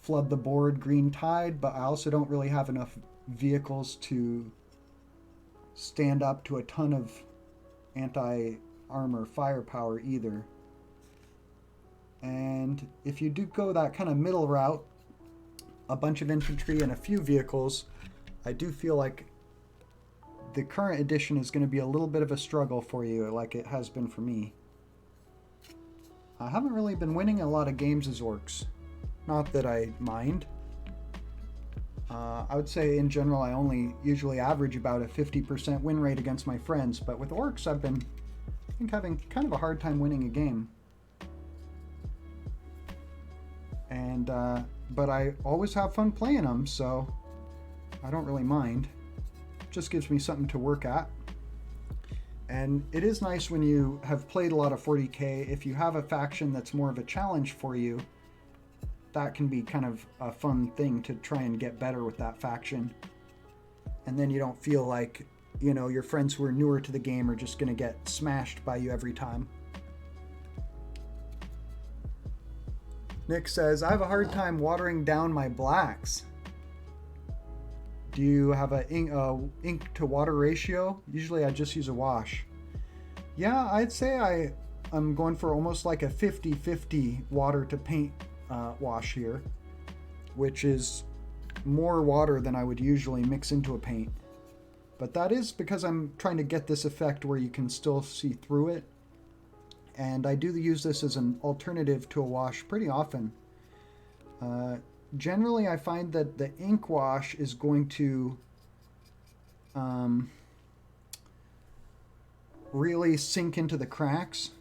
A: flood the board green tide, but I also don't really have enough vehicles to stand up to a ton of anti-armor firepower either. And if you do go that kind of middle route, a bunch of infantry and a few vehicles, I do feel like the current edition is going to be a little bit of a struggle for you, like it has been for me. I haven't really been winning a lot of games as orcs. Not that I mind. I would say in general I only usually average about a 50% win rate against my friends, but with orcs I've been, I think, having kind of a hard time winning a game. And but I always have fun playing them, so I don't really mind. It just gives me something to work at. And it is nice when you have played a lot of 40k, if you have a faction that's more of a challenge for you, that can be kind of a fun thing to try and get better with that faction. And then you don't feel like, you know, your friends who are newer to the game are just going to get smashed by you every time. Nick says, I have a hard time watering down my blacks. Do you have a ink to water ratio? Usually I just use a wash. Yeah, I'd say I'm going for almost like a 50-50 water to paint wash here, which is more water than I would usually mix into a paint. But that is because I'm trying to get this effect where you can still see through it. And I do use this as an alternative to a wash pretty often. Generally, I find that the ink wash is going to really sink into the cracks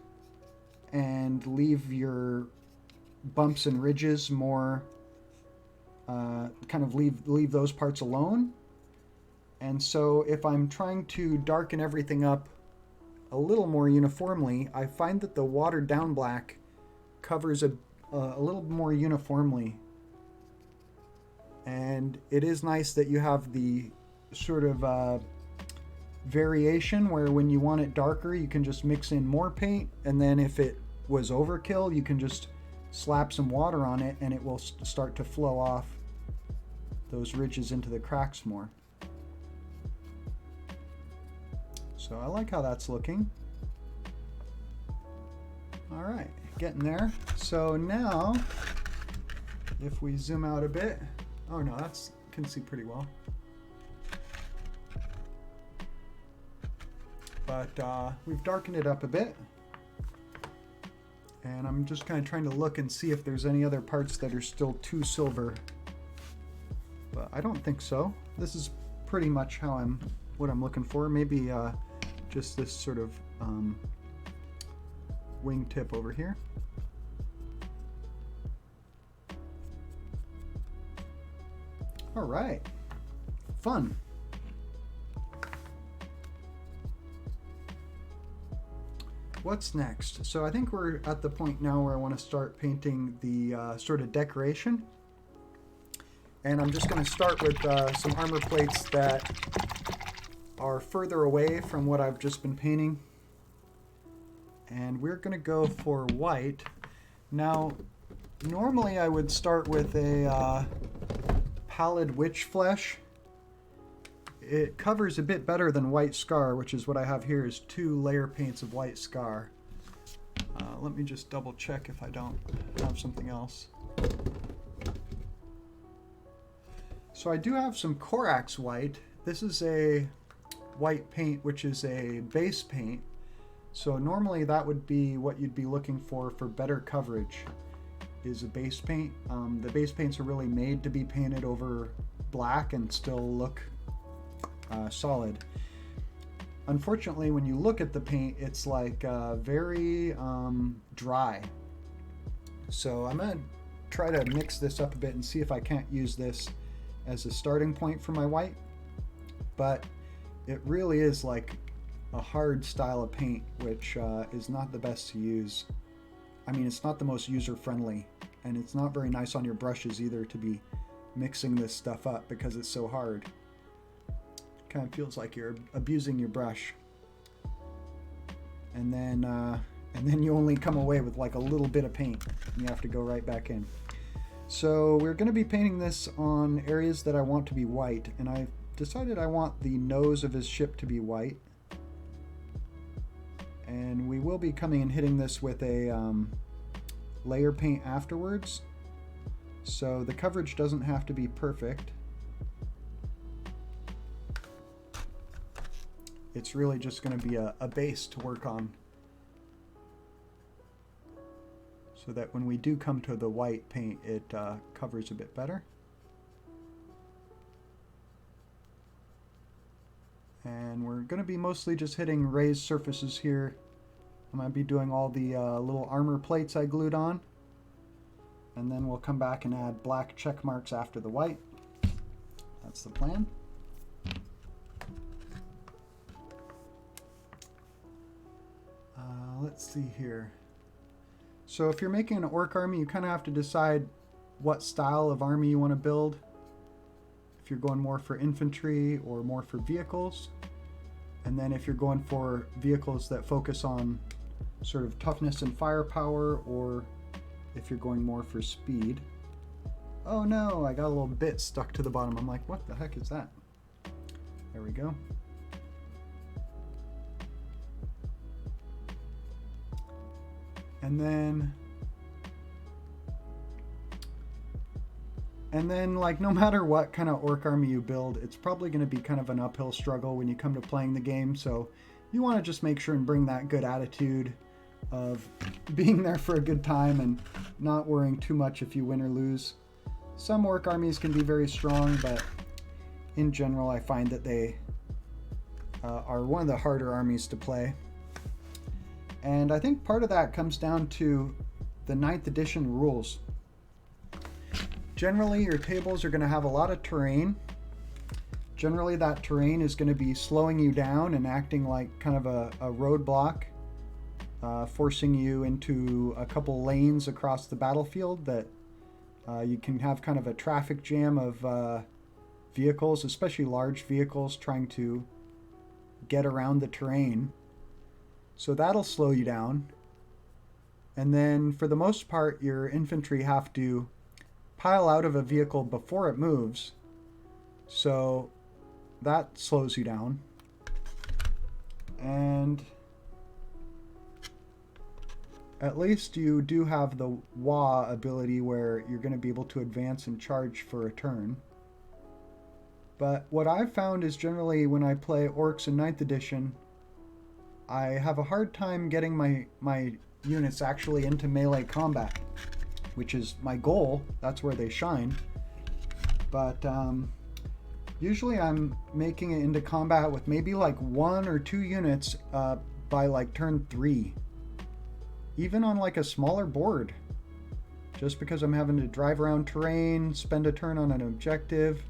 A: and leave your bumps and ridges more, kind of leave those parts alone. And so if I'm trying to darken everything up a little more uniformly, I find that the watered down black covers a little more uniformly. And it is nice that you have the sort of variation where when you want it darker, you can just mix in more paint, and then if it was overkill, you can just slap some water on it and it will start to flow off those ridges into the cracks more. So I like how that's looking. All right, getting there. So now, if we zoom out a bit, oh no, that's, can see pretty well. But we've darkened it up a bit. And I'm just kind of trying to look and see if there's any other parts that are still too silver. But I don't think so. This is pretty much what I'm looking for. Maybe just this sort of wing tip over here. All right, fun. What's next? So I think we're at the point now where I want to start painting the sort of decoration. And I'm just going to start with some armor plates that are further away from what I've just been painting. And we're going to go for white. Now, normally I would start with a pallid witch flesh. It covers a bit better than white scar, which is what I have here, is 2 layer paints of white scar. Let me just double check if I don't have something else. So I do have some Korax white. This is a white paint, which is a base paint. So normally that would be what you'd be looking for better coverage, is a base paint. The base paints are really made to be painted over black and still look solid. Unfortunately, when you look at the paint, it's like very dry. So I'm gonna try to mix this up a bit and see if I can't use this as a starting point for my white. But it really is like a hard style of paint, which is not the best to use. I mean, it's not the most user-friendly, and it's not very nice on your brushes either to be mixing this stuff up because it's so hard. Kind of feels like you're abusing your brush, and then you only come away with like a little bit of paint and you have to go right back in. So we're going to be painting this on areas that I want to be white, and I've decided I want the nose of his ship to be white, and we will be coming and hitting this with a layer paint afterwards, so the coverage doesn't have to be perfect. It's really just going to be a base to work on, so that when we do come to the white paint, it covers a bit better. And we're going to be mostly just hitting raised surfaces here. I'm going to be doing all the little armor plates I glued on, and then we'll come back and add black check marks after the white. That's the plan. Let's see here. So if you're making an orc army, you kind of have to decide what style of army you want to build. If you're going more for infantry or more for vehicles. And then if you're going for vehicles that focus on sort of toughness and firepower, or if you're going more for speed. Oh no, I got a little bit stuck to the bottom. I'm like, what the heck is that? There we go. And then like no matter what kind of orc army you build, it's probably going to be kind of an uphill struggle when you come to playing the game. So you want to just make sure and bring that good attitude of being there for a good time and not worrying too much if you win or lose. Some orc armies can be very strong, but in general I find that they are one of the harder armies to play. And I think part of that comes down to the 9th edition rules. Generally, your tables are going to have a lot of terrain. Generally, that terrain is going to be slowing you down and acting like kind of a roadblock, forcing you into a couple lanes across the battlefield that you can have kind of a traffic jam of vehicles, especially large vehicles, trying to get around the terrain. So that'll slow you down. And then for the most part, your infantry have to pile out of a vehicle before it moves. So that slows you down. And at least you do have the wah ability where you're going to be able to advance and charge for a turn. But what I've found is generally when I play Orcs in 9th edition, I have a hard time getting my units actually into melee combat, which is my goal. That's where they shine. But usually I'm making it into combat with maybe like 1 or 2 units by like turn 3. Even on like a smaller board. Just because I'm having to drive around terrain, spend a turn on an objective.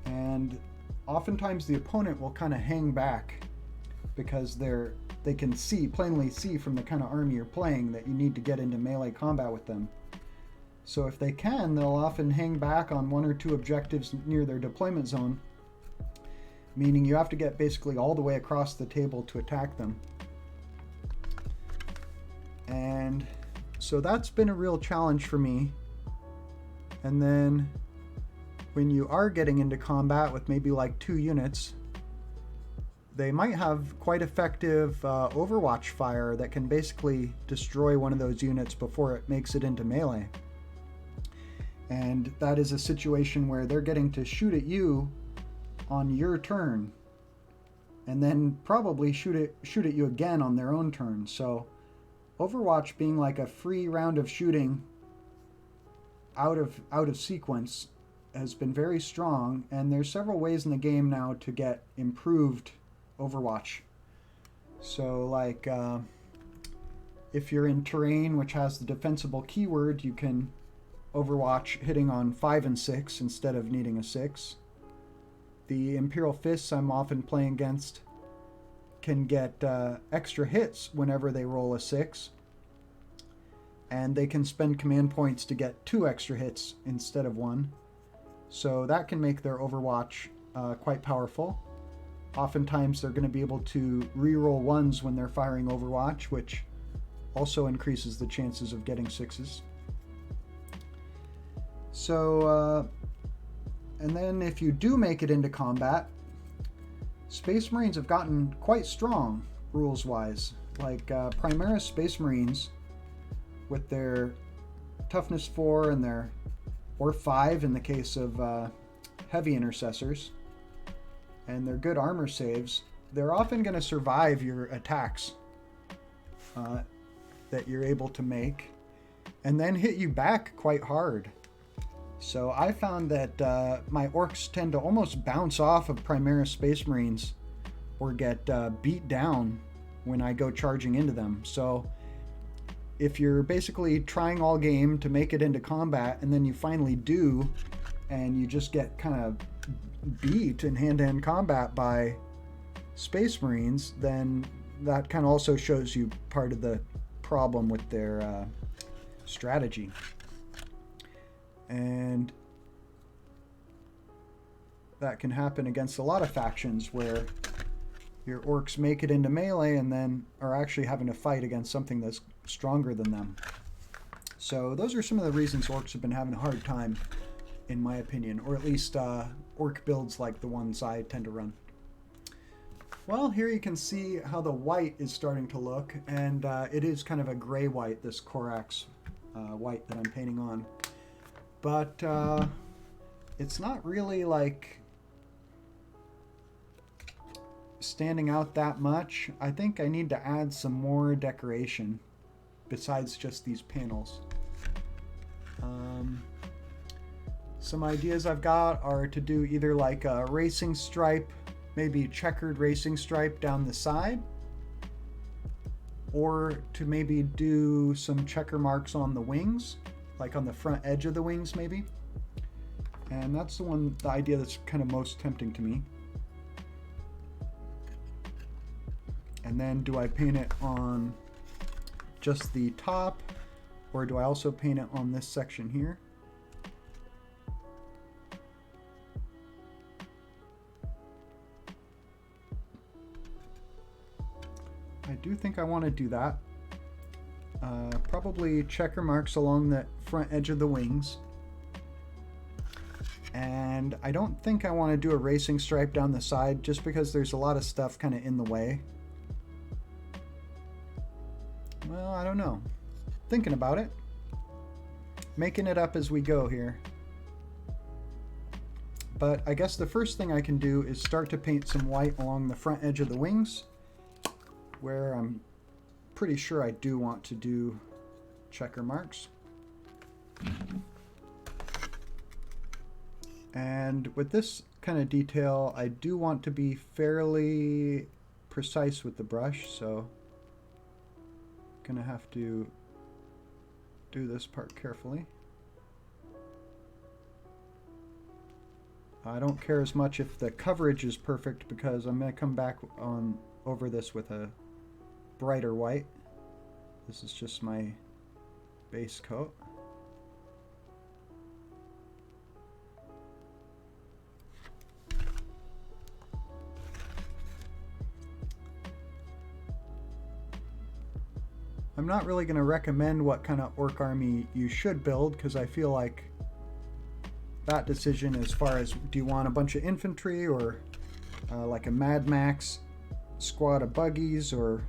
A: And oftentimes the opponent will kind of hang back because they can plainly see from the kind of army you're playing that you need to get into melee combat with them. So if they can, they'll often hang back on 1 or 2 objectives near their deployment zone, meaning you have to get basically all the way across the table to attack them. And so that's been a real challenge for me. And then when you are getting into combat with maybe like 2 units, they might have quite effective Overwatch fire that can basically destroy one of those units before it makes it into melee. And that is a situation where they're getting to shoot at you on your turn, and then probably shoot at you again on their own turn. So Overwatch being like a free round of shooting out of sequence has been very strong, and there's several ways in the game now to get improved Overwatch. So like if you're in terrain which has the defensible keyword, you can Overwatch hitting on 5 and 6 instead of needing a 6. The Imperial Fists I'm often playing against can get extra hits whenever they roll a 6. And they can spend command points to get 2 extra hits instead of 1. So that can make their Overwatch quite powerful. Oftentimes they're going to be able to reroll 1s when they're firing Overwatch, which also increases the chances of getting 6s. So, and then if you do make it into combat, Space Marines have gotten quite strong rules-wise. Like Primaris Space Marines, with their toughness 4 and their, or 5 in the case of heavy intercessors, and their good armor saves, they're often going to survive your attacks that you're able to make, and then hit you back quite hard. So I found that my Orks tend to almost bounce off of Primaris Space Marines or get beat down when I go charging into them. So if you're basically trying all game to make it into combat, and then you finally do, and you just get kind of beat in hand-to-hand combat by Space Marines, then that kind of also shows you part of the problem with their strategy. And that can happen against a lot of factions where your Orks make it into melee and then are actually having to fight against something that's stronger than them. So those are some of the reasons Orks have been having a hard time, in my opinion, or at least Ork builds like the ones I tend to run. Well, here you can see how the white is starting to look, and it is kind of a gray white, this Corax white that I'm painting on. But it's not really like standing out that much. I think I need to add some more decoration besides just these panels. Some ideas I've got are to do either like a racing stripe, maybe checkered racing stripe down the side, or to maybe do some checker marks on the wings, like on the front edge of the wings maybe. And that's the idea that's kind of most tempting to me. And then do I paint it on just the top, or do I also paint it on this section here? I do think I want to do that. Probably checker marks along the front edge of the wings. And I don't think I want to do a racing stripe down the side, just because there's a lot of stuff kind of in the way. Well, I don't know. Thinking about it. Making it up as we go here. But I guess the first thing I can do is start to paint some white along the front edge of the wings, where I'm pretty sure I do want to do checker marks. And with this kind of detail, I do want to be fairly precise with the brush, so I'm gonna have to do this part carefully. I don't care as much if the coverage is perfect, because I'm gonna come back on over this with a brighter white. This is just my base coat. I'm not really going to recommend what kind of orc army you should build, because I feel like that decision as far as do you want a bunch of infantry or like a Mad Max squad of buggies or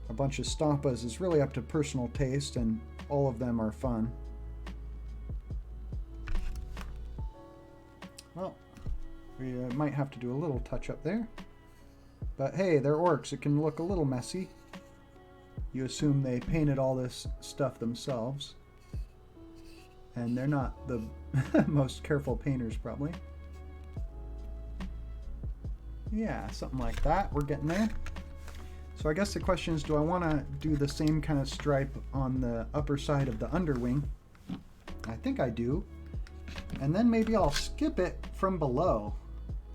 A: a bunch of stompas is really up to personal taste, and all of them are fun. Well, we might have to do a little touch up there. But hey, they're orcs. It can look a little messy. You assume they painted all this stuff themselves. And they're not the most careful painters, probably. Yeah, something like that. We're getting there. So I guess the question is, do I want to do the same kind of stripe on the upper side of the underwing? I think I do. And then maybe I'll skip it from below.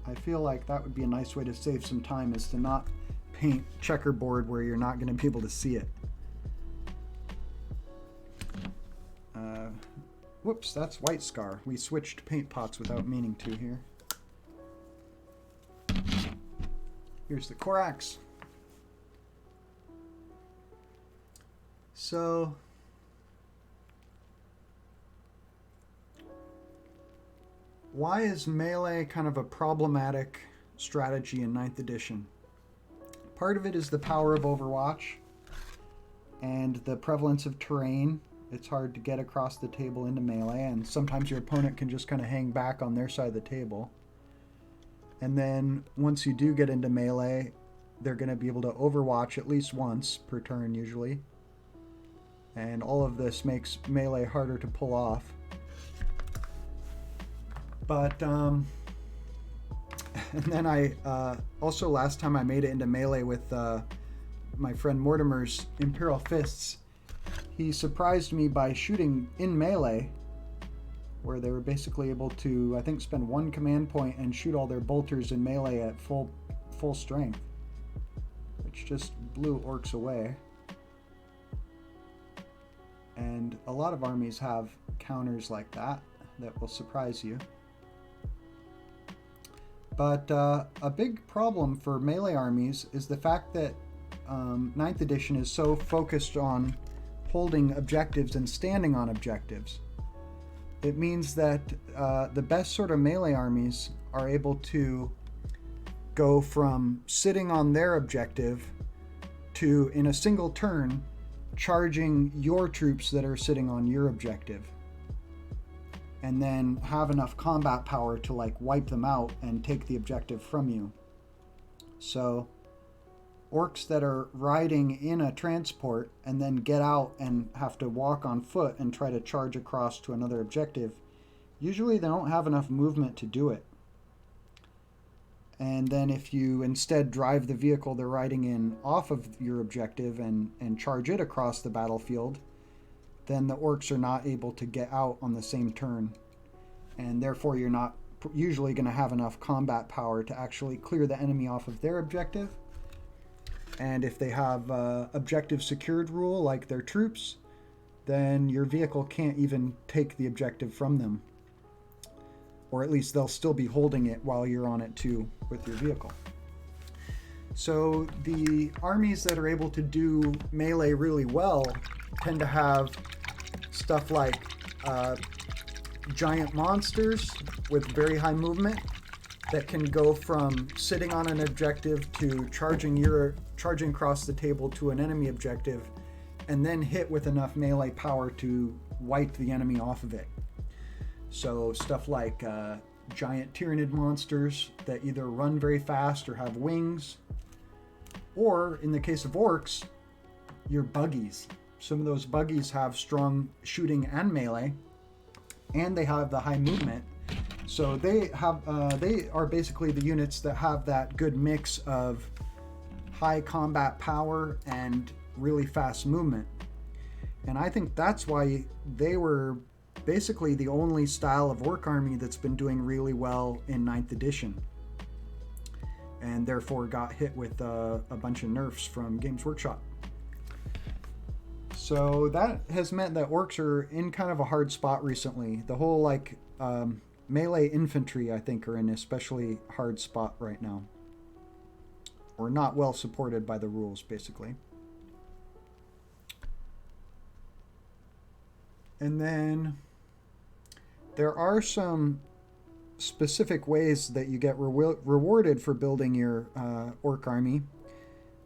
A: I feel like that would be a nice way to save some time, is to not paint checkerboard where you're not going to be able to see it. Whoops, that's White Scar. We switched paint pots without meaning to here. Here's the Korax. So why is melee kind of a problematic strategy in 9th edition? Part of it is the power of Overwatch and the prevalence of terrain. It's hard to get across the table into melee, and sometimes your opponent can just kind of hang back on their side of the table. And then once you do get into melee, they're going to be able to overwatch at least once per turn usually. And all of this makes melee harder to pull off. But, and then I, also last time I made it into melee with my friend Mortimer's Imperial Fists, he surprised me by shooting in melee, where they were basically able to, I think, spend one command point and shoot all their bolters in melee at full strength, which just blew orcs away. And a lot of armies have counters like that will surprise you. But a big problem for melee armies is the fact that 9th edition is so focused on holding objectives and standing on objectives. It means that the best sort of melee armies are able to go from sitting on their objective to, in a single turn, charging your troops that are sitting on your objective, and then have enough combat power to like wipe them out and take the objective from you. So orcs that are riding in a transport and then get out and have to walk on foot and try to charge across to another objective, usually they don't have enough movement to do it. And then if you instead drive the vehicle they're riding in off of your objective and charge it across the battlefield, then the orcs are not able to get out on the same turn. And therefore you're not usually going to have enough combat power to actually clear the enemy off of their objective. And if they have objective secured rule like their troops, then your vehicle can't even take the objective from them. Or at least they'll still be holding it while you're on it too with your vehicle. So the armies that are able to do melee really well tend to have stuff like giant monsters with very high movement that can go from sitting on an objective to charging across the table to an enemy objective, and then hit with enough melee power to wipe the enemy off of it. So stuff like giant Tyranid monsters that either run very fast or have wings, or in the case of orcs, your buggies. Some of those buggies have strong shooting and melee, and they have the high movement. So they are basically the units that have that good mix of high combat power and really fast movement. And I think that's why they were basically the only style of orc army that's been doing really well in 9th edition, and therefore got hit with a bunch of nerfs from Games Workshop. So that has meant that orcs are in kind of a hard spot recently. The whole melee infantry, I think, are in an especially hard spot right now, or not well supported by the rules, basically. And then there are some specific ways that you get rewarded for building your orc army.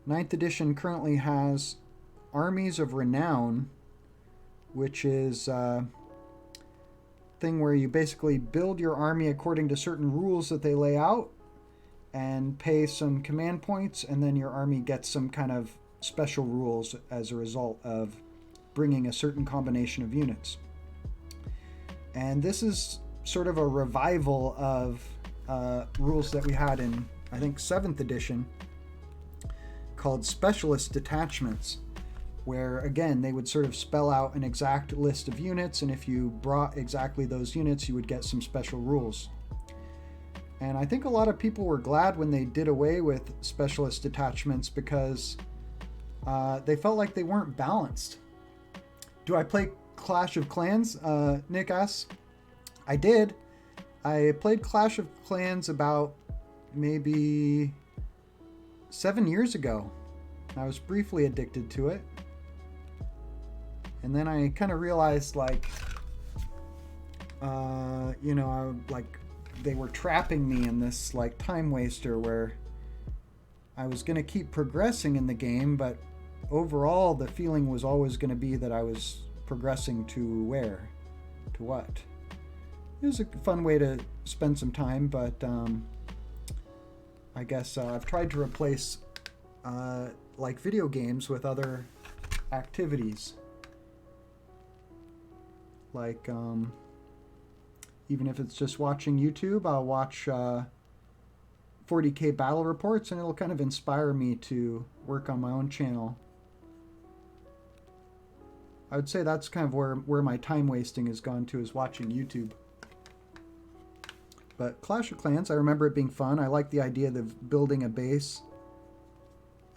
A: Ninth edition currently has Armies of Renown, which is a thing where you basically build your army according to certain rules that they lay out and pay some command points, and then your army gets some kind of special rules as a result of bringing a certain combination of units. And this is sort of a revival of rules that we had in, I think, 7th edition, called Specialist Detachments, where, again, they would sort of spell out an exact list of units, and if you brought exactly those units, you would get some special rules. And I think a lot of people were glad when they did away with Specialist Detachments because they felt like they weren't balanced. Do I play Clash of Clans? Nick asks. I did. I played Clash of Clans about maybe 7 years ago. I was briefly addicted to it. And then I kind of realized, like, they were trapping me in this, like, time waster where I was going to keep progressing in the game, but overall the feeling was always going to be that I was progressing to where? To what? It was a fun way to spend some time, but I guess I've tried to replace like video games with other activities. Like even if it's just watching YouTube, I'll watch 40k battle reports, and it'll kind of inspire me to work on my own channel. I would say that's kind of where my time wasting has gone to, is watching YouTube. But Clash of Clans, I remember it being fun. I like the idea of building a base.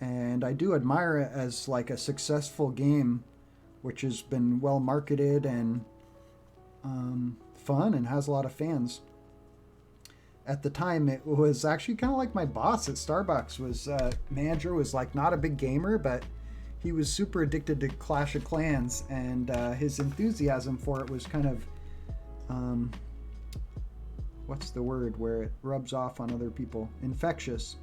A: And I do admire it as like a successful game, which has been well marketed and fun and has a lot of fans. At the time, it was actually kind of like my boss at Starbucks. Manager was like not a big gamer, but he was super addicted to Clash of Clans, and his enthusiasm for it was kind of what's the word where it rubs off on other people? Infectious.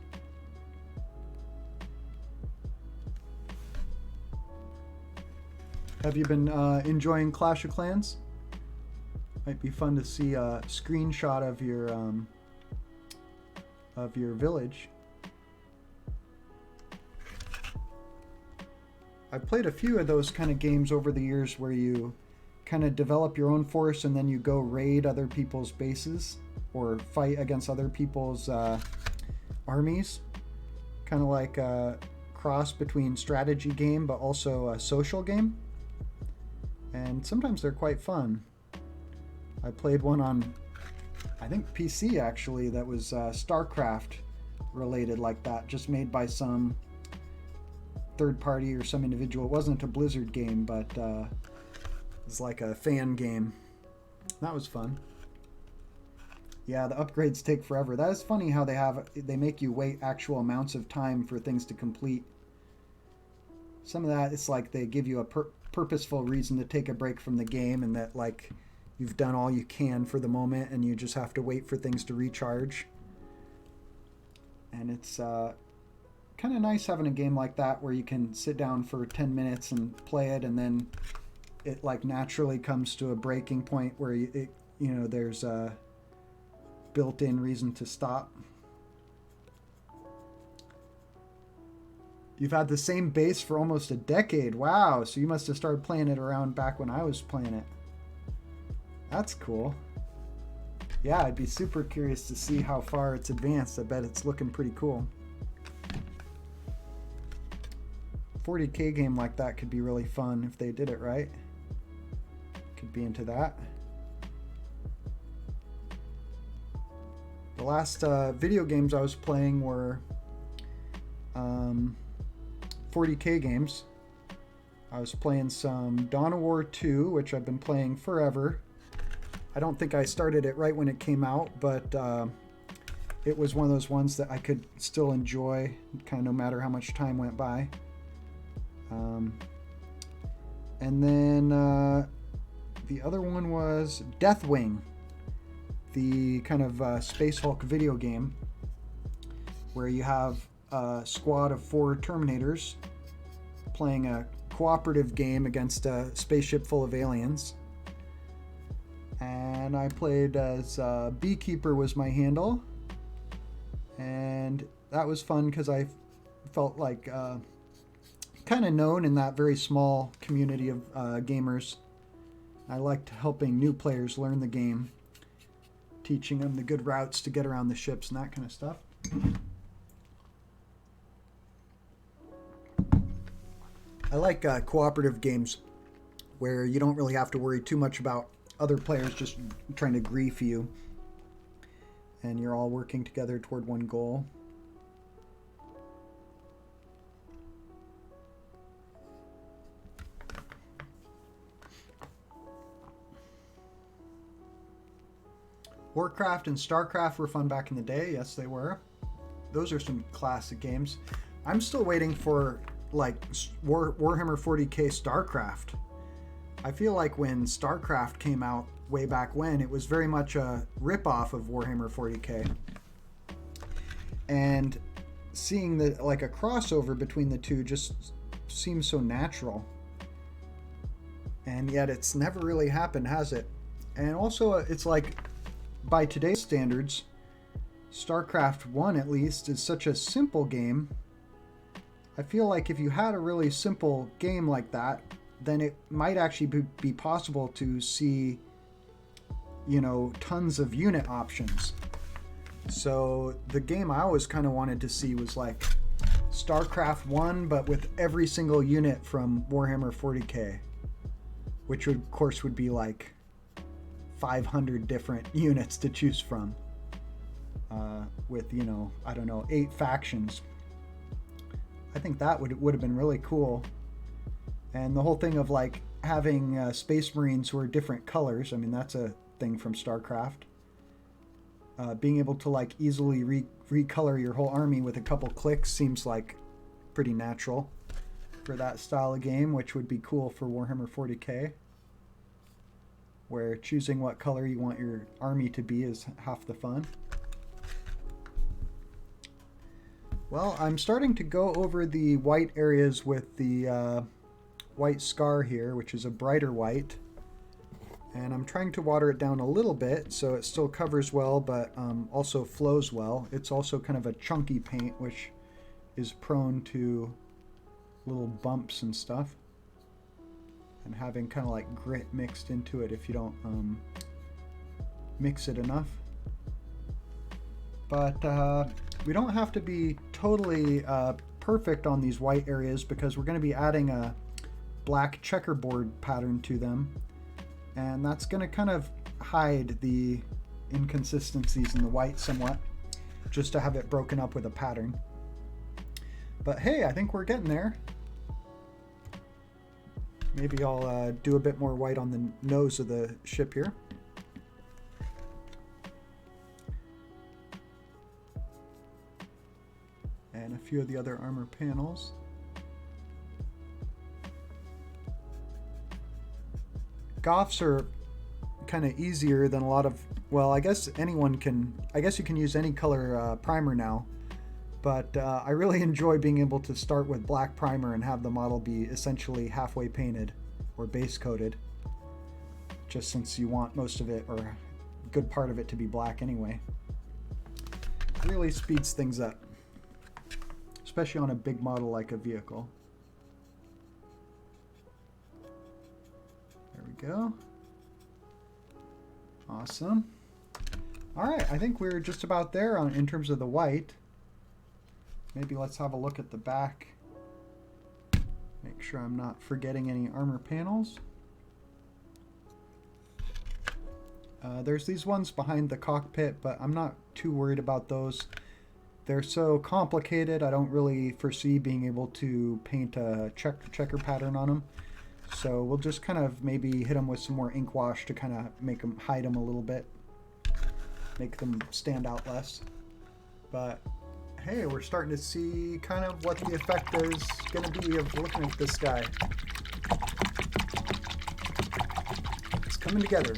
A: Have you been enjoying Clash of Clans? Might be fun to see a screenshot of your village. I played a few of those kind of games over the years where you kind of develop your own force and then you go raid other people's bases or fight against other people's armies. Kind of like a cross between strategy game but also a social game. And sometimes they're quite fun. I played one on, I think, PC actually, that was StarCraft related like that, just made by some third party or some individual. It wasn't a Blizzard game, but it was like a fan game. That was fun. Yeah, the upgrades take forever. That is funny how they make you wait actual amounts of time for things to complete. Some of that, it's like they give you a purposeful reason to take a break from the game, and that like you've done all you can for the moment and you just have to wait for things to recharge. And it's kind of nice having a game like that where you can sit down for 10 minutes and play it, and then it like naturally comes to a breaking point where there's a built-in reason to stop. You've had the same base for almost a decade. Wow, so you must have started playing it around back when I was playing it. That's cool. Yeah, I'd be super curious to see how far it's advanced. I bet it's looking pretty cool. 40k game like that could be really fun if they did it right. Could be into that. The last video games I was playing were 40k games. I was playing some Dawn of War 2, which I've been playing forever. I don't think I started it right when it came out, but it was one of those ones that I could still enjoy, kind of no matter how much time went by. And then the other one was Deathwing. the kind of Space Hulk video game where you have a squad of 4 Terminators playing a cooperative game against a spaceship full of aliens. And I played as Beekeeper was my handle, and that was fun because I felt like kind of known in that very small community of gamers. I liked helping new players learn the game, teaching them the good routes to get around the ships and that kind of stuff. I like cooperative games where you don't really have to worry too much about other players just trying to grief you, and you're all working together toward one goal. Warcraft and Starcraft were fun back in the day. Yes, they were. Those are some classic games. I'm still waiting for like Warhammer 40k Starcraft. I feel like when Starcraft came out way back when, it was very much a ripoff of Warhammer 40k. And seeing the like a crossover between the two just seems so natural. And yet it's never really happened, has it? And also it's like, by today's standards, StarCraft 1 at least is such a simple game. I feel like if you had a really simple game like that, then it might actually be possible to see, you know, tons of unit options. So the game I always kind of wanted to see was like StarCraft 1, but with every single unit from Warhammer 40k, which would, of course, would be like 500 different units to choose from, with, you know, I don't know, 8 factions. I think that would have been really cool. And the whole thing of like having Space Marines who are different colors, I mean, that's a thing from StarCraft. Being able to like easily recolor your whole army with a couple clicks seems like pretty natural for that style of game, which would be cool for Warhammer 40k, where choosing what color you want your army to be is half the fun. Well, I'm starting to go over the white areas with the white scar here, which is a brighter white. And I'm trying to water it down a little bit so it still covers well, but also flows well. It's also kind of a chunky paint, which is prone to little bumps and stuff, and having kind of like grit mixed into it if you don't mix it enough. But we don't have to be totally perfect on these white areas, because we're going to be adding a black checkerboard pattern to them, and that's going to kind of hide the inconsistencies in the white somewhat, just to have it broken up with a pattern. But hey, I think we're getting there. Maybe I'll do a bit more white on the nose of the ship here. And a few of the other armor panels. Goths are kind of easier than a lot of, well, I guess anyone can, I guess you can use any color primer now, but I really enjoy being able to start with black primer and have the model be essentially halfway painted or base coated, just since you want most of it, or a good part of it, to be black anyway. It really speeds things up, especially on a big model like a vehicle. There we go. Awesome. All right, I think we're just about there in terms of the white. Maybe let's have a look at the back. Make sure I'm not forgetting any armor panels. There's these ones behind the cockpit, but I'm not too worried about those. They're so complicated, I don't really foresee being able to paint a checker pattern on them. So we'll just kind of maybe hit them with some more ink wash to kind of make them, hide them a little bit, make them stand out less. But hey, we're starting to see kind of what the effect is going to be of looking at this guy. It's coming together.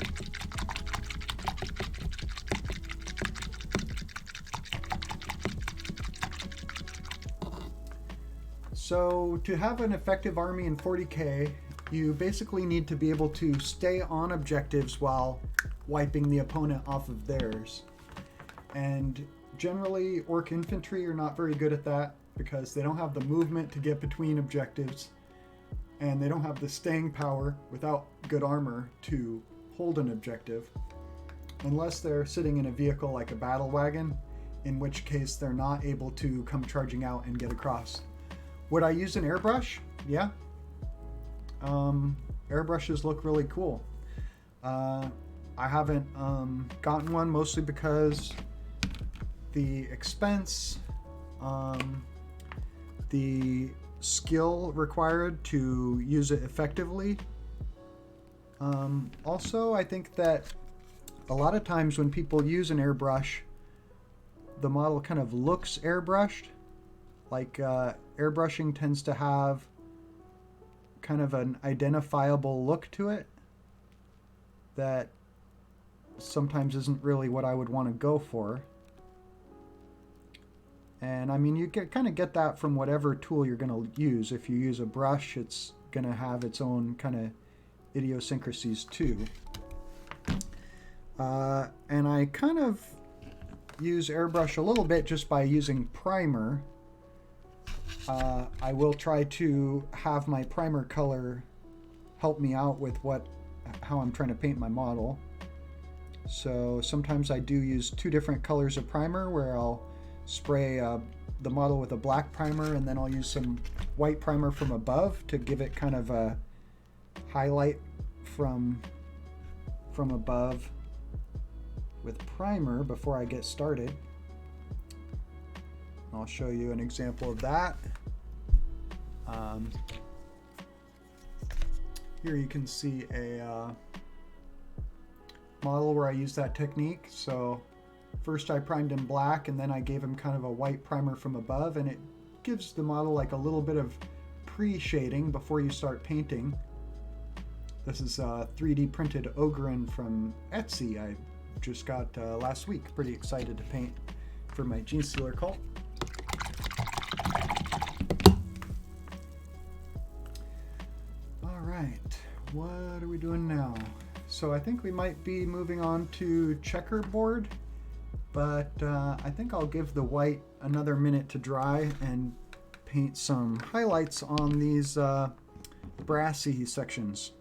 A: So to have an effective army in 40k, you basically need to be able to stay on objectives while wiping the opponent off of theirs. And generally, Orc infantry are not very good at that because they don't have the movement to get between objectives, and they don't have the staying power without good armor to hold an objective, unless they're sitting in a vehicle like a battle wagon, in which case they're not able to come charging out and get across. Would I use an airbrush? Yeah. Airbrushes look really cool. I haven't gotten one, mostly because the expense, the skill required to use it effectively. Also, I think that a lot of times when people use an airbrush, the model kind of looks airbrushed. Like airbrushing tends to have kind of an identifiable look to it that sometimes isn't really what I would want to go for. And I mean, you kind of get that from whatever tool you're going to use. If you use a brush, it's going to have its own kind of idiosyncrasies too. And I kind of use airbrush a little bit just by using primer. I will try to have my primer color help me out with how I'm trying to paint my model. So sometimes I do use two different colors of primer, where I'll spray the model with a black primer, and then I'll use some white primer from above to give it kind of a highlight from above with primer before I get started. I'll show you an example of that. Here you can see a model where I use that technique. So first I primed in black, and then I gave him kind of a white primer from above, and it gives the model like a little bit of pre-shading before you start painting. This is a 3D printed Ogren from Etsy I just got last week. Pretty excited to paint for my Gene Stealer cult. All right, what are we doing now? So I think we might be moving on to checkerboard, but I think I'll give the white another minute to dry and paint some highlights on these brassy sections.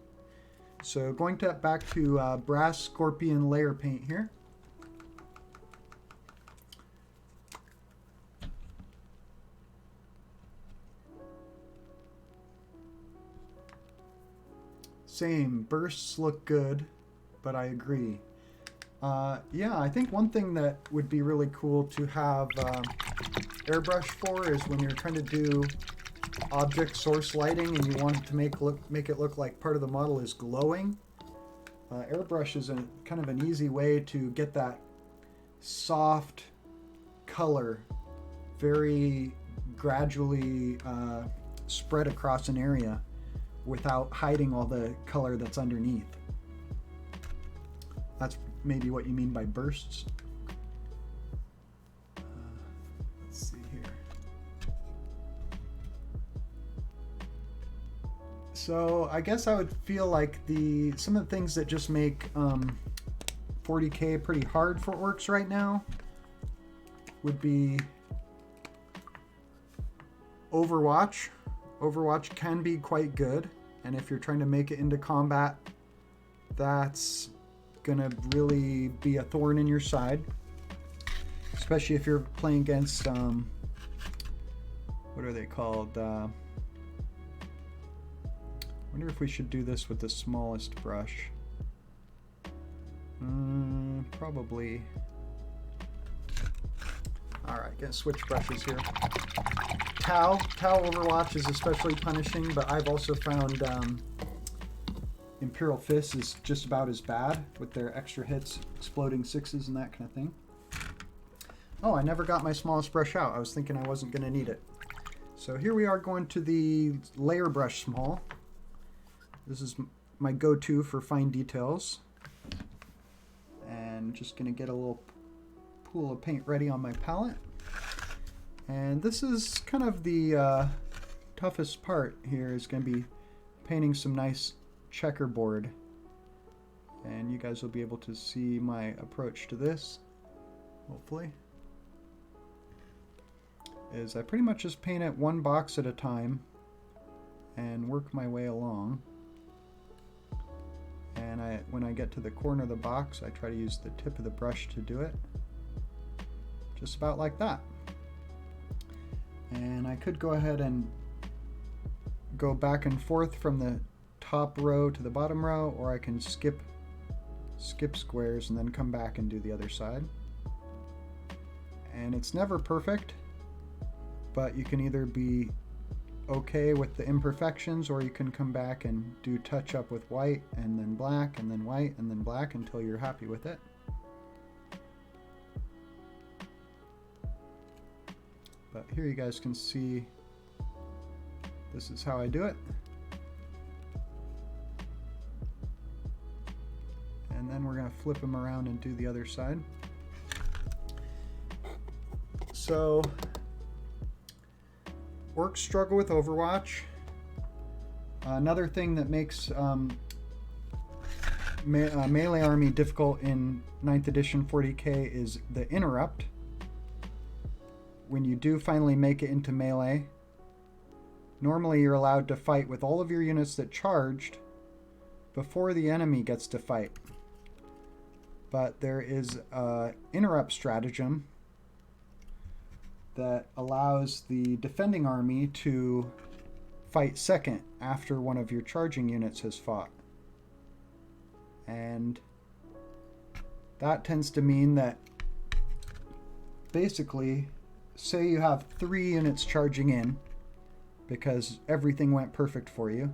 A: So going back to brass scorpion layer paint here. Same, bursts look good, but I agree. Yeah, I think one thing that would be really cool to have airbrush for is when you're trying to do object source lighting and you want it to make it look like part of the model is glowing. Airbrush is kind of an easy way to get that soft color very gradually spread across an area without hiding all the color that's underneath. That's maybe what you mean by bursts. Let's see here. So I guess I would feel like some of the things that just make 40k pretty hard for orcs right now would be Overwatch. Overwatch can be quite good, and if you're trying to make it into combat, that's gonna really be a thorn in your side, especially if you're playing against what are they called? I wonder if we should do this with the smallest brush. Probably. Alright, gonna switch brushes here. Tau Overwatch is especially punishing, but I've also found Imperial Fist is just about as bad with their extra hits, exploding sixes and that kind of thing. Oh, I never got my smallest brush out. I was thinking I wasn't going to need it. So here we are going to the layer brush small. This is my go-to for fine details. And just going to get a little pool of paint ready on my palette. And this is kind of the toughest part here is going to be painting some nice checkerboard. And you guys will be able to see my approach to this, hopefully. Is I pretty much just paint it one box at a time and work my way along. And when I get to the corner of the box, I try to use the tip of the brush to do it. Just about like that. And I could go ahead and go back and forth from the top row to the bottom row, or I can skip squares and then come back and do the other side. And it's never perfect, but you can either be okay with the imperfections, or you can come back and do touch up with white and then black and then white and then black until you're happy with it. But here you guys can see this is how I do it. And then we're going to flip them around and do the other side. So Orks struggle with Overwatch. Another thing that makes melee army difficult in 9th edition 40k is the interrupt. When you do finally make it into melee, normally you're allowed to fight with all of your units that charged before the enemy gets to fight. But there is an interrupt stratagem that allows the defending army to fight second after one of your charging units has fought. And that tends to mean that basically, say you have 3 units charging in because everything went perfect for you.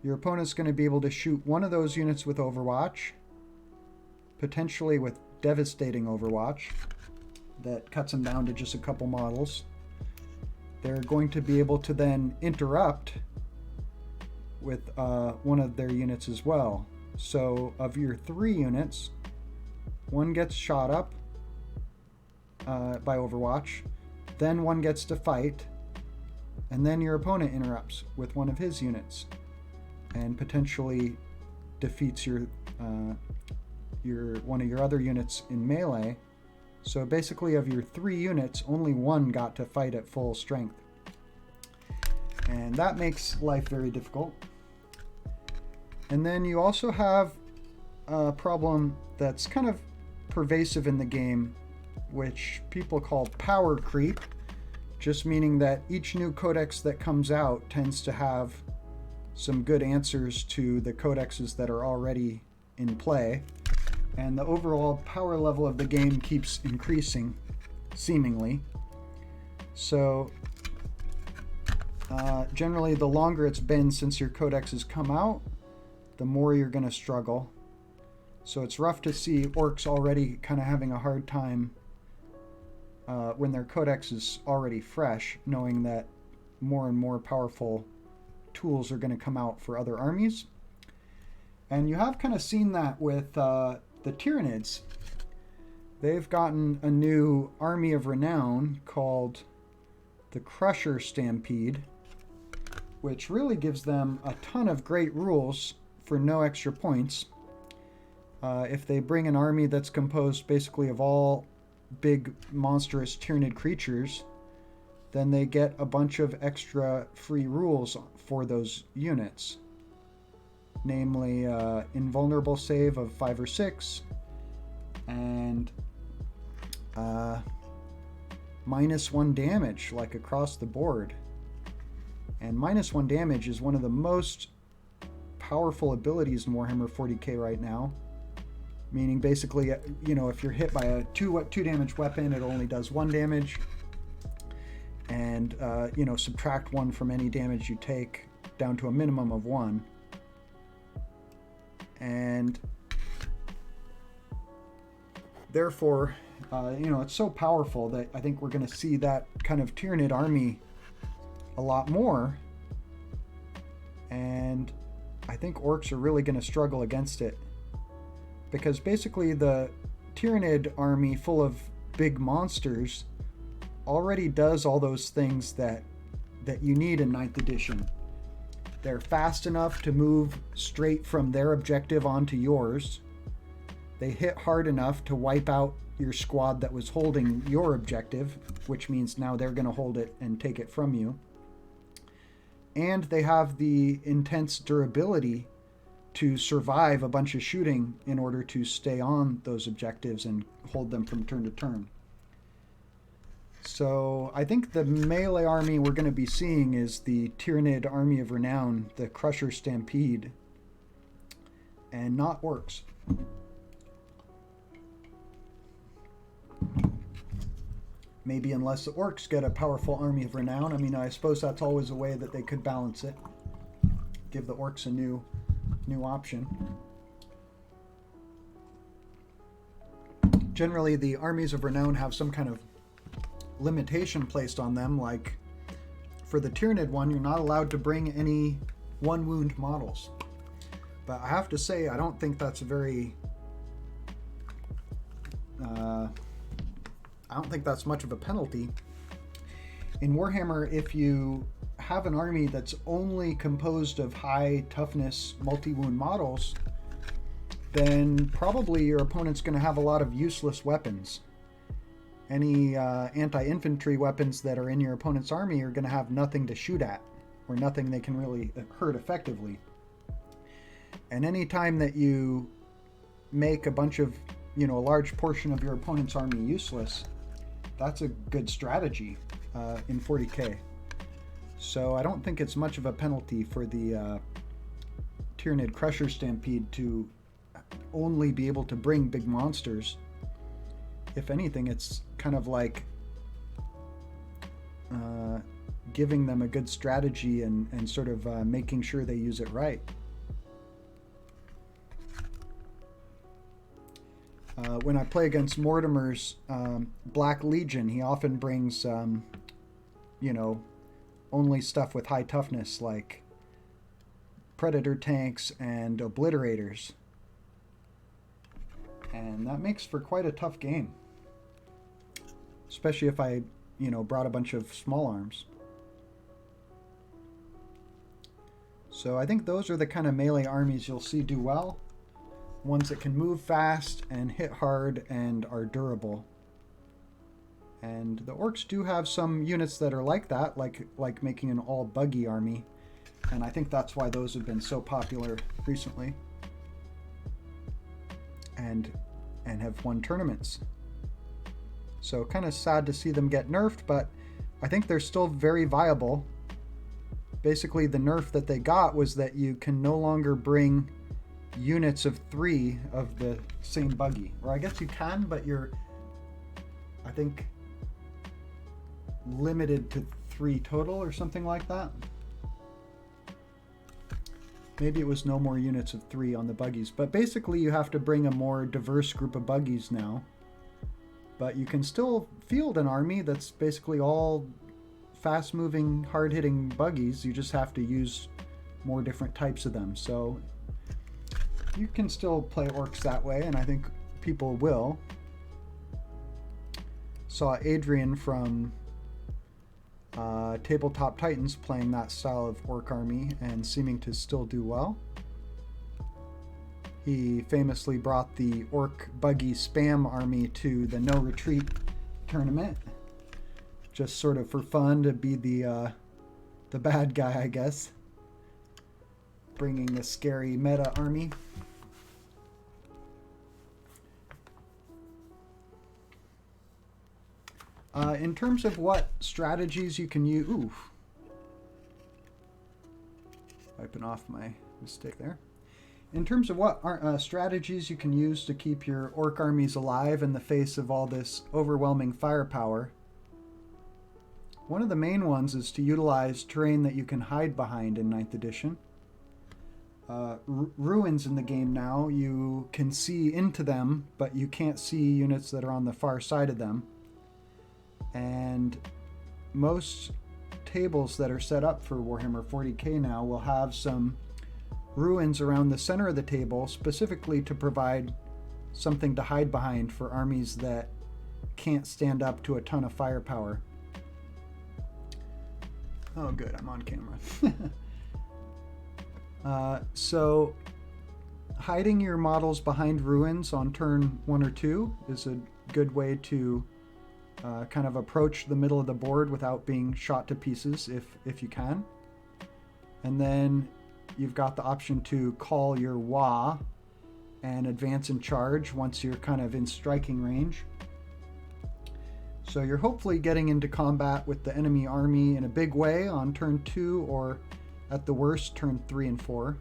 A: Your opponent's going to be able to shoot one of those units with Overwatch, potentially with devastating Overwatch that cuts them down to just a couple models. They're going to be able to then interrupt with one of their units as well. So of your 3 units, one gets shot up by Overwatch, then one gets to fight, and then your opponent interrupts with one of his units and potentially defeats your one of your other units in melee. So basically of your 3 units, only one got to fight at full strength. And that makes life very difficult. And then you also have a problem that's kind of pervasive in the game, which people call power creep, just meaning that each new codex that comes out tends to have some good answers to the codexes that are already in play. And the overall power level of the game keeps increasing, seemingly. So generally, the longer it's been since your codex has come out, the more you're going to struggle. So it's rough to see Orks already kind of having a hard time when their codex is already fresh, knowing that more and more powerful tools are going to come out for other armies. And you have kind of seen that with the Tyranids. They've gotten a new army of renown called the Crusher Stampede, which really gives them a ton of great rules for no extra points. If they bring an army that's composed basically of all big monstrous Tyranid creatures, then they get a bunch of extra free rules for those units. Namely, invulnerable save of 5 or 6, and -1 damage, like across the board. And -1 damage is one of the most powerful abilities in Warhammer 40k right now. Meaning basically, you know, if you're hit by a 2 damage weapon, it only does 1 damage. And, you know, subtract 1 from any damage you take down to a minimum of 1. And therefore, you know, it's so powerful that I think we're going to see that kind of Tyranid army a lot more. And I think Orks are really going to struggle against it. Because basically the Tyranid army full of big monsters already does all those things that that you need in 9th edition. They're fast enough to move straight from their objective onto yours. They hit hard enough to wipe out your squad that was holding your objective, which means now they're going to hold it and take it from you. And they have the intense durability to survive a bunch of shooting in order to stay on those objectives and hold them from turn to turn. So I think the melee army we're going to be seeing is the Tyrannid Army of Renown, the Crusher Stampede, and not Orks. Maybe unless the Orks get a powerful Army of Renown. I mean, I suppose that's always a way that they could balance it. Give the Orks a new option. Generally, the Armies of Renown have some kind of limitation placed on them, like for the Tyrannid one, you're not allowed to bring any 1 wound models. But I have to say, I don't think that's a very I don't think that's much of a penalty. In Warhammer, if you have an army that's only composed of high toughness multi-wound models, then probably your opponent's going to have a lot of useless weapons. Any anti-infantry weapons that are in your opponent's army are going to have nothing to shoot at, or nothing they can really hurt effectively. And any time that you make a bunch of, a large portion of your opponent's army useless, that's a good strategy in 40k. So I don't think it's much of a penalty for the Tyrannid Crusher Stampede to only be able to bring big monsters. If anything, it's kind of like giving them a good strategy and sort of making sure they use it right. When I play against Mortimer's Black Legion, he often brings, only stuff with high toughness, like Predator tanks and Obliterators. And that makes for quite a tough game. Especially if I, brought a bunch of small arms. So I think those are the kind of melee armies you'll see do well. Ones that can move fast and hit hard and are durable. And the Orks do have some units that are like that, like making an all buggy army. And I think that's why those have been so popular recently. And have won tournaments. So kind of sad to see them get nerfed, but I think they're still very viable. Basically, the nerf that they got was that you can no longer bring units of 3 of the same buggy. Or I guess you can, but you're, I think, limited to 3 total or something like that. Maybe it was no more units of 3 on the buggies, but basically you have to bring a more diverse group of buggies now. But you can still field an army that's basically all fast-moving, hard-hitting buggies. You just have to use more different types of them. So you can still play Orks that way, and I think people will. Saw Adrian from Tabletop Titans playing that style of Ork army and seeming to still do well. He famously brought the Ork buggy spam army to the No Retreat tournament, just sort of for fun, to be the bad guy, I guess, bringing the scary meta army. In terms of what strategies you can use... Ooh. Wiping off my mistake there. In terms of what strategies you can use to keep your Ork armies alive in the face of all this overwhelming firepower, one of the main ones is to utilize terrain that you can hide behind in 9th edition. Ruins in the game now, you can see into them, but you can't see units that are on the far side of them. And most tables that are set up for Warhammer 40k now will have some ruins around the center of the table, specifically to provide something to hide behind for armies that can't stand up to a ton of firepower. Oh, good, I'm on camera. So hiding your models behind ruins on turn 1 or 2 is a good way to kind of approach the middle of the board without being shot to pieces if you can. And then you've got the option to call your Wa and advance and charge once you're kind of in striking range. So you're hopefully getting into combat with the enemy army in a big way on turn 2, or at the worst, turn 3 and 4.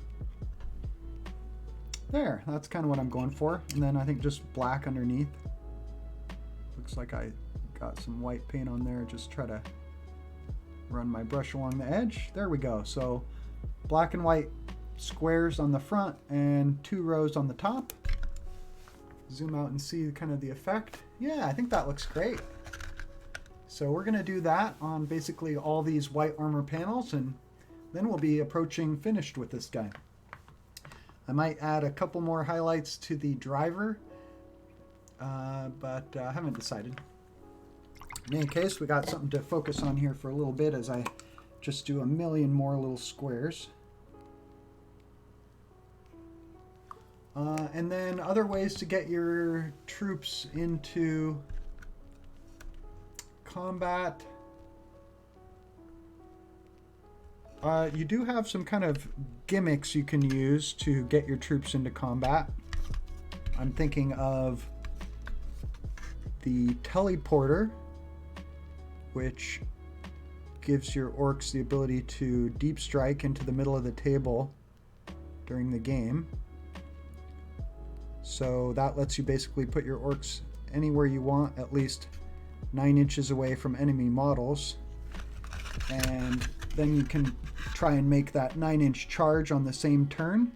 A: There, that's kind of what I'm going for. And then I think just black underneath. Looks like I got some white paint on there. Just try to run my brush along the edge. There we go. So black and white squares on the front and 2 rows on the top. Zoom out and see kind of the effect. Yeah, I think that looks great. So we're going to do that on basically all these white armor panels, and then we'll be approaching finished with this guy. I might add a couple more highlights to the driver, but I haven't decided. In any case, we got something to focus on here for a little bit as I just do a million more little squares. And then other ways to get your troops into combat. You do have some kind of gimmicks you can use to get your troops into combat. I'm thinking of the teleporter, which gives your orcs the ability to deep strike into the middle of the table during the game. So that lets you basically put your orcs anywhere you want, at least 9 inches away from enemy models. And then you can try and make that 9-inch charge on the same turn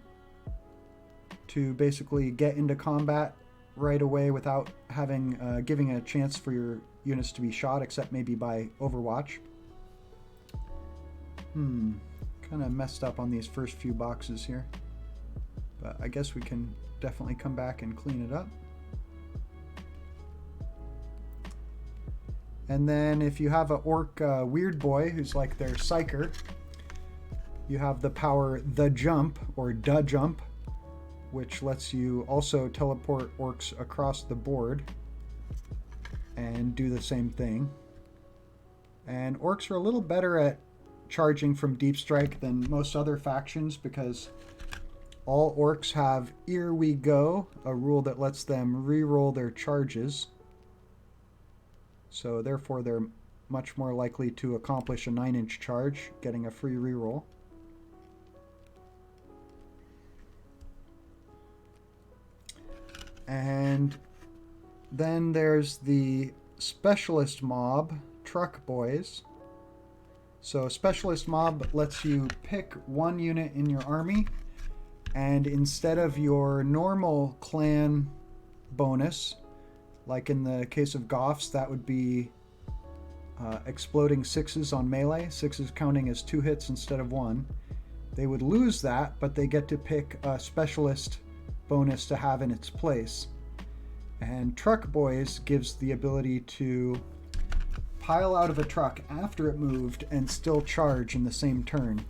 A: to basically get into combat right away without having giving a chance for your units to be shot, except maybe by Overwatch. Kind of messed up on these first few boxes here, but I guess we can definitely come back and clean it up. And then if you have an orc weird boy who's like their psyker, you have the power the jump, or da jump, which lets you also teleport orcs across the board and do the same thing. And orcs are a little better at charging from deep strike than most other factions, because all orcs have Here We Go, a rule that lets them re-roll their charges. So therefore they're much more likely to accomplish a 9-inch charge, getting a free reroll. And then there's the specialist mob, truck boys. So specialist mob lets you pick one unit in your army, and instead of your normal clan bonus, like in the case of Goths, that would be exploding 6s on melee, 6s counting as 2 hits instead of 1. They would lose that, but they get to pick a specialist bonus to have in its place. And Truck Boys gives the ability to pile out of a truck after it moved and still charge in the same turn.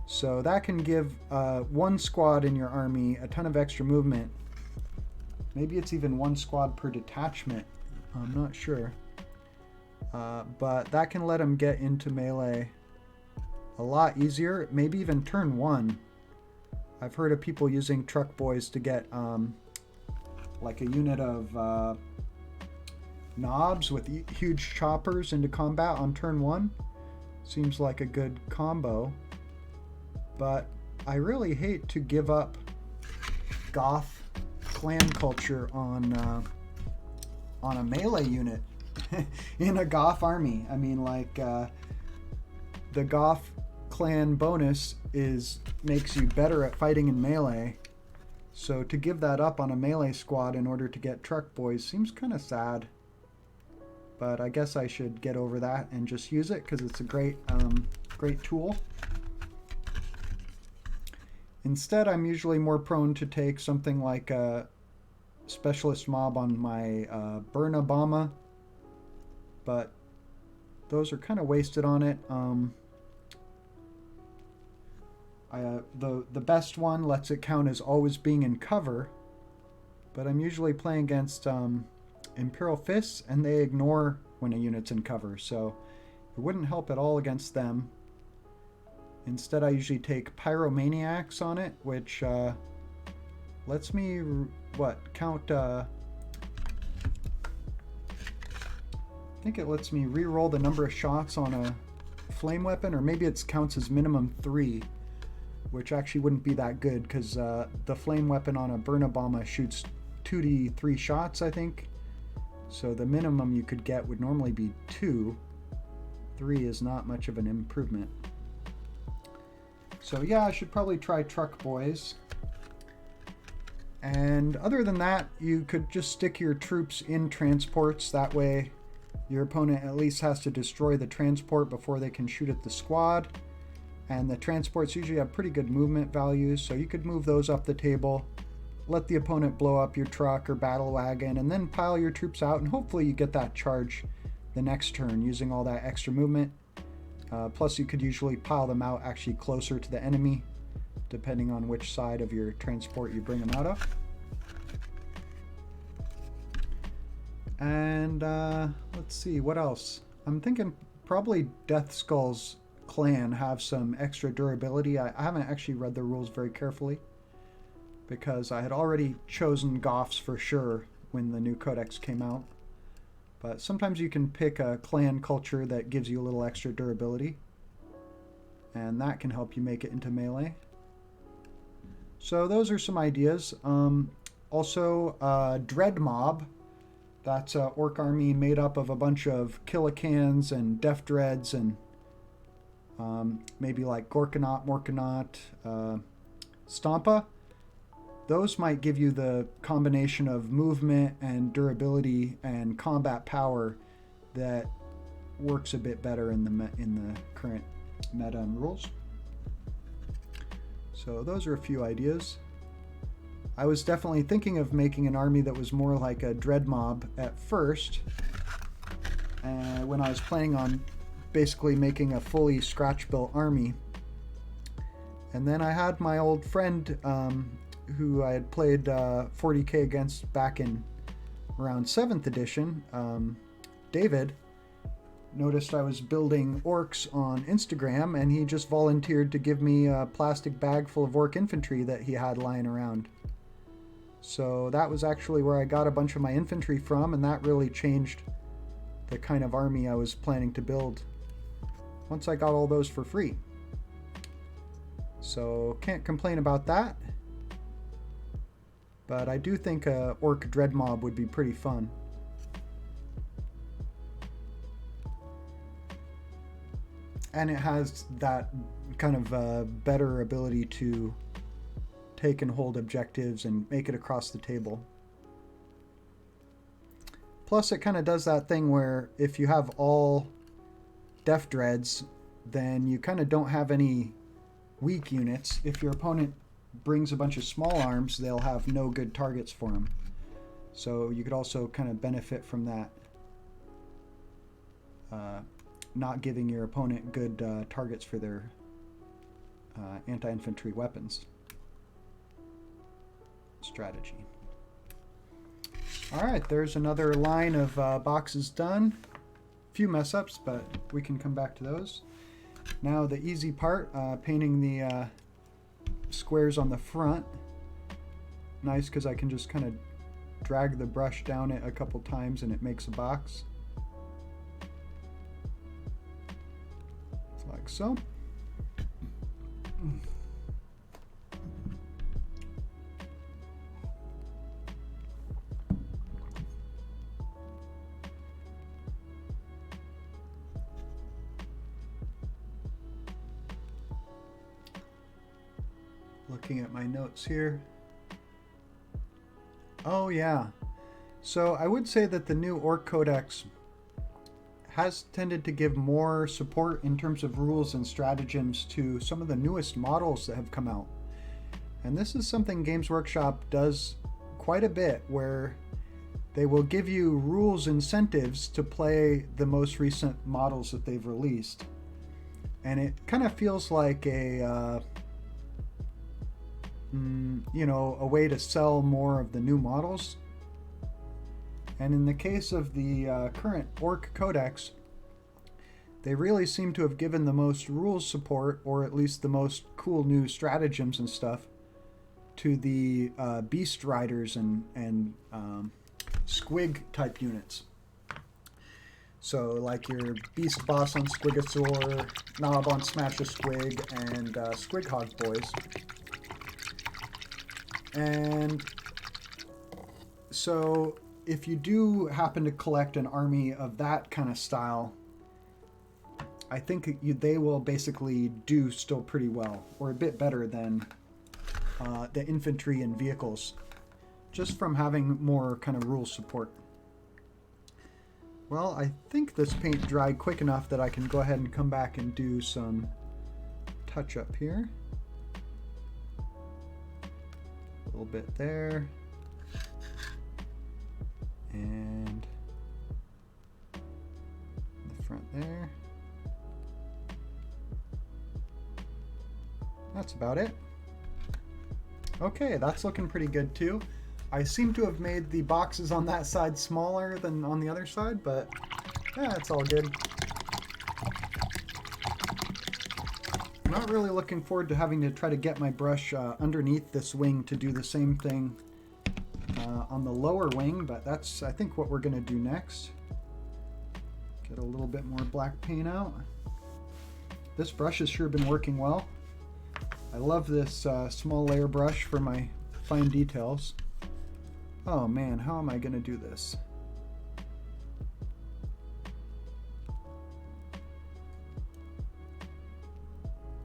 A: So that can give one squad in your army a ton of extra movement. Maybe it's even one squad per detachment. I'm not sure. But that can let them get into melee a lot easier. Maybe even turn 1. I've heard of people using truck boys to get like a unit of knobs with huge choppers into combat on turn 1. Seems like a good combo. But I really hate to give up Goth clan culture on a melee unit in a Goth army. I mean, like the Goth clan bonus makes you better at fighting in melee. So to give that up on a melee squad in order to get truck boys seems kind of sad. But I guess I should get over that and just use it because it's a great tool. Instead, I'm usually more prone to take something like a specialist mob on my Burnabama, but those are kind of wasted on it. The best one lets it count as always being in cover, but I'm usually playing against Imperial Fists, and they ignore when a unit's in cover, so it wouldn't help at all against them. Instead, I usually take Pyromaniacs on it, which lets me, count... I think it lets me re-roll the number of shots on a flame weapon, or maybe it counts as minimum 3, which actually wouldn't be that good, because the flame weapon on a Burnabama shoots 2d3 shots, I think. So the minimum you could get would normally be 2. 3 is not much of an improvement. So yeah, I should probably try Truck Boys. And other than that, you could just stick your troops in transports. That way your opponent at least has to destroy the transport before they can shoot at the squad. And the transports usually have pretty good movement values, so you could move those up the table, let the opponent blow up your truck or battle wagon, and then pile your troops out, and hopefully you get that charge the next turn using all that extra movement. Plus you could usually pile them out actually closer to the enemy, depending on which side of your transport you bring them out of. And let's see, what else? I'm thinking probably Death Skull's clan have some extra durability. I haven't actually read the rules very carefully, because I had already chosen Goths for sure when the new codex came out. But sometimes you can pick a clan culture that gives you a little extra durability, and that can help you make it into melee. So those are some ideas. Also, Dread Mob. That's an orc army made up of a bunch of Killicans and Death Dreads and maybe like Gorkanaut, Morkanaut, Stompa. Those might give you the combination of movement and durability and combat power that works a bit better in the current meta and rules. So those are a few ideas. I was definitely thinking of making an army that was more like a Dread Mob at first, when I was planning on basically making a fully scratch-built army. And then I had my old friend who I had played 40k against back in around 7th edition, David, noticed I was building orcs on Instagram, and he just volunteered to give me a plastic bag full of orc infantry that he had lying around. So that was actually where I got a bunch of my infantry from, and that really changed the kind of army I was planning to build once I got all those for free. So can't complain about that. But I do think a Orc Dread Mob would be pretty fun. And it has that kind of better ability to take and hold objectives and make it across the table. Plus it kind of does that thing where if you have all Death Dreads, then you kind of don't have any weak units. If your opponent brings a bunch of small arms, they'll have no good targets for them. So you could also kind of benefit from that, not giving your opponent good targets for their anti-infantry weapons strategy. Alright, there's another line of boxes done. Few mess ups, but we can come back to those. Now the easy part, painting the squares on the front. Nice, because I can just kind of drag the brush down it a couple times and it makes a box. Like so. Looking at my notes here. Oh yeah. So I would say that the new Orc Codex has tended to give more support in terms of rules and stratagems to some of the newest models that have come out. And this is something Games Workshop does quite a bit, where they will give you rules incentives to play the most recent models that they've released. And it kind of feels like a you know, a way to sell more of the new models. And in the case of the current Orc Codex, they really seem to have given the most rules support, or at least the most cool new stratagems and stuff, to the Beast Riders and Squig type units. So like your Beast Boss on Squigosaur, Knob on Smash a Squig, and Squig Hog Boys. And so if you do happen to collect an army of that kind of style, I think they will basically do still pretty well, or a bit better than the infantry and vehicles, just from having more kind of rule support. Well, I think this paint dried quick enough that I can go ahead and come back and do some touch-up here. A little bit there. And the front there. That's about it. Okay, that's looking pretty good too. I seem to have made the boxes on that side smaller than on the other side, but yeah, it's all good. I'm not really looking forward to having to try to get my brush underneath this wing to do the same thing on the lower wing, but that's, I think, what we're going to do next. Get a little bit more black paint out. This brush has sure been working well. I love this small layer brush for my fine details. Oh man, how am I going to do this?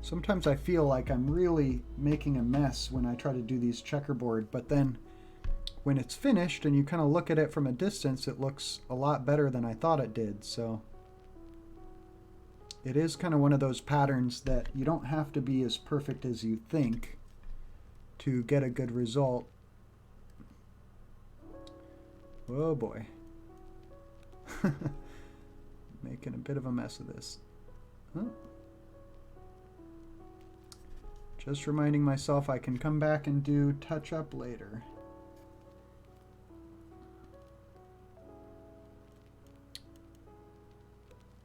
A: Sometimes I feel like I'm really making a mess when I try to do these checkerboard, but then when it's finished and you kind of look at it from a distance, it looks a lot better than I thought it did. So it is kind of one of those patterns that you don't have to be as perfect as you think to get a good result. Oh boy. Making a bit of a mess of this. Oh. Just reminding myself I can come back and do touch up later.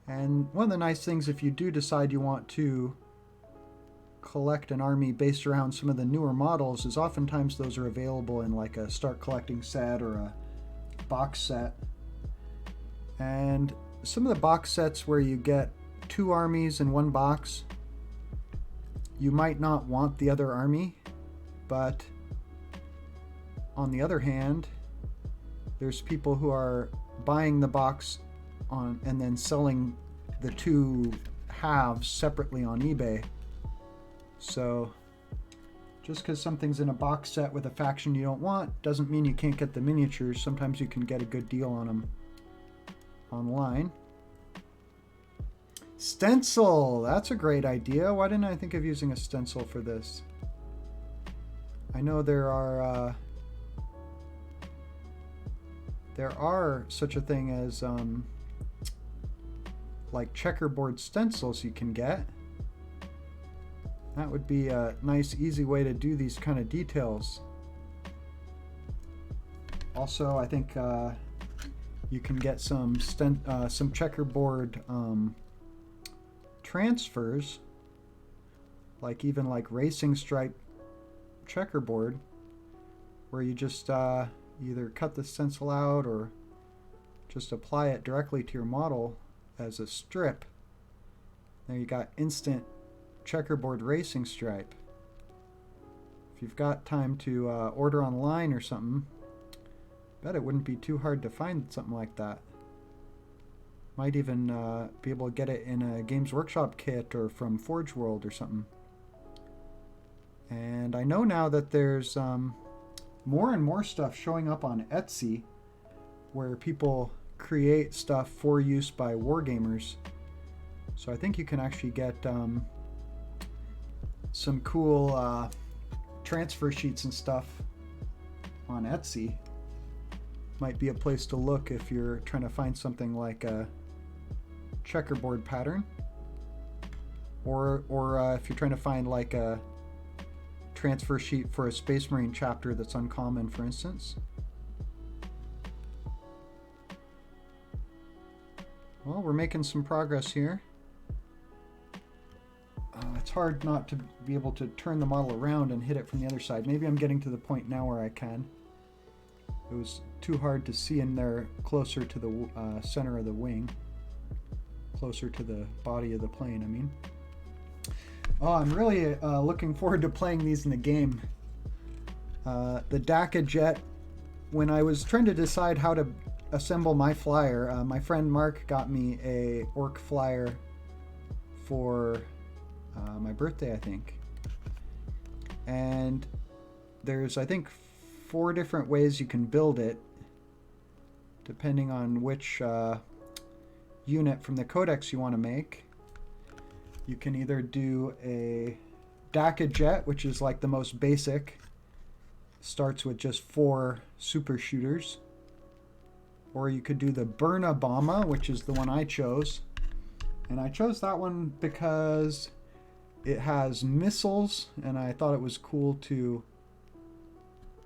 A: And one of the nice things, if you do decide you want to collect an army based around some of the newer models, is oftentimes those are available in like a start collecting set or a box set. And some of the box sets where you get 2 armies in one box, you might not want the other army, but on the other hand, there's people who are buying the box on and then selling the 2 halves separately on eBay. So just because something's in a box set with a faction you don't want doesn't mean you can't get the miniatures. Sometimes you can get a good deal on them online. Stencil! That's a great idea. Why didn't I think of using a stencil for this? I know there are such a thing as like checkerboard stencils you can get. That would be a nice, easy way to do these kind of details. Also, I think you can get some checkerboard transfers, like even like racing stripe checkerboard, where you just either cut the stencil out or just apply it directly to your model as a strip. There you got instant checkerboard racing stripe. If you've got time to order online or something, bet it wouldn't be too hard to find something like that. Might even be able to get it in a Games Workshop kit or from Forge World or something. And I know now that there's more and more stuff showing up on Etsy where people create stuff for use by wargamers. So I think you can actually get some cool transfer sheets and stuff on Etsy. Might be a place to look if you're trying to find something like a checkerboard pattern, or if you're trying to find like a transfer sheet for a Space Marine chapter that's uncommon, for instance. Well, we're making some progress here. It's hard not to be able to turn the model around and hit it from the other side. Maybe I'm getting to the point now where I can. It was too hard to see in there closer to the center of the wing. Closer to the body of the plane, I mean. Oh, I'm really looking forward to playing these in the game. The DACA jet, when I was trying to decide how to assemble my flyer, my friend Mark got me a Ork flyer for my birthday, I think. And there's, I think, 4 different ways you can build it, depending on which unit from the codex you want to make. You can either do a DACA jet, which is like the most basic, starts with just 4 super shooters. Or you could do the Burna Bomba, which is the one I chose. And I chose that one because it has missiles, and I thought it was cool to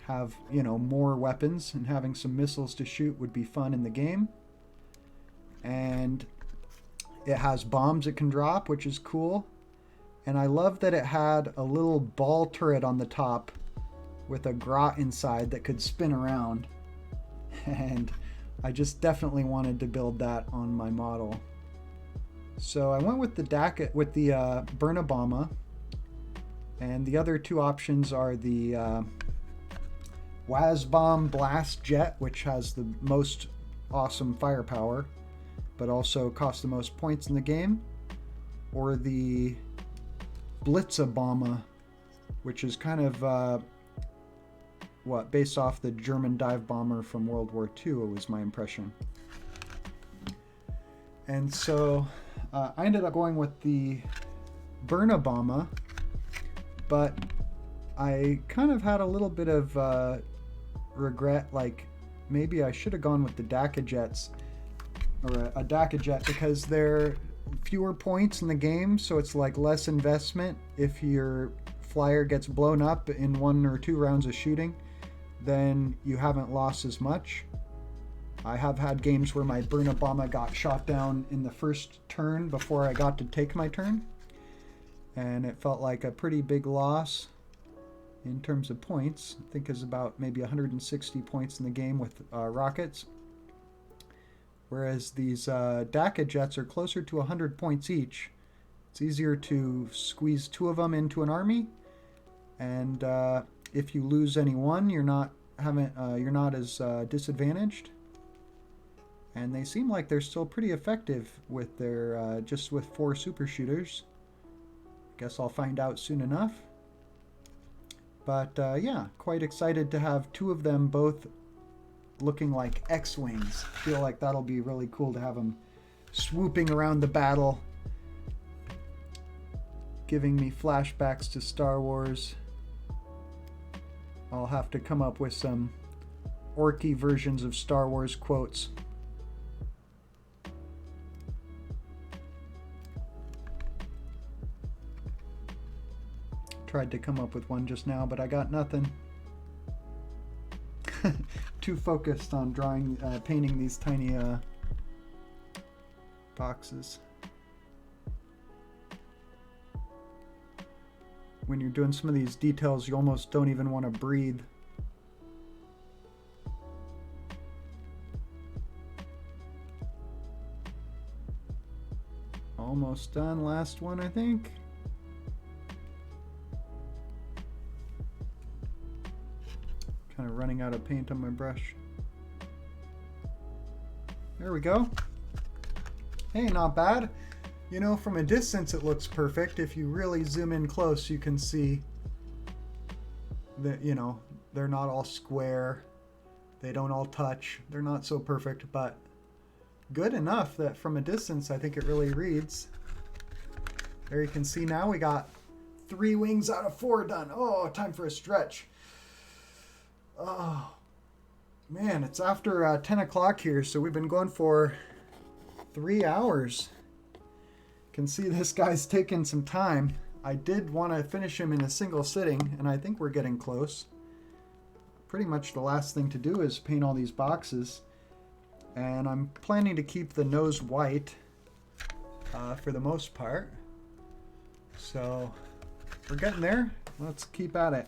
A: have, you know, more weapons, and having some missiles to shoot would be fun in the game. And it has bombs it can drop, which is cool. And I love that it had a little ball turret on the top with a grot inside that could spin around. And I just definitely wanted to build that on my model. So I went with the DACA, with the Burna Bomba. And the other 2 options are the Wazbomb Blast Jet, which has the most awesome firepower, but also costs the most points in the game, or the Blitzabomber, which is kind of based off the German dive bomber from World War II, was my impression. And so I ended up going with the Burna Bomba, but I kind of had a little bit of regret, like maybe I should have gone with the DACA jets, or a DACA jet, because they're fewer points in the game, so it's like less investment. If your flyer gets blown up in 1 or 2 rounds of shooting, then you haven't lost as much. I have had games where my Burna Bomba got shot down in the first turn before I got to take my turn, and it felt like a pretty big loss in terms of points. I think it's about maybe 160 points in the game with rockets. Whereas these DACA jets are closer to 100 points each. It's easier to squeeze 2 of them into an army, and if you lose any one, you're not as disadvantaged. And they seem like they're still pretty effective with their just with 4 super shooters. Guess I'll find out soon enough. But yeah, quite excited to have 2 of them both looking like X-Wings. Feel like that'll be really cool to have them swooping around the battle, giving me flashbacks to Star Wars. I'll have to come up with some orky versions of Star Wars quotes. Tried to come up with one just now, but I got nothing. Too focused on drawing, painting these tiny boxes. When you're doing some of these details, you almost don't even want to breathe. Almost done. Last one, I think. Kind of running out of paint on my brush. There we go. Hey, not bad. You know, from a distance it looks perfect. If you really zoom in close, you can see that, you know, they're not all square. They don't all touch. They're not so perfect, but good enough that from a distance I think it really reads. There you can see now we got 3 wings out of 4 done. Oh, time for a stretch. Oh, man, it's after 10 o'clock here, so we've been going for 3 hours. Can see this guy's taking some time. I did want to finish him in a single sitting, and I think we're getting close. Pretty much the last thing to do is paint all these boxes. And I'm planning to keep the nose white for the most part. So we're getting there. Let's keep at it.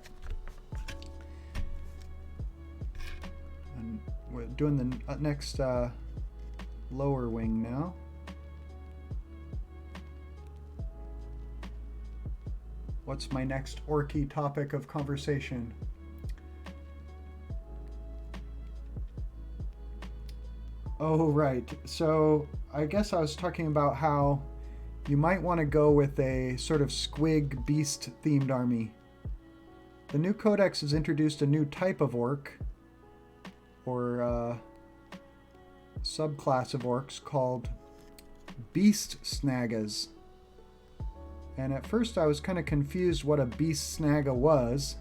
A: And we're doing the next lower wing now. What's my next orky topic of conversation? Oh, right. So I guess I was talking about how you might want to go with a sort of squig beast themed army. The new codex has introduced a new type of orc, or subclass of orcs, called beast snaggas. And at first I was kind of confused what a beast snagga was.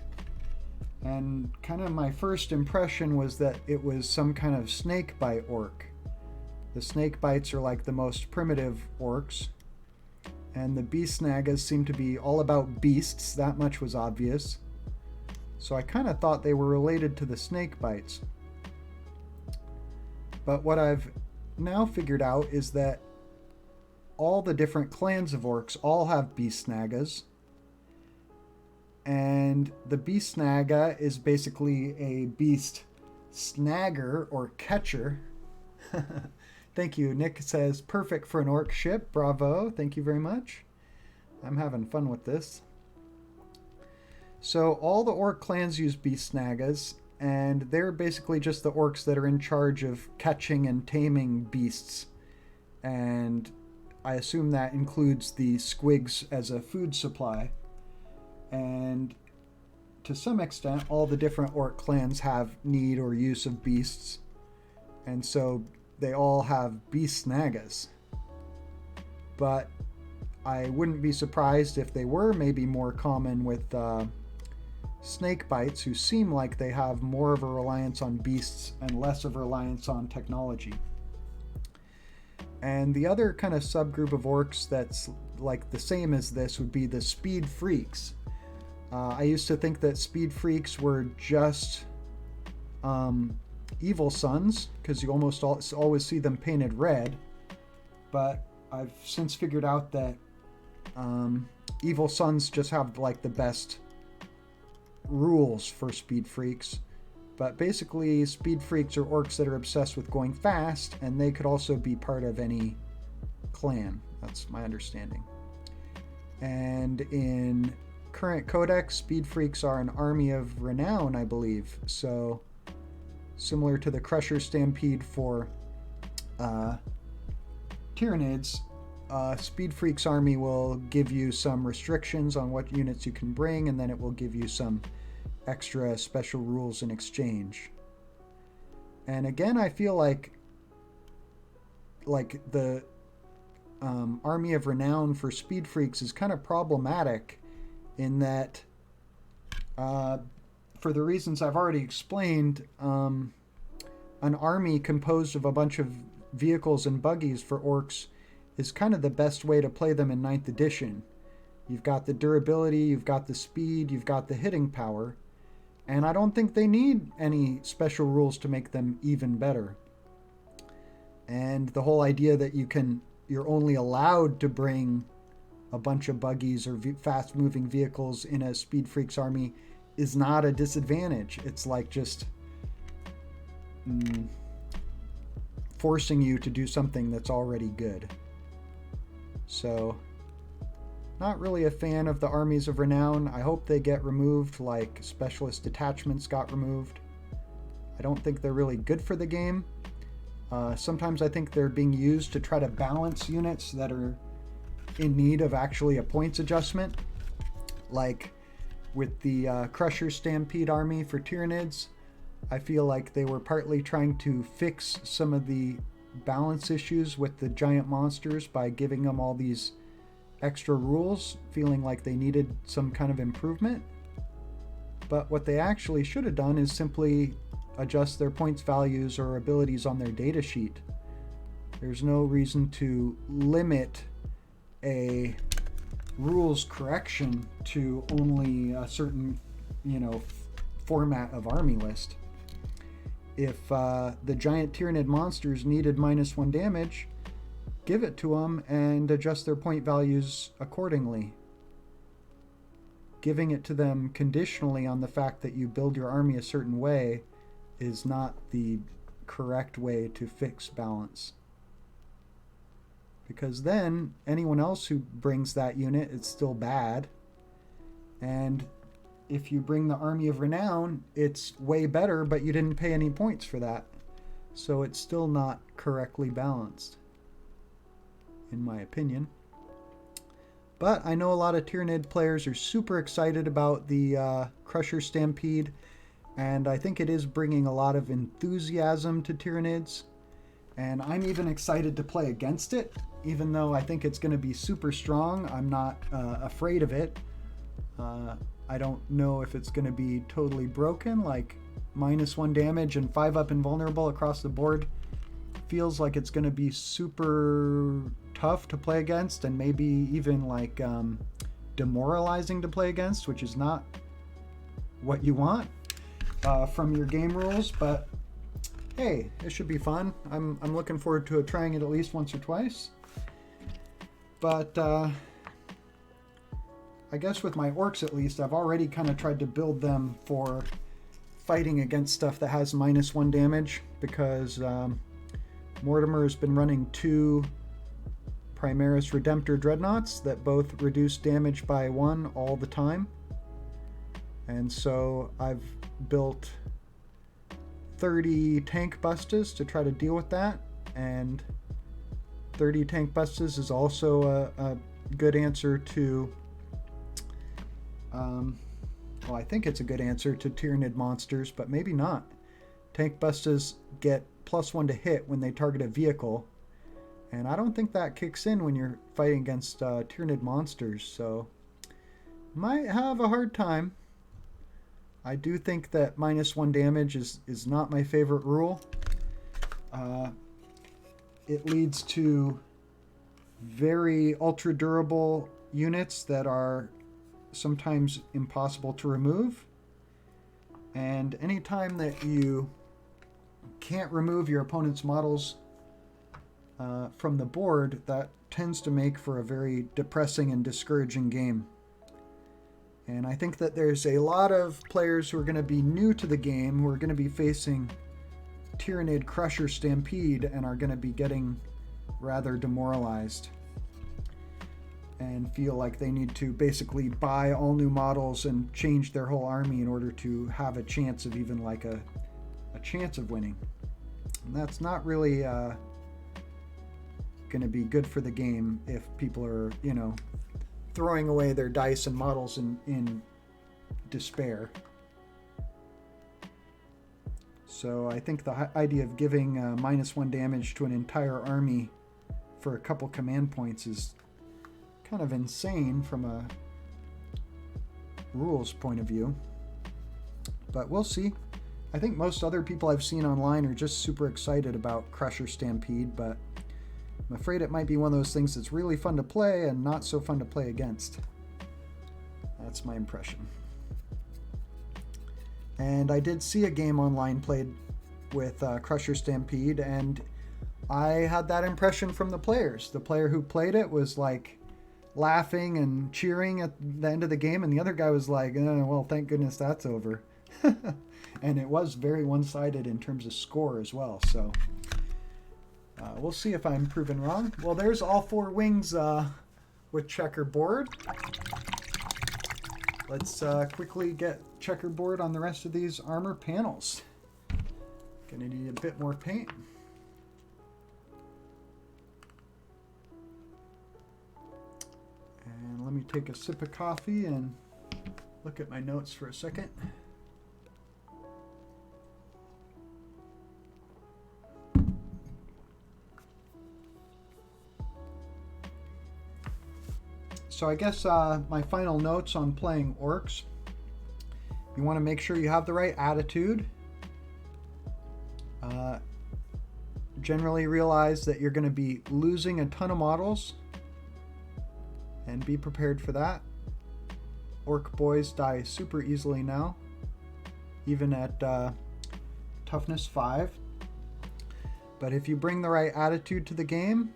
A: And kind of my first impression was that it was some kind of snake bite orc. The snake bites are like the most primitive orcs. And the beast snaggas seem to be all about beasts, that much was obvious. So I kind of thought they were related to the snake bites. But what I've now figured out is that all the different clans of orcs all have beast snaggas. And the beast snagga is basically a beast snagger or catcher. Thank you. Nick says, perfect for an orc ship. Bravo. Thank you very much. I'm having fun with this. So all the orc clans use beast snaggas, and they're basically just the orcs that are in charge of catching and taming beasts. And I assume that includes the squigs as a food supply. And to some extent, all the different orc clans have need or use of beasts. And so they all have beast snaggas. But I wouldn't be surprised if they were maybe more common with snake bites, who seem like they have more of a reliance on beasts and less of a reliance on technology. And the other kind of subgroup of orcs that's like the same as this would be the speed freaks. I used to think that speed freaks were just evil sons, because you almost always see them painted red. But I've since figured out that evil sons just have like the best rules for speed freaks. But basically, speed freaks are orcs that are obsessed with going fast, and they could also be part of any clan. That's my understanding. And in current codex, speed freaks are an army of renown, I believe. So similar to the Crusher Stampede for Tyranids, Speed Freaks army will give you some restrictions on what units you can bring, and then it will give you some extra special rules in exchange. And again, I feel like the army of renown for Speed Freaks is kind of problematic in that, for the reasons I've already explained, an army composed of a bunch of vehicles and buggies for orcs is kind of the best way to play them in 9th edition. You've got the durability, you've got the speed, you've got the hitting power, and I don't think they need any special rules to make them even better. And the whole idea that you're only allowed to bring a bunch of buggies or fast-moving vehicles in a Speed Freaks army is not a disadvantage. It's like just forcing you to do something that's already good. So, not really a fan of the armies of renown. I hope they get removed like specialist detachments got removed. I don't think they're really good for the game. Sometimes I think they're being used to try to balance units that are in need of actually a points adjustment. Like with the Crusher Stampede army for Tyranids, I feel like they were partly trying to fix some of the balance issues with the giant monsters by giving them all these extra rules, feeling like they needed some kind of improvement. But what they actually should have done is simply adjust their points values or abilities on their data sheet. There's no reason to limit a rules correction to only a certain, format of army list. If the giant Tyranid monsters needed -1 damage, give it to them and adjust their point values accordingly. Giving it to them conditionally on the fact that you build your army a certain way is not the correct way to fix balance. Because then anyone else who brings that unit, it's still bad. And if you bring the Army of Renown, it's way better, but you didn't pay any points for that. So it's still not correctly balanced, in my opinion. But I know a lot of Tyranid players are super excited about the Crusher Stampede, and I think it is bringing a lot of enthusiasm to Tyranids. And I'm even excited to play against it, even though I think it's going to be super strong. I'm not afraid of it. I don't know if it's going to be totally broken, like -1 damage and 5-up invulnerable across the board. Feels like it's going to be super tough to play against, and maybe even like demoralizing to play against, which is not what you want from your game rules. But hey, it should be fun. I'm looking forward to trying it at least once or twice. But I guess with my Orks at least, I've already kind of tried to build them for fighting against stuff that has -1 damage, because Mortimer has been running 2 Primaris Redemptor Dreadnoughts that both reduce damage by 1 all the time. And so I've built 30 Tank Bustas to try to deal with that, and 30 Tank Bustas is also a good answer to well, I think it's a good answer to Tyranid monsters, but maybe not. Tank Bustas get +1 to hit when they target a vehicle, and I don't think that kicks in when you're fighting against Tyranid monsters, so might have a hard time. I do think that -1 damage is not my favorite rule. It leads to very ultra durable units that are sometimes impossible to remove. And anytime that you can't remove your opponent's models from the board, that tends to make for a very depressing and discouraging game. And I think that there's a lot of players who are going to be new to the game, who are going to be facing Tyranid Crusher Stampede and are going to be getting rather demoralized and feel like they need to basically buy all new models and change their whole army in order to have a chance of even like a chance of winning. And that's not really going to be good for the game if people are, throwing away their dice and models in despair. So I think the idea of giving -1 damage to an entire army for a couple command points is kind of insane from a rules point of view. But we'll see. I think most other people I've seen online are just super excited about Crusher Stampede, but I'm afraid it might be one of those things that's really fun to play and not so fun to play against. That's my impression. And I did see a game online played with Crusher Stampede, and I had that impression from the players. The player who played it was like laughing and cheering at the end of the game, and the other guy was like, well, thank goodness that's over. And it was very one-sided in terms of score as well, so we'll see if I'm proven wrong. Well, there's all 4 wings with checkerboard. Let's quickly get checkerboard on the rest of these armor panels. Gonna need a bit more paint. And let me take a sip of coffee and look at my notes for a second. So I guess my final notes on playing Orks. You want to make sure you have the right attitude. Generally realize that you're going to be losing a ton of models And be prepared for that. Orc boys die super easily now, even at toughness 5. But if you bring the right attitude to the game,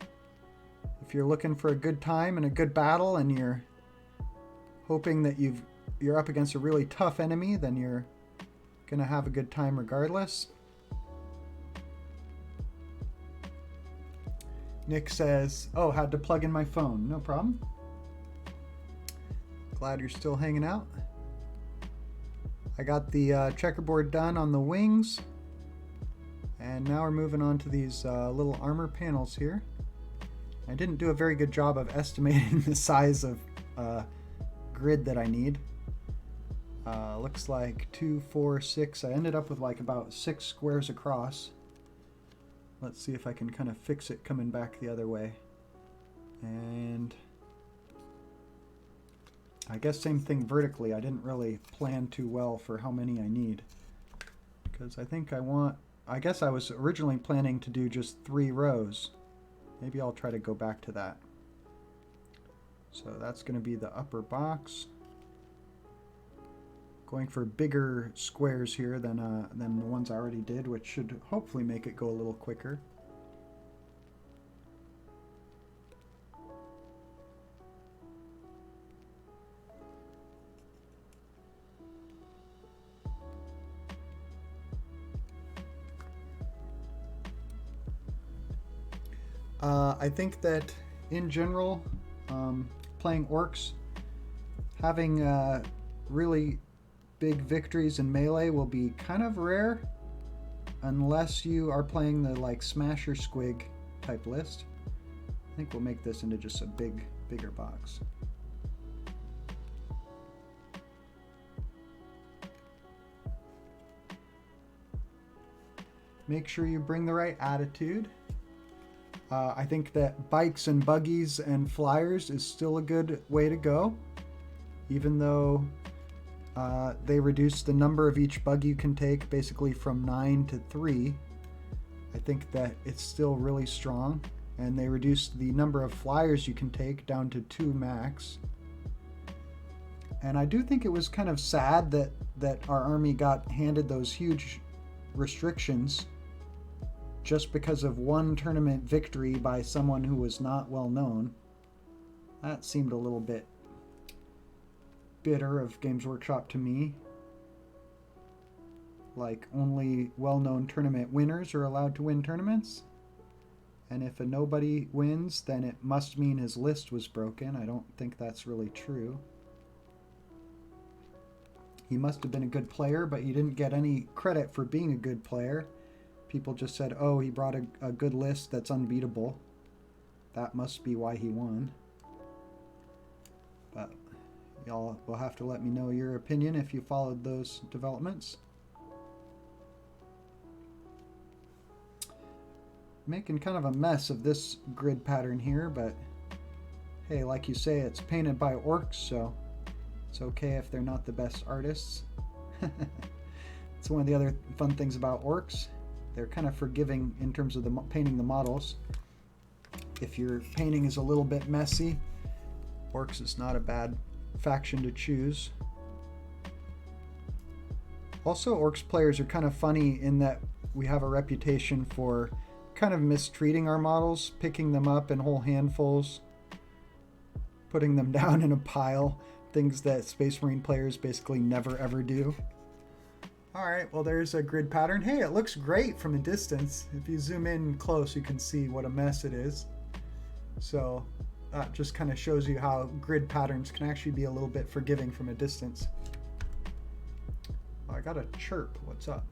A: if you're looking for a good time and a good battle and you're hoping that you're up against a really tough enemy, then you're gonna have a good time regardless. Nick says, oh, had to plug in my phone. No problem. Glad you're still hanging out. I got the checkerboard done on the wings. And now we're moving on to these little armor panels here. I didn't do a very good job of estimating the size of grid that I need. Looks like 2, 4, 6. I ended up with like about 6 squares across. Let's see if I can kind of fix it coming back the other way. And I guess same thing vertically. I didn't really plan too well for how many I need. Because I think I guess I was originally planning to do just 3 rows. Maybe I'll try to go back to that. So that's going to be the upper box. Going for bigger squares here than the ones I already did, which should hopefully make it go a little quicker. I think that in general, playing Orks, having really big victories in melee will be kind of rare unless you are playing the like smasher squig type list. I think we'll make this into just a bigger box. Make sure you bring the right attitude. I think that bikes and buggies and flyers is still a good way to go, even though they reduce the number of each bug you can take basically from 9 to 3. I think that it's still really strong, and they reduced the number of flyers you can take down to 2 max. And I do think it was kind of sad that our army got handed those huge restrictions just because of one tournament victory by someone who was not well known. That seemed a little bit bitter of Games Workshop to me. Like, only well-known tournament winners are allowed to win tournaments. And if a nobody wins, then it must mean his list was broken. I don't think that's really true. He must have been a good player, but he didn't get any credit for being a good player. People just said, oh, he brought a good list that's unbeatable. That must be why he won. But y'all will have to let me know your opinion if you followed those developments. Making kind of a mess of this grid pattern here, but hey, like you say, it's painted by Orks, so it's okay if they're not the best artists. It's one of the other fun things about Orks. They're kind of forgiving in terms of painting the models. If your painting is a little bit messy, Orks is not a bad faction to choose. Also, Orks players are kind of funny in that we have a reputation for kind of mistreating our models, picking them up in whole handfuls, putting them down in a pile, things that Space Marine players basically never ever do. Alright, well there's a grid pattern. Hey, it looks great from a distance. If you zoom in close, you can see what a mess it is. So that just kind of shows you how grid patterns can actually be a little bit forgiving from a distance. Oh, I got a chirp. What's up?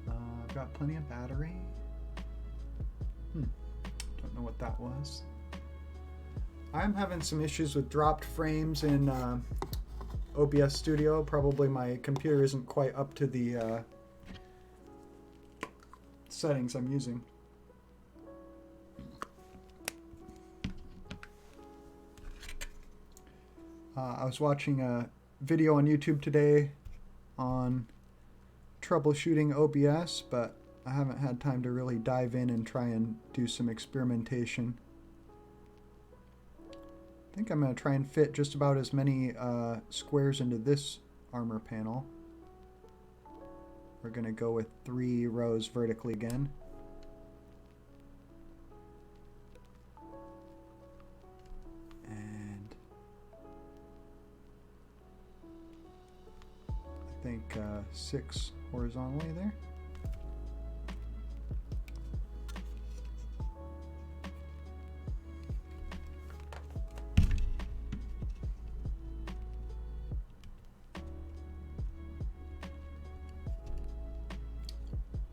A: I've got plenty of battery. Don't know what that was. I'm having some issues with dropped frames in OBS Studio. Probably my computer isn't quite up to the settings I'm using. I was watching a video on YouTube today on troubleshooting OBS, but I haven't had time to really dive in and try and do some experimentation. think I'm going to try and fit just about as many squares into this armor panel. We're going to go with 3 rows vertically again. And I think 6 horizontally there.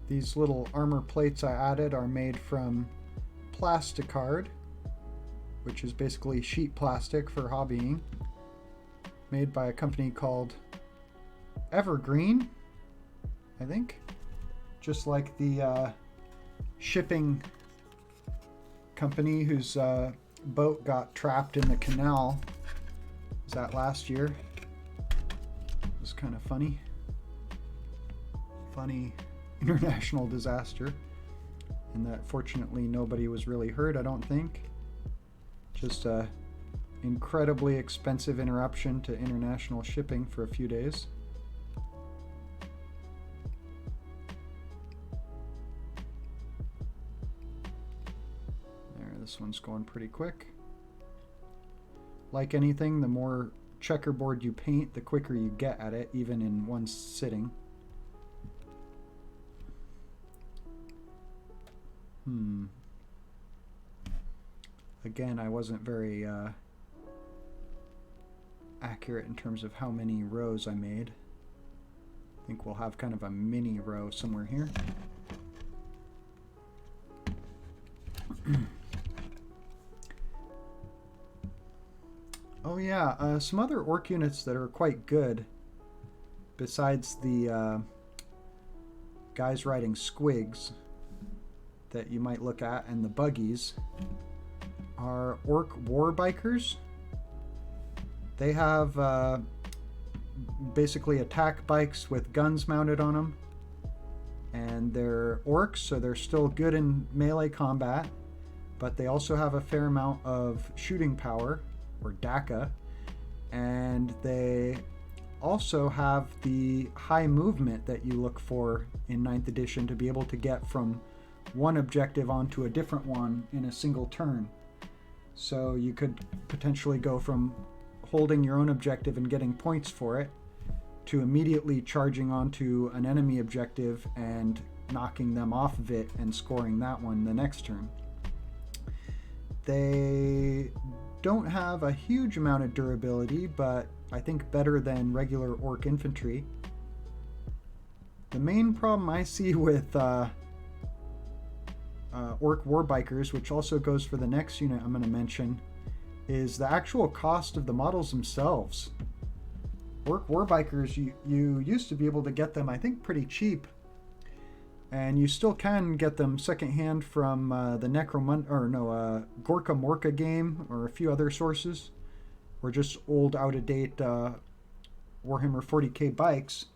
A: These little armor plates I added are made from plasticard, which is basically sheet plastic for hobbying, made by a company called Evergreen, I think. Just like the shipping company whose boat got trapped in the canal. Was that last year? It was kind of funny. Funny international disaster, and that fortunately nobody was really hurt, I don't think. Just a incredibly expensive interruption to international shipping for a few days. There, this one's going pretty quick. Like anything, the more checkerboard you paint, the quicker you get at it, even in one sitting. Again, I wasn't very accurate in terms of how many rows I made. I think we'll have kind of a mini row somewhere here. Oh yeah, some other orc units that are quite good, besides the guys riding squigs that you might look at, and the buggies, are orc war bikers. They have basically attack bikes with guns mounted on them, and they're orcs, so they're still good in melee combat, but they also have a fair amount of shooting power, or DACA, and they also have the high movement that you look for in 9th edition to be able to get from one objective onto a different one in a single turn. So you could potentially go from holding your own objective and getting points for it to immediately charging onto an enemy objective and knocking them off of it and scoring that one the next turn. They don't have a huge amount of durability, but I think better than regular orc infantry. The main problem I see with orc warbikers, which also goes for the next unit I'm going to mention, is the actual cost of the models themselves. Orc warbikers, you used to be able to get them, I think, pretty cheap, and you still can get them secondhand from the Gorka Morka game or a few other sources, or just old out-of-date Warhammer 40k bikes.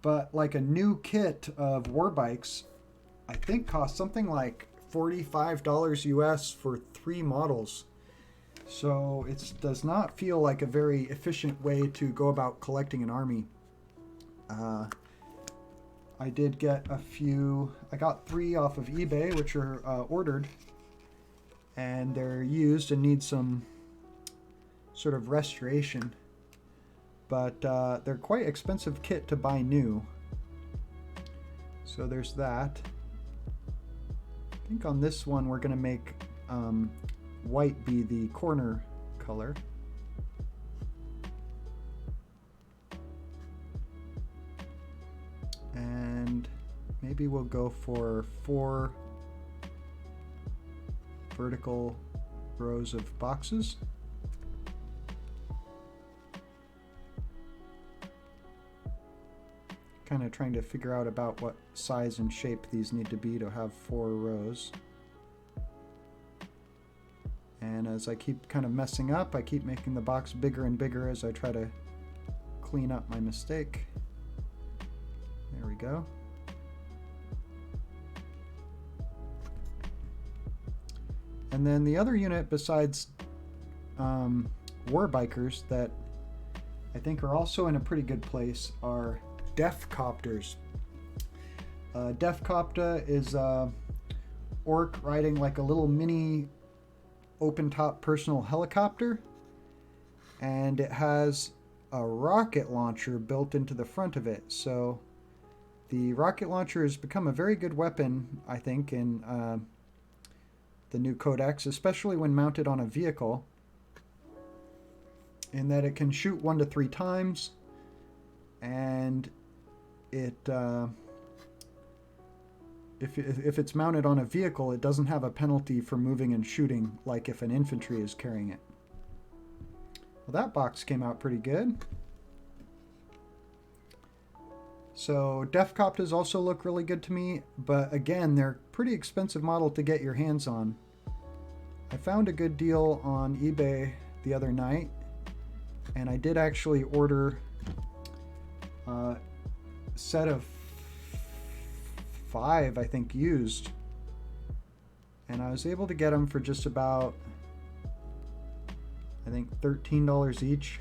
A: But like a new kit of war bikes, I think costs something like $45 US for 3 models. So it does not feel like a very efficient way to go about collecting an army. I did get a few. I got 3 off of eBay, which are ordered, and they're used and need some sort of restoration. But they're quite expensive kit to buy new. So there's that. I think on this one we're going to make white be the corner color. And maybe we'll go for 4 vertical rows of boxes. Kind of trying to figure out about what size and shape these need to be to have 4 rows. And as I keep kind of messing up, I keep making the box bigger and bigger as I try to clean up my mistake. There we go. And then the other unit besides war bikers that I think are also in a pretty good place are Def Copters. Def Copter is a orc riding like a little mini open top personal helicopter, and it has a rocket launcher built into the front of it. So the rocket launcher has become a very good weapon, I think, in the new codex, especially when mounted on a vehicle, in that it can shoot 1 to 3 times, and it if it's mounted on a vehicle, it doesn't have a penalty for moving and shooting like if an infantry is carrying it. Well, that box came out pretty good. So Defcopters also look really good to me, but again, they're a pretty expensive model to get your hands on. I found a good deal on eBay the other night, and I did actually order a set of 5, I think, used, and I was able to get them for just about, I think, $13 each,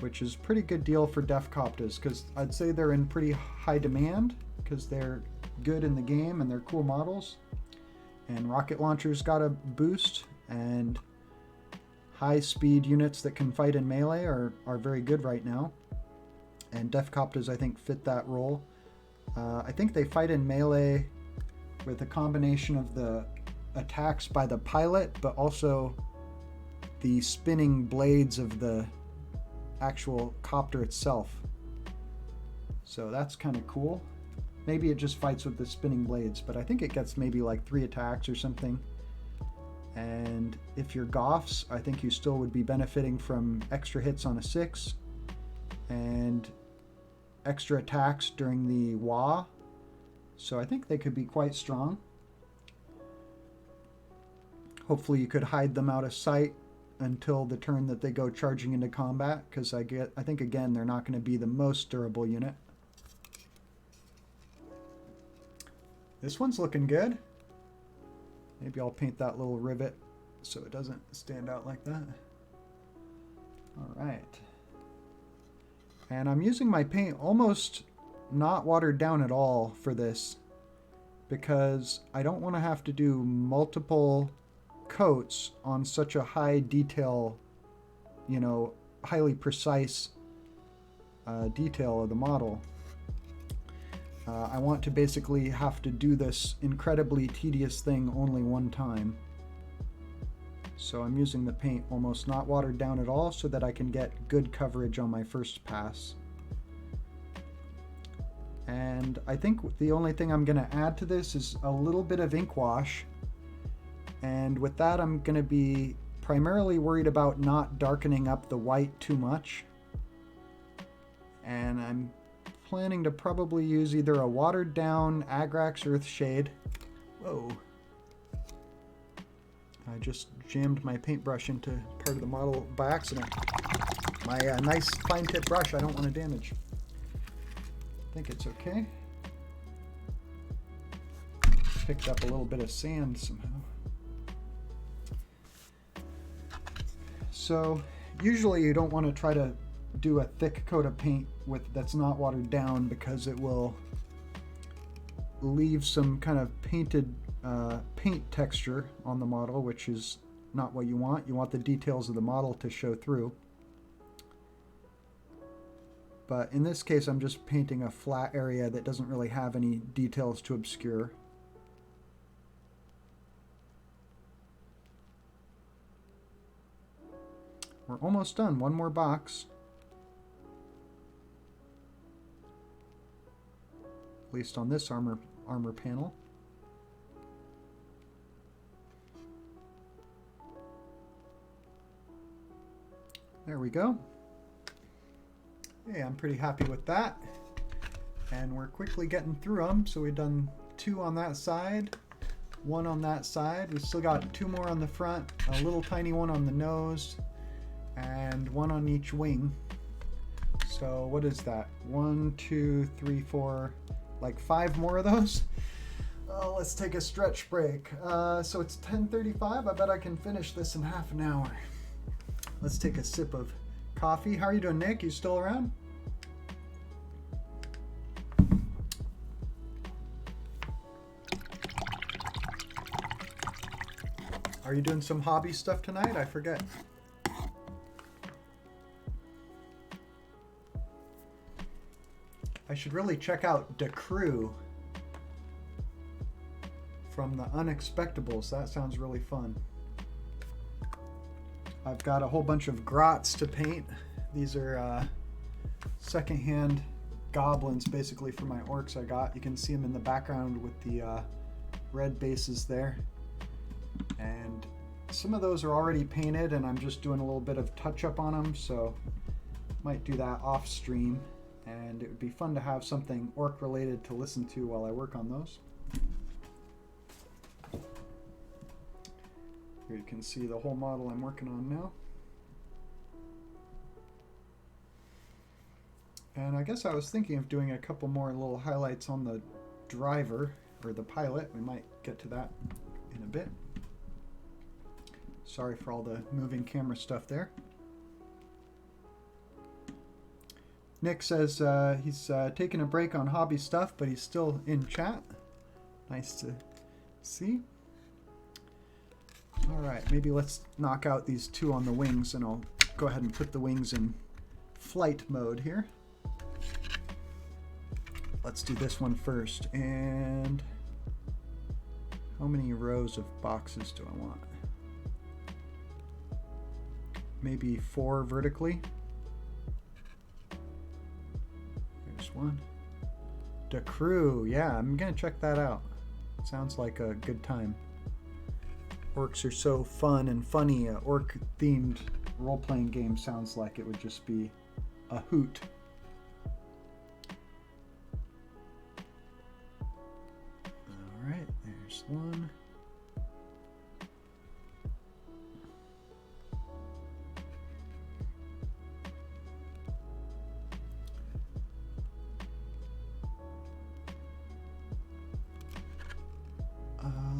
A: which is a pretty good deal for Defcopters, because I'd say they're in pretty high demand because they're good in the game and they're cool models, and rocket launchers got a boost, and high speed units that can fight in melee are very good right now, and Defcopters I think fit that role. I think they fight in melee with a combination of the attacks by the pilot, but also the spinning blades of the actual copter itself. So that's kind of cool. Maybe it just fights with the spinning blades, but I think it gets maybe like 3 attacks or something. And if you're Goths, I think you still would be benefiting from extra hits on a 6 and extra attacks during the WA. So I think they could be quite strong. Hopefully you could hide them out of sight until the turn that they go charging into combat, because I think again they're not going to be the most durable unit. This one's looking good. Maybe I'll paint that little rivet so it doesn't stand out like that. Alright. And I'm using my paint almost not watered down at all for this, because I don't want to have to do multiple coats on such a high detail, you know, highly precise detail of the model. I want to basically have to do this incredibly tedious thing only one time. So I'm using the paint almost not watered down at all so that I can get good coverage on my first pass. And I think the only thing I'm going to add to this is a little bit of ink wash. And with that, I'm going to be primarily worried about not darkening up the white too much. And I'm planning to probably use either a watered down Agrax Earthshade. Whoa. I just jammed my paintbrush into part of the model by accident. My nice fine tip brush I don't want to damage. I think it's okay. Picked up a little bit of sand somehow. So usually you don't want to try to do a thick coat of paint that's not watered down, because it will leave some kind of painted paint texture on the model, which is not what you want. You want the details of the model to show through. But in this case, I'm just painting a flat area that doesn't really have any details to obscure. We're almost done. One more box. At least on this armor panel. There we go. Hey, I'm pretty happy with that. And we're quickly getting through them. So we've done 2 on that side, 1 on that side. We've still got 2 more on the front, a little tiny one on the nose, and 1 on each wing. So what is that? 1, 2, 3, 4, like 5 more of those. Oh, let's take a stretch break. So it's 10:35. I bet I can finish this in half an hour. Let's take a sip of coffee. How are you doing, Nick? You still around? Are you doing some hobby stuff tonight? I forget. I should really check out The Crew from the Unexpectables. That sounds really fun. I've got a whole bunch of grots to paint. These are secondhand goblins basically for my orcs I got. You can see them in the background with the red bases there. And some of those are already painted and I'm just doing a little bit of touch up on them, so might do that off stream. And it would be fun to have something orc related to listen to while I work on those. Here you can see the whole model I'm working on now. And I guess I was thinking of doing a couple more little highlights on the driver, or the pilot. We might get to that in a bit. Sorry for all the moving camera stuff there. Nick says he's taking a break on hobby stuff, but he's still in chat. Nice to see. All right, maybe let's knock out these two on the wings, and I'll go ahead and put the wings in flight mode here. Let's do this one first. And how many rows of boxes do I want? Maybe 4 vertically. There's one. The Crew, yeah, I'm gonna check that out. Sounds like a good time. Orcs are so fun and funny. An orc-themed role-playing game sounds like it would just be a hoot. All right, there's one.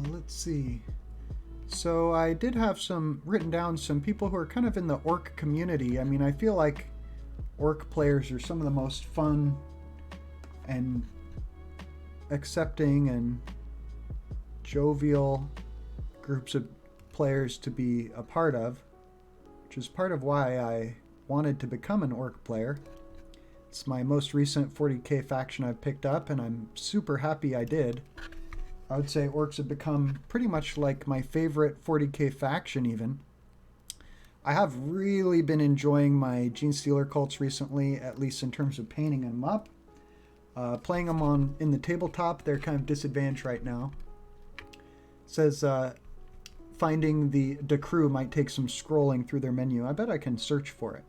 A: Let's see. So I did have written down some people who are kind of in the orc community. I mean, I feel like orc players are some of the most fun and accepting and jovial groups of players to be a part of, which is part of why I wanted to become an orc player. It's my most recent 40k faction I've picked up, and I'm super happy I did. I would say orcs have become pretty much like my favorite 40k faction even. I have really been enjoying my Gene Stealer cults recently, at least in terms of painting them up. Playing them in the tabletop, they're kind of disadvantaged right now. It says finding the crew might take some scrolling through their menu. I bet I can search for it.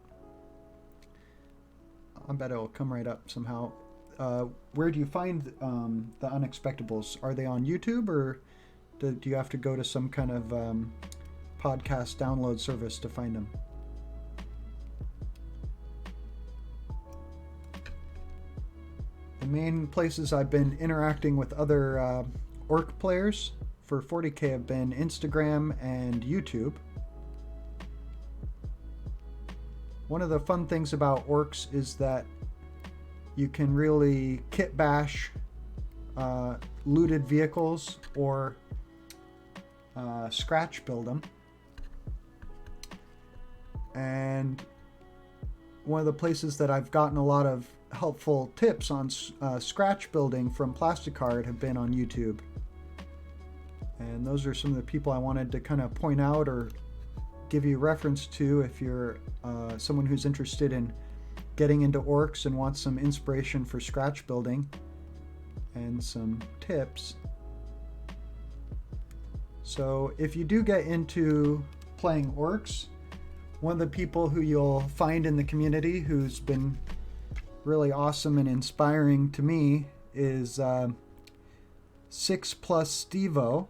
A: I bet it'll come right up somehow. Where do you find the Unexpectables? Are they on YouTube, or do you have to go to some kind of podcast download service to find them? The main places I've been interacting with other orc players for 40k have been Instagram and YouTube. One of the fun things about orcs is that you can really kit bash looted vehicles or scratch build them. And one of the places that I've gotten a lot of helpful tips on scratch building from Plasticard have been on YouTube. And those are some of the people I wanted to kind of point out or give you reference to if you're someone who's interested in getting into orcs and wants some inspiration for scratch building and some tips. So if you do get into playing orcs, one of the people who you'll find in the community who's been really awesome and inspiring to me is 6 Plus Stevo.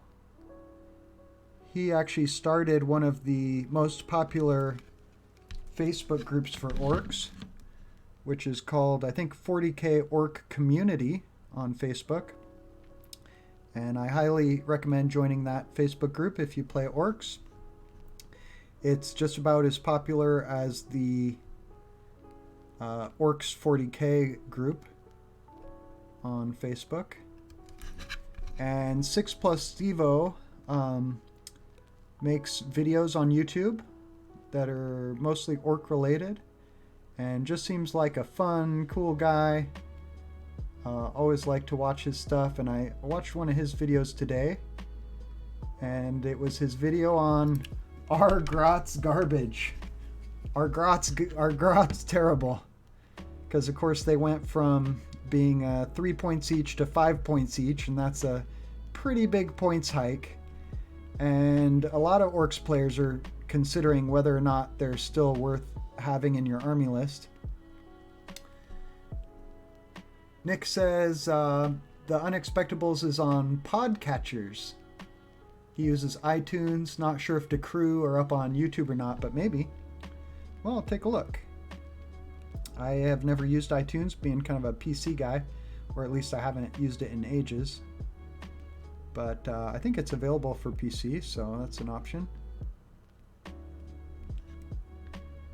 A: He actually started one of the most popular Facebook groups for orcs, which is called, I think, 40k Orc Community on Facebook. And I highly recommend joining that Facebook group if you play orcs. It's just about as popular as the Orks 40k group on Facebook. And 6 Plus Stevo makes videos on YouTube that are mostly orc related, and just seems like a fun, cool guy. Always like to watch his stuff, and I watched one of his videos today, and it was his video on our Grot's garbage. Our Grot's terrible, because of course they went from being 3 points each to 5 points each, and that's a pretty big points hike. And a lot of Orcs players are considering whether or not they're still worth having in your army list. Nick says the Unexpectables is on Podcatchers. He uses iTunes. Not sure if Decrew are up on YouTube or not, but maybe. Well, take a look. I have never used iTunes, being kind of a PC guy, or at least I haven't used it in ages. But I think it's available for PC, so that's an option.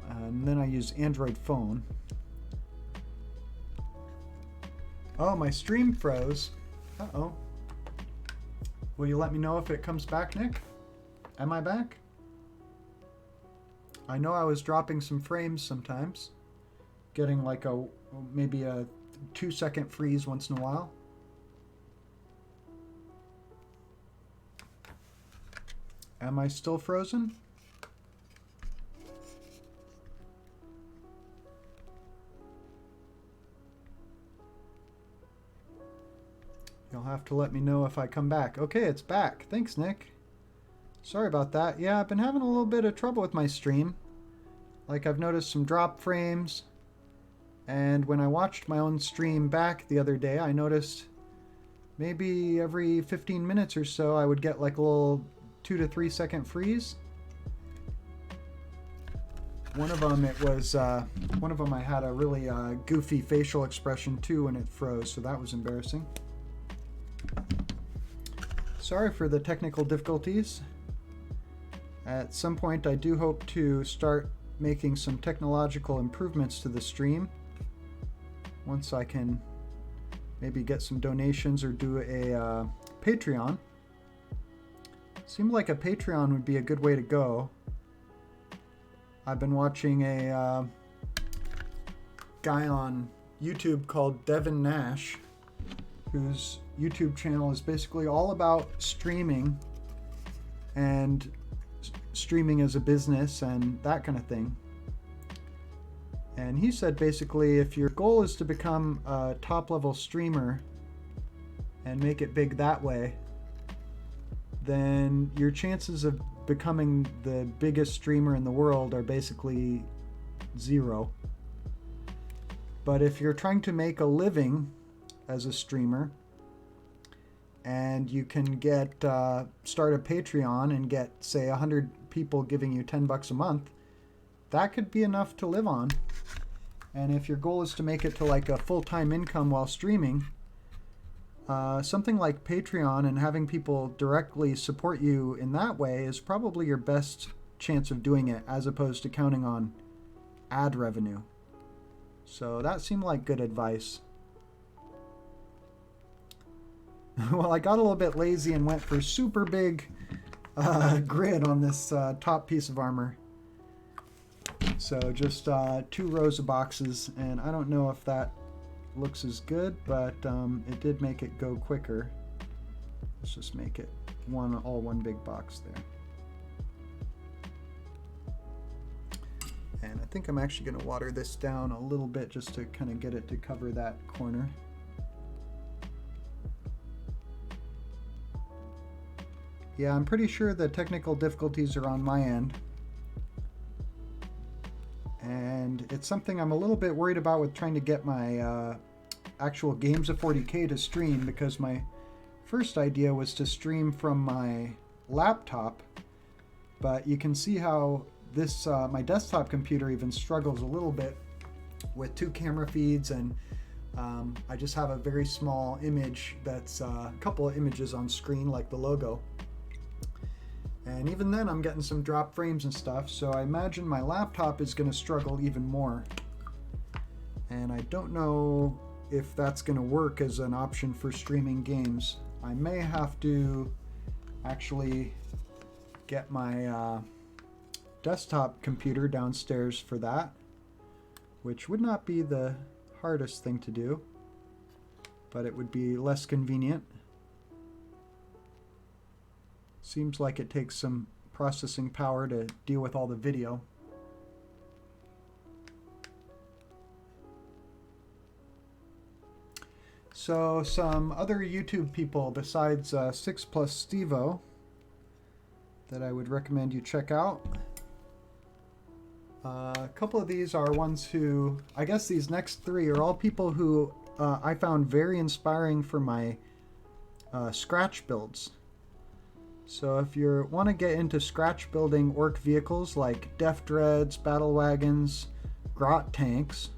A: And then I use Android phone. Oh, my stream froze. Uh-oh. Will you let me know if it comes back, Nick? Am I back? I know I was dropping some frames sometimes. Getting like maybe a 2-second freeze once in a while. Am I still frozen? You'll have to let me know if I come back. Okay, it's back. Thanks, Nick. Sorry about that. Yeah, I've been having a little bit of trouble with my stream. Like, I've noticed some drop frames. And when I watched my own stream back the other day, I noticed maybe every 15 minutes or so I would get like a little 2 to 3 second freeze. One of them I had a really goofy facial expression too when it froze, so that was embarrassing. Sorry for the technical difficulties. At some point I do hope to start making some technological improvements to the stream. Once I can maybe get some donations or do a Patreon. Seemed like a Patreon would be a good way to go. I've been watching a guy on YouTube called Devin Nash, whose YouTube channel is basically all about streaming and streaming as a business and that kind of thing. And he said basically if your goal is to become a top-level streamer and make it big that way, then your chances of becoming the biggest streamer in the world are basically zero. But if you're trying to make a living as a streamer and you can get start a Patreon and get, say, 100 people giving you $10 a month, that could be enough to live on. And if your goal is to make it to like a full-time income while streaming, something like Patreon and having people directly support you in that way is probably your best chance of doing it, as opposed to counting on ad revenue. So that seemed like good advice. Well, I got a little bit lazy and went for super big grid on this top piece of armor. So just 2 rows of boxes, and I don't know if that looks as good, but it did make it go quicker. Let's just make it all one big box there. And I think I'm actually going to water this down a little bit just to kind of get it to cover that corner. Yeah, I'm pretty sure the technical difficulties are on my end. And it's something I'm a little bit worried about with trying to get my actual Games of 40k to stream, because my first idea was to stream from my laptop, but you can see how this my desktop computer even struggles a little bit with 2 camera feeds, and I just have a very small image that's a couple of images on screen like the logo. And even then I'm getting some drop frames and stuff, so I imagine my laptop is going to struggle even more. And I don't know if that's going to work as an option for streaming games. I may have to actually get my desktop computer downstairs for that, which would not be the hardest thing to do, but it would be less convenient. Seems like it takes some processing power to deal with all the video. So some other YouTube people besides 6+ Stevo that I would recommend you check out. A couple of these are ones who, I guess these next three are all people who I found very inspiring for my scratch builds. So if you want to get into scratch building orc vehicles like Def Dreads, Battle Wagons, Grot Tanks,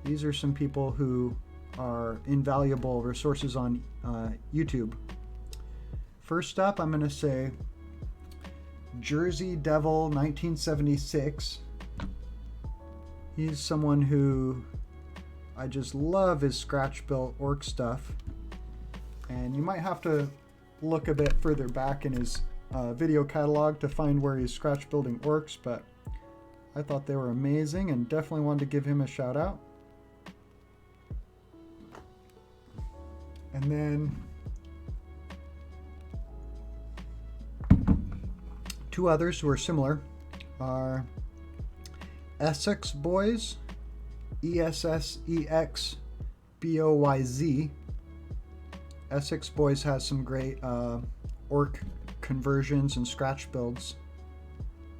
A: these are some people who are invaluable resources on YouTube. First up, I'm going to say Jersey Devil 1976. He's someone who I just love his scratch built orc stuff, and you might have to look a bit further back in his video catalog to find where he's scratch building orcs, but I thought they were amazing and definitely wanted to give him a shout out. And then two others who are similar are Essex Boys, ESSEXBOYZ. Essex Boys has some great orc conversions and scratch builds,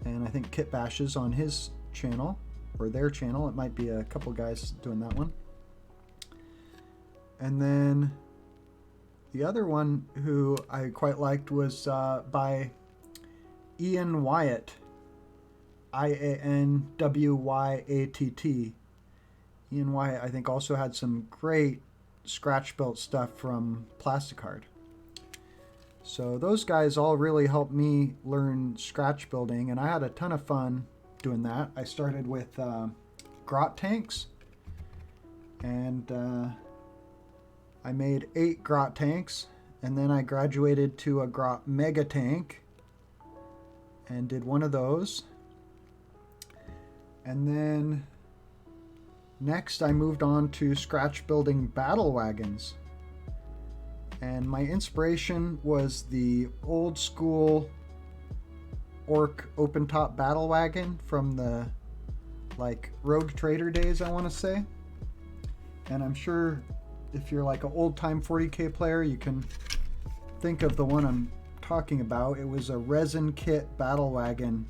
A: and I think kit bashes on his channel, or their channel. It might be a couple guys doing that one. And then the other one who I quite liked was by Ian Wyatt, IANWYATT. Ian Wyatt, I think, also had some great scratch built stuff from Plasticard. So those guys all really helped me learn scratch building, and I had a ton of fun doing that. I started with Grot Tanks, and I made 8 Grot Tanks, and then I graduated to a Grot Mega Tank and did one of those. And then next I moved on to scratch building battle wagons. And my inspiration was the old school orc open top battle wagon from the like Rogue Trader days, I want to say. And I'm sure if you're like an old time 40k player, you can think of the one I'm talking about. It was a resin kit battle wagon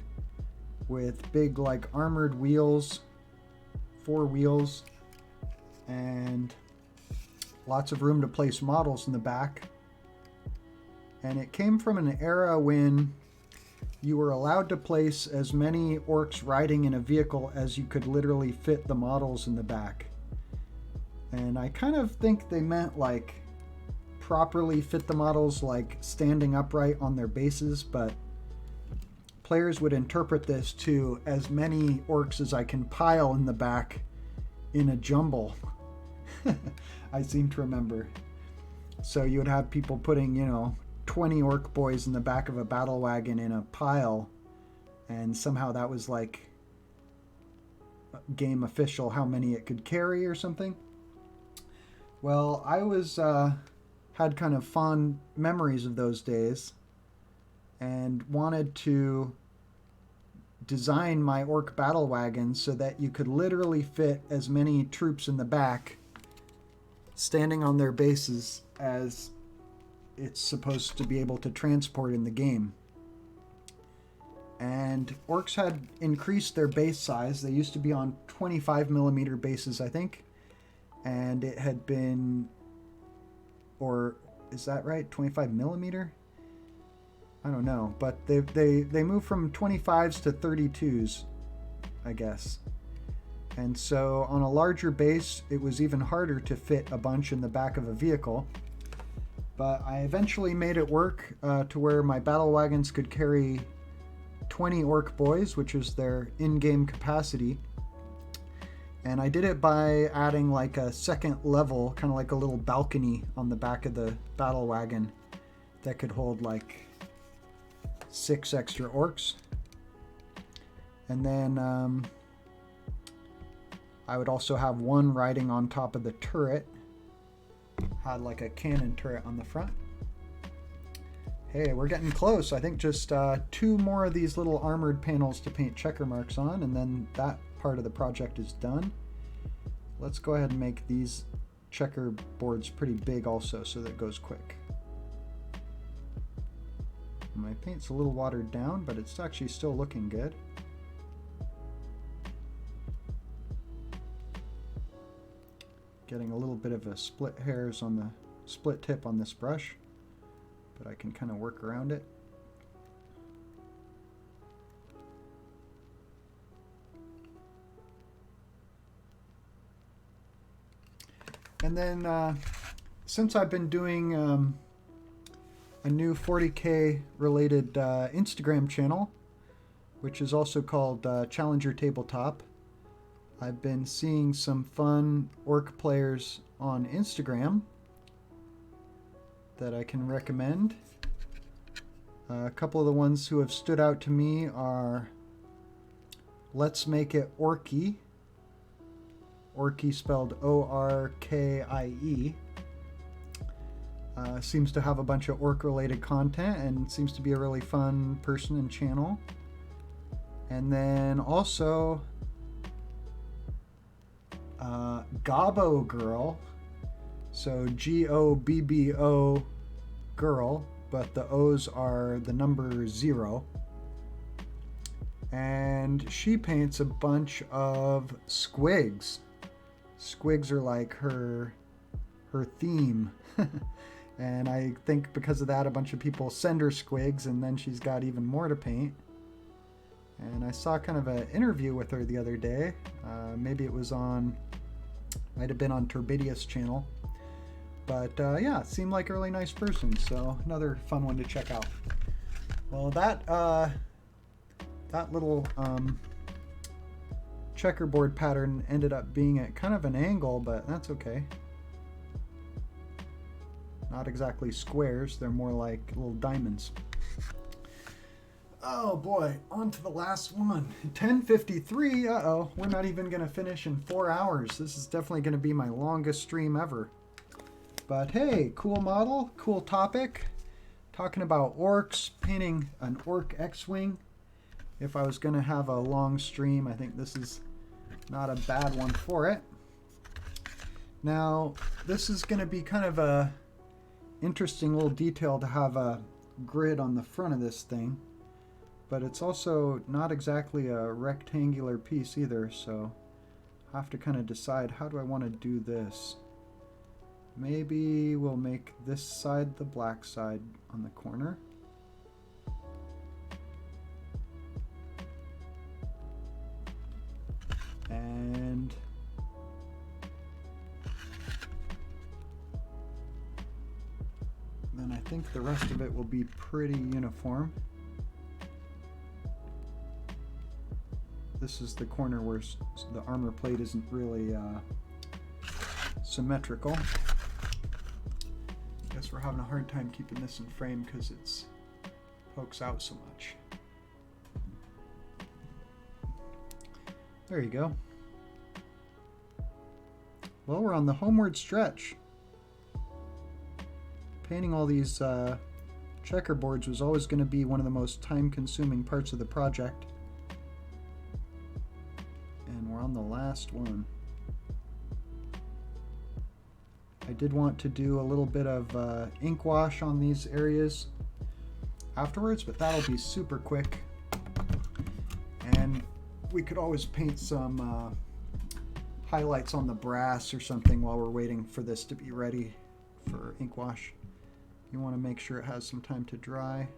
A: with big like armored wheels, 4 wheels, and lots of room to place models in the back. And it came from an era when you were allowed to place as many orcs riding in a vehicle as you could literally fit the models in the back. And I kind of think they meant like properly fit the models, like standing upright on their bases, but players would interpret this to as many orcs as I can pile in the back in a jumble. I seem to remember. So you would have people putting, 20 orc boys in the back of a battle wagon in a pile, and somehow that was like game official how many it could carry or something. Well, I was had kind of fond memories of those days and wanted to design my orc battle wagon so that you could literally fit as many troops in the back standing on their bases as it's supposed to be able to transport in the game. And orcs had increased their base size. They used to be on 25mm bases, I think. And it had been, or is that right? 25mm? I don't know, but they moved from 25s to 32s, I guess. And so on a larger base, it was even harder to fit a bunch in the back of a vehicle. But I eventually made it work to where my battle wagons could carry 20 orc boys, which is their in-game capacity. And I did it by adding like a second level, kind of like a little balcony on the back of the battle wagon that could hold like 6 extra orcs. And then I would also have one riding on top of the turret. Had like a cannon turret on the front. Hey, we're getting close. I think just 2 more of these little armored panels to paint checker marks on, and then that part of the project is done. Let's go ahead and make these checker boards pretty big also so that it goes quick. My paint's a little watered down, but it's actually still looking good. Getting a little bit of a split hairs on the split tip on this brush, but I can kind of work around it. And then since I've been doing a new 40k related Instagram channel, which is also called Challenger Tabletop, I've been seeing some fun orc players on Instagram that I can recommend. A couple of the ones who have stood out to me are Let's Make It Orky. Orky spelled O-R-K-I-E. Seems to have a bunch of orc related content and seems to be a really fun person and channel. And then also Gobbo Girl, so G-O-B-B-O girl, but the O's are the number 0. And she paints a bunch of squigs. Squigs are like her theme. And I think because of that, a bunch of people send her squigs, and then she's got even more to paint. And I saw kind of an interview with her the other day. Maybe it was on, might have been on Turbidius' channel. But yeah, it seemed like a really nice person, so another fun one to check out. Well, that little checkerboard pattern ended up being at kind of an angle, but that's okay. Not exactly squares, they're more like little diamonds. Oh boy, on to the last one. 10:53, uh-oh, we're not even gonna finish in 4 hours. This is definitely gonna be my longest stream ever. But hey, cool model, cool topic. Talking about orcs, painting an orc X-Wing. If I was gonna have a long stream, I think this is not a bad one for it. Now, this is gonna be kind of a interesting little detail to have a grid on the front of this thing, but it's also not exactly a rectangular piece either, so I have to kind of decide, how do I want to do this? Maybe we'll make this side the black side on the corner. And then I think the rest of it will be pretty uniform. This is the corner where the armor plate isn't really symmetrical. Guess we're having a hard time keeping this in frame because it's pokes out so much. There you go. Well, we're on the homeward stretch. Painting all these checkerboards was always going to be one of the most time-consuming parts of the project. And we're on the last one. I did want to do a little bit of ink wash on these areas afterwards, but that'll be super quick. And we could always paint some highlights on the brass or something while we're waiting for this to be ready for ink wash. You want to make sure it has some time to dry.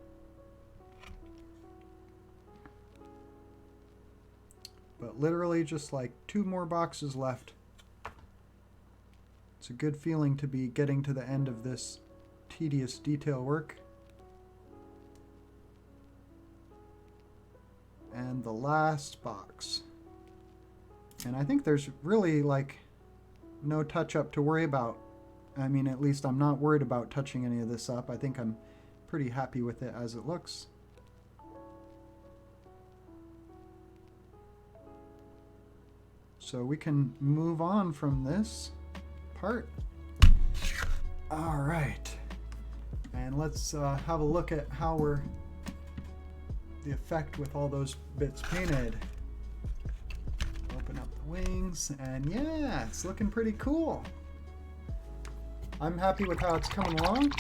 A: But literally just like 2 more boxes left. It's a good feeling to be getting to the end of this tedious detail work. And the last box. And I think there's really like no touch up to worry about. I mean, at least I'm not worried about touching any of this up. I think I'm pretty happy with it as it looks. So we can move on from this part. All right. And let's have a look at how the effect with all those bits painted. Open up the wings, and yeah, it's looking pretty cool. I'm happy with how it's coming along.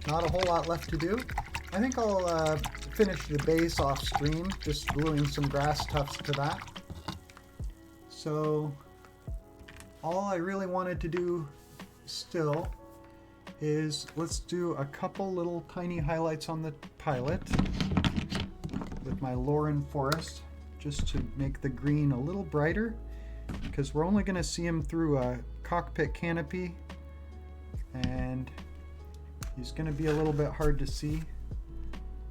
A: Not a whole lot left to do. I think I'll finish the base off stream, just gluing some grass tufts to that. So all I really wanted to do still is let's do a couple little tiny highlights on the pilot with my Lauren Forest, just to make the green a little brighter, because we're only going to see him through a cockpit canopy and he's going to be a little bit hard to see,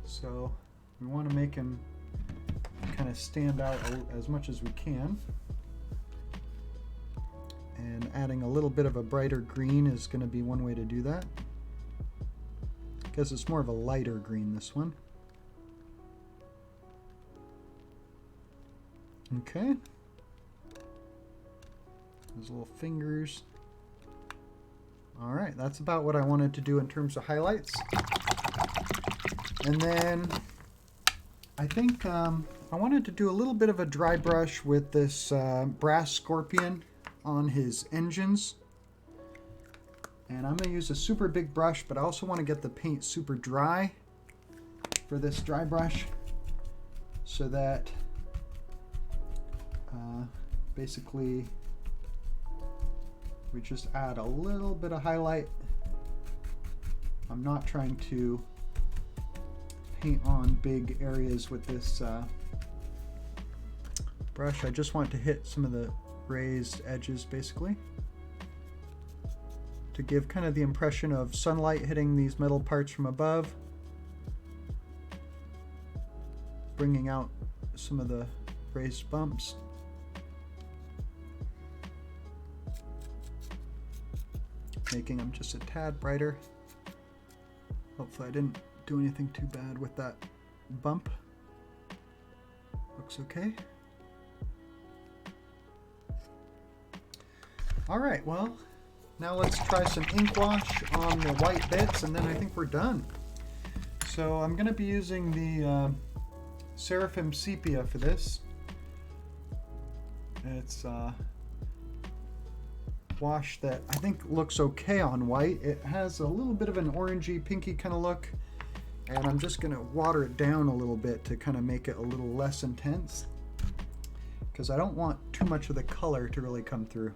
A: so we want to make him kind of stand out as much as we can. And adding a little bit of a brighter green is going to be one way to do that, because it's more of a lighter green, this one. Okay. Those little fingers. All right, that's about what I wanted to do in terms of highlights. And then I think I wanted to do a little bit of a dry brush with this brass scorpion on his engines. And I'm going to use a super big brush, but I also want to get the paint super dry for this dry brush, so that basically we just add a little bit of highlight. I'm not trying to paint on big areas with this brush. I just want to hit some of the raised edges, basically, to give kind of the impression of sunlight hitting these metal parts from above, bringing out some of the raised bumps. Making them just a tad brighter. Hopefully I didn't do anything too bad with that bump. Looks okay. All right, well, now let's try some ink wash on the white bits, and then I think we're done. So I'm going to be using the Seraphim Sepia for this. It's wash that I think looks okay on white. It has a little bit of an orangey, pinky kind of look, and I'm just going to water it down a little bit to kind of make it a little less intense, because I don't want too much of the color to really come through.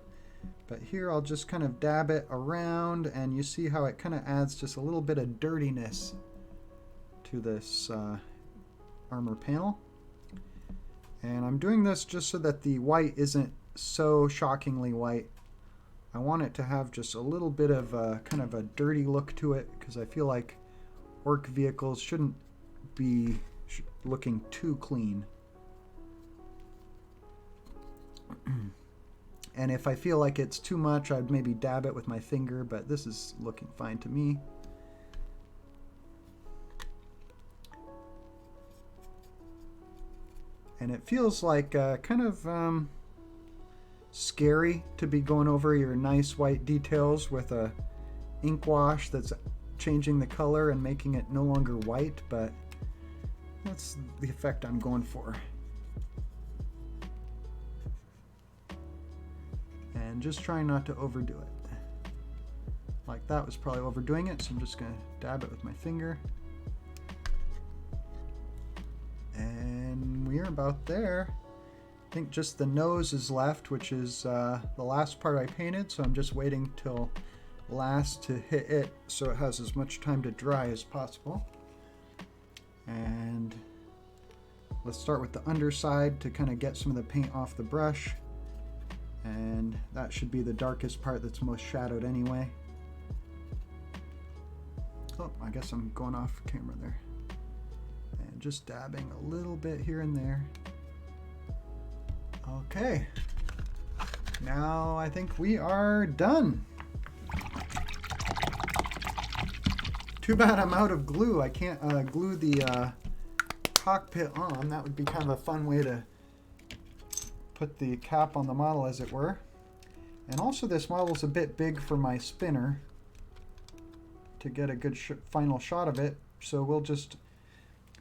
A: But here I'll just kind of dab it around, and you see how it kind of adds just a little bit of dirtiness to this armor panel. And I'm doing this just so that the white isn't so shockingly white. I want it to have just a little bit of a kind of a dirty look to it, because I feel like Ork vehicles shouldn't be looking too clean. And if I feel like it's too much, I'd maybe dab it with my finger, but this is looking fine to me. And it feels like kind of scary to be going over your nice white details with a ink wash that's changing the color and making it no longer white, but that's the effect I'm going for. And just trying not to overdo it. Like that was probably overdoing it, so I'm just going to dab it with my finger. And we're about there. I think just the nose is left, which is the last part I painted, so I'm just waiting till last to hit it so it has as much time to dry as possible. And let's start with the underside to kind of get some of the paint off the brush. And that should be the darkest part that's most shadowed anyway. Oh, I guess I'm going off camera there. And just dabbing a little bit here and there. Okay. Now I think we are done. Too bad I'm out of glue. I can't glue the cockpit on. That would be kind of a fun way to put the cap on the model, as it were. And also this model is a bit big for my spinner to get a good final shot of it. So we'll just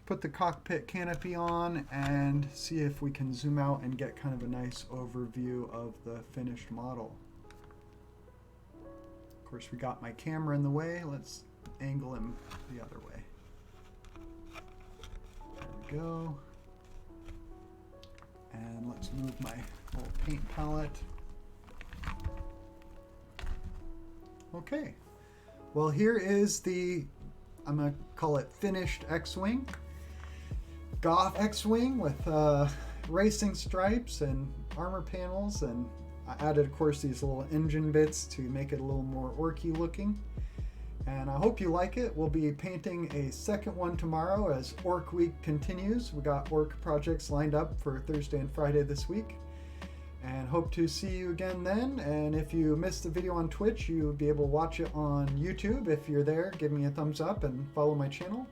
A: put the cockpit canopy on and see if we can zoom out and get kind of a nice overview of the finished model. Of course, we got my camera in the way. Let's angle him the other way. There we go. And let's move my little paint palette. Okay. Well, here is the, I'm going to call it finished X-Wing. Goth X-Wing with racing stripes and armor panels, and I added, of course, these little engine bits to make it a little more orky looking. And I hope you like it. We'll be painting a second one tomorrow as Orc Week continues. We got Orc projects lined up for Thursday and Friday this week. And hope to see you again then. And if you missed the video on Twitch, you'll be able to watch it on YouTube. If you're there, give me a thumbs up and follow my channel.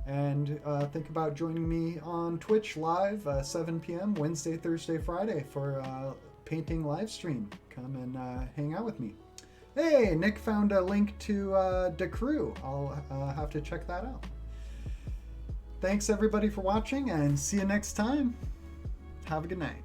A: And think about joining me on Twitch live 7 p.m. Wednesday, Thursday, Friday for painting live stream. Come and hang out with me. Hey, Nick found a link to the crew. I'll have to check that out. Thanks everybody for watching, and see you next time. Have a good night.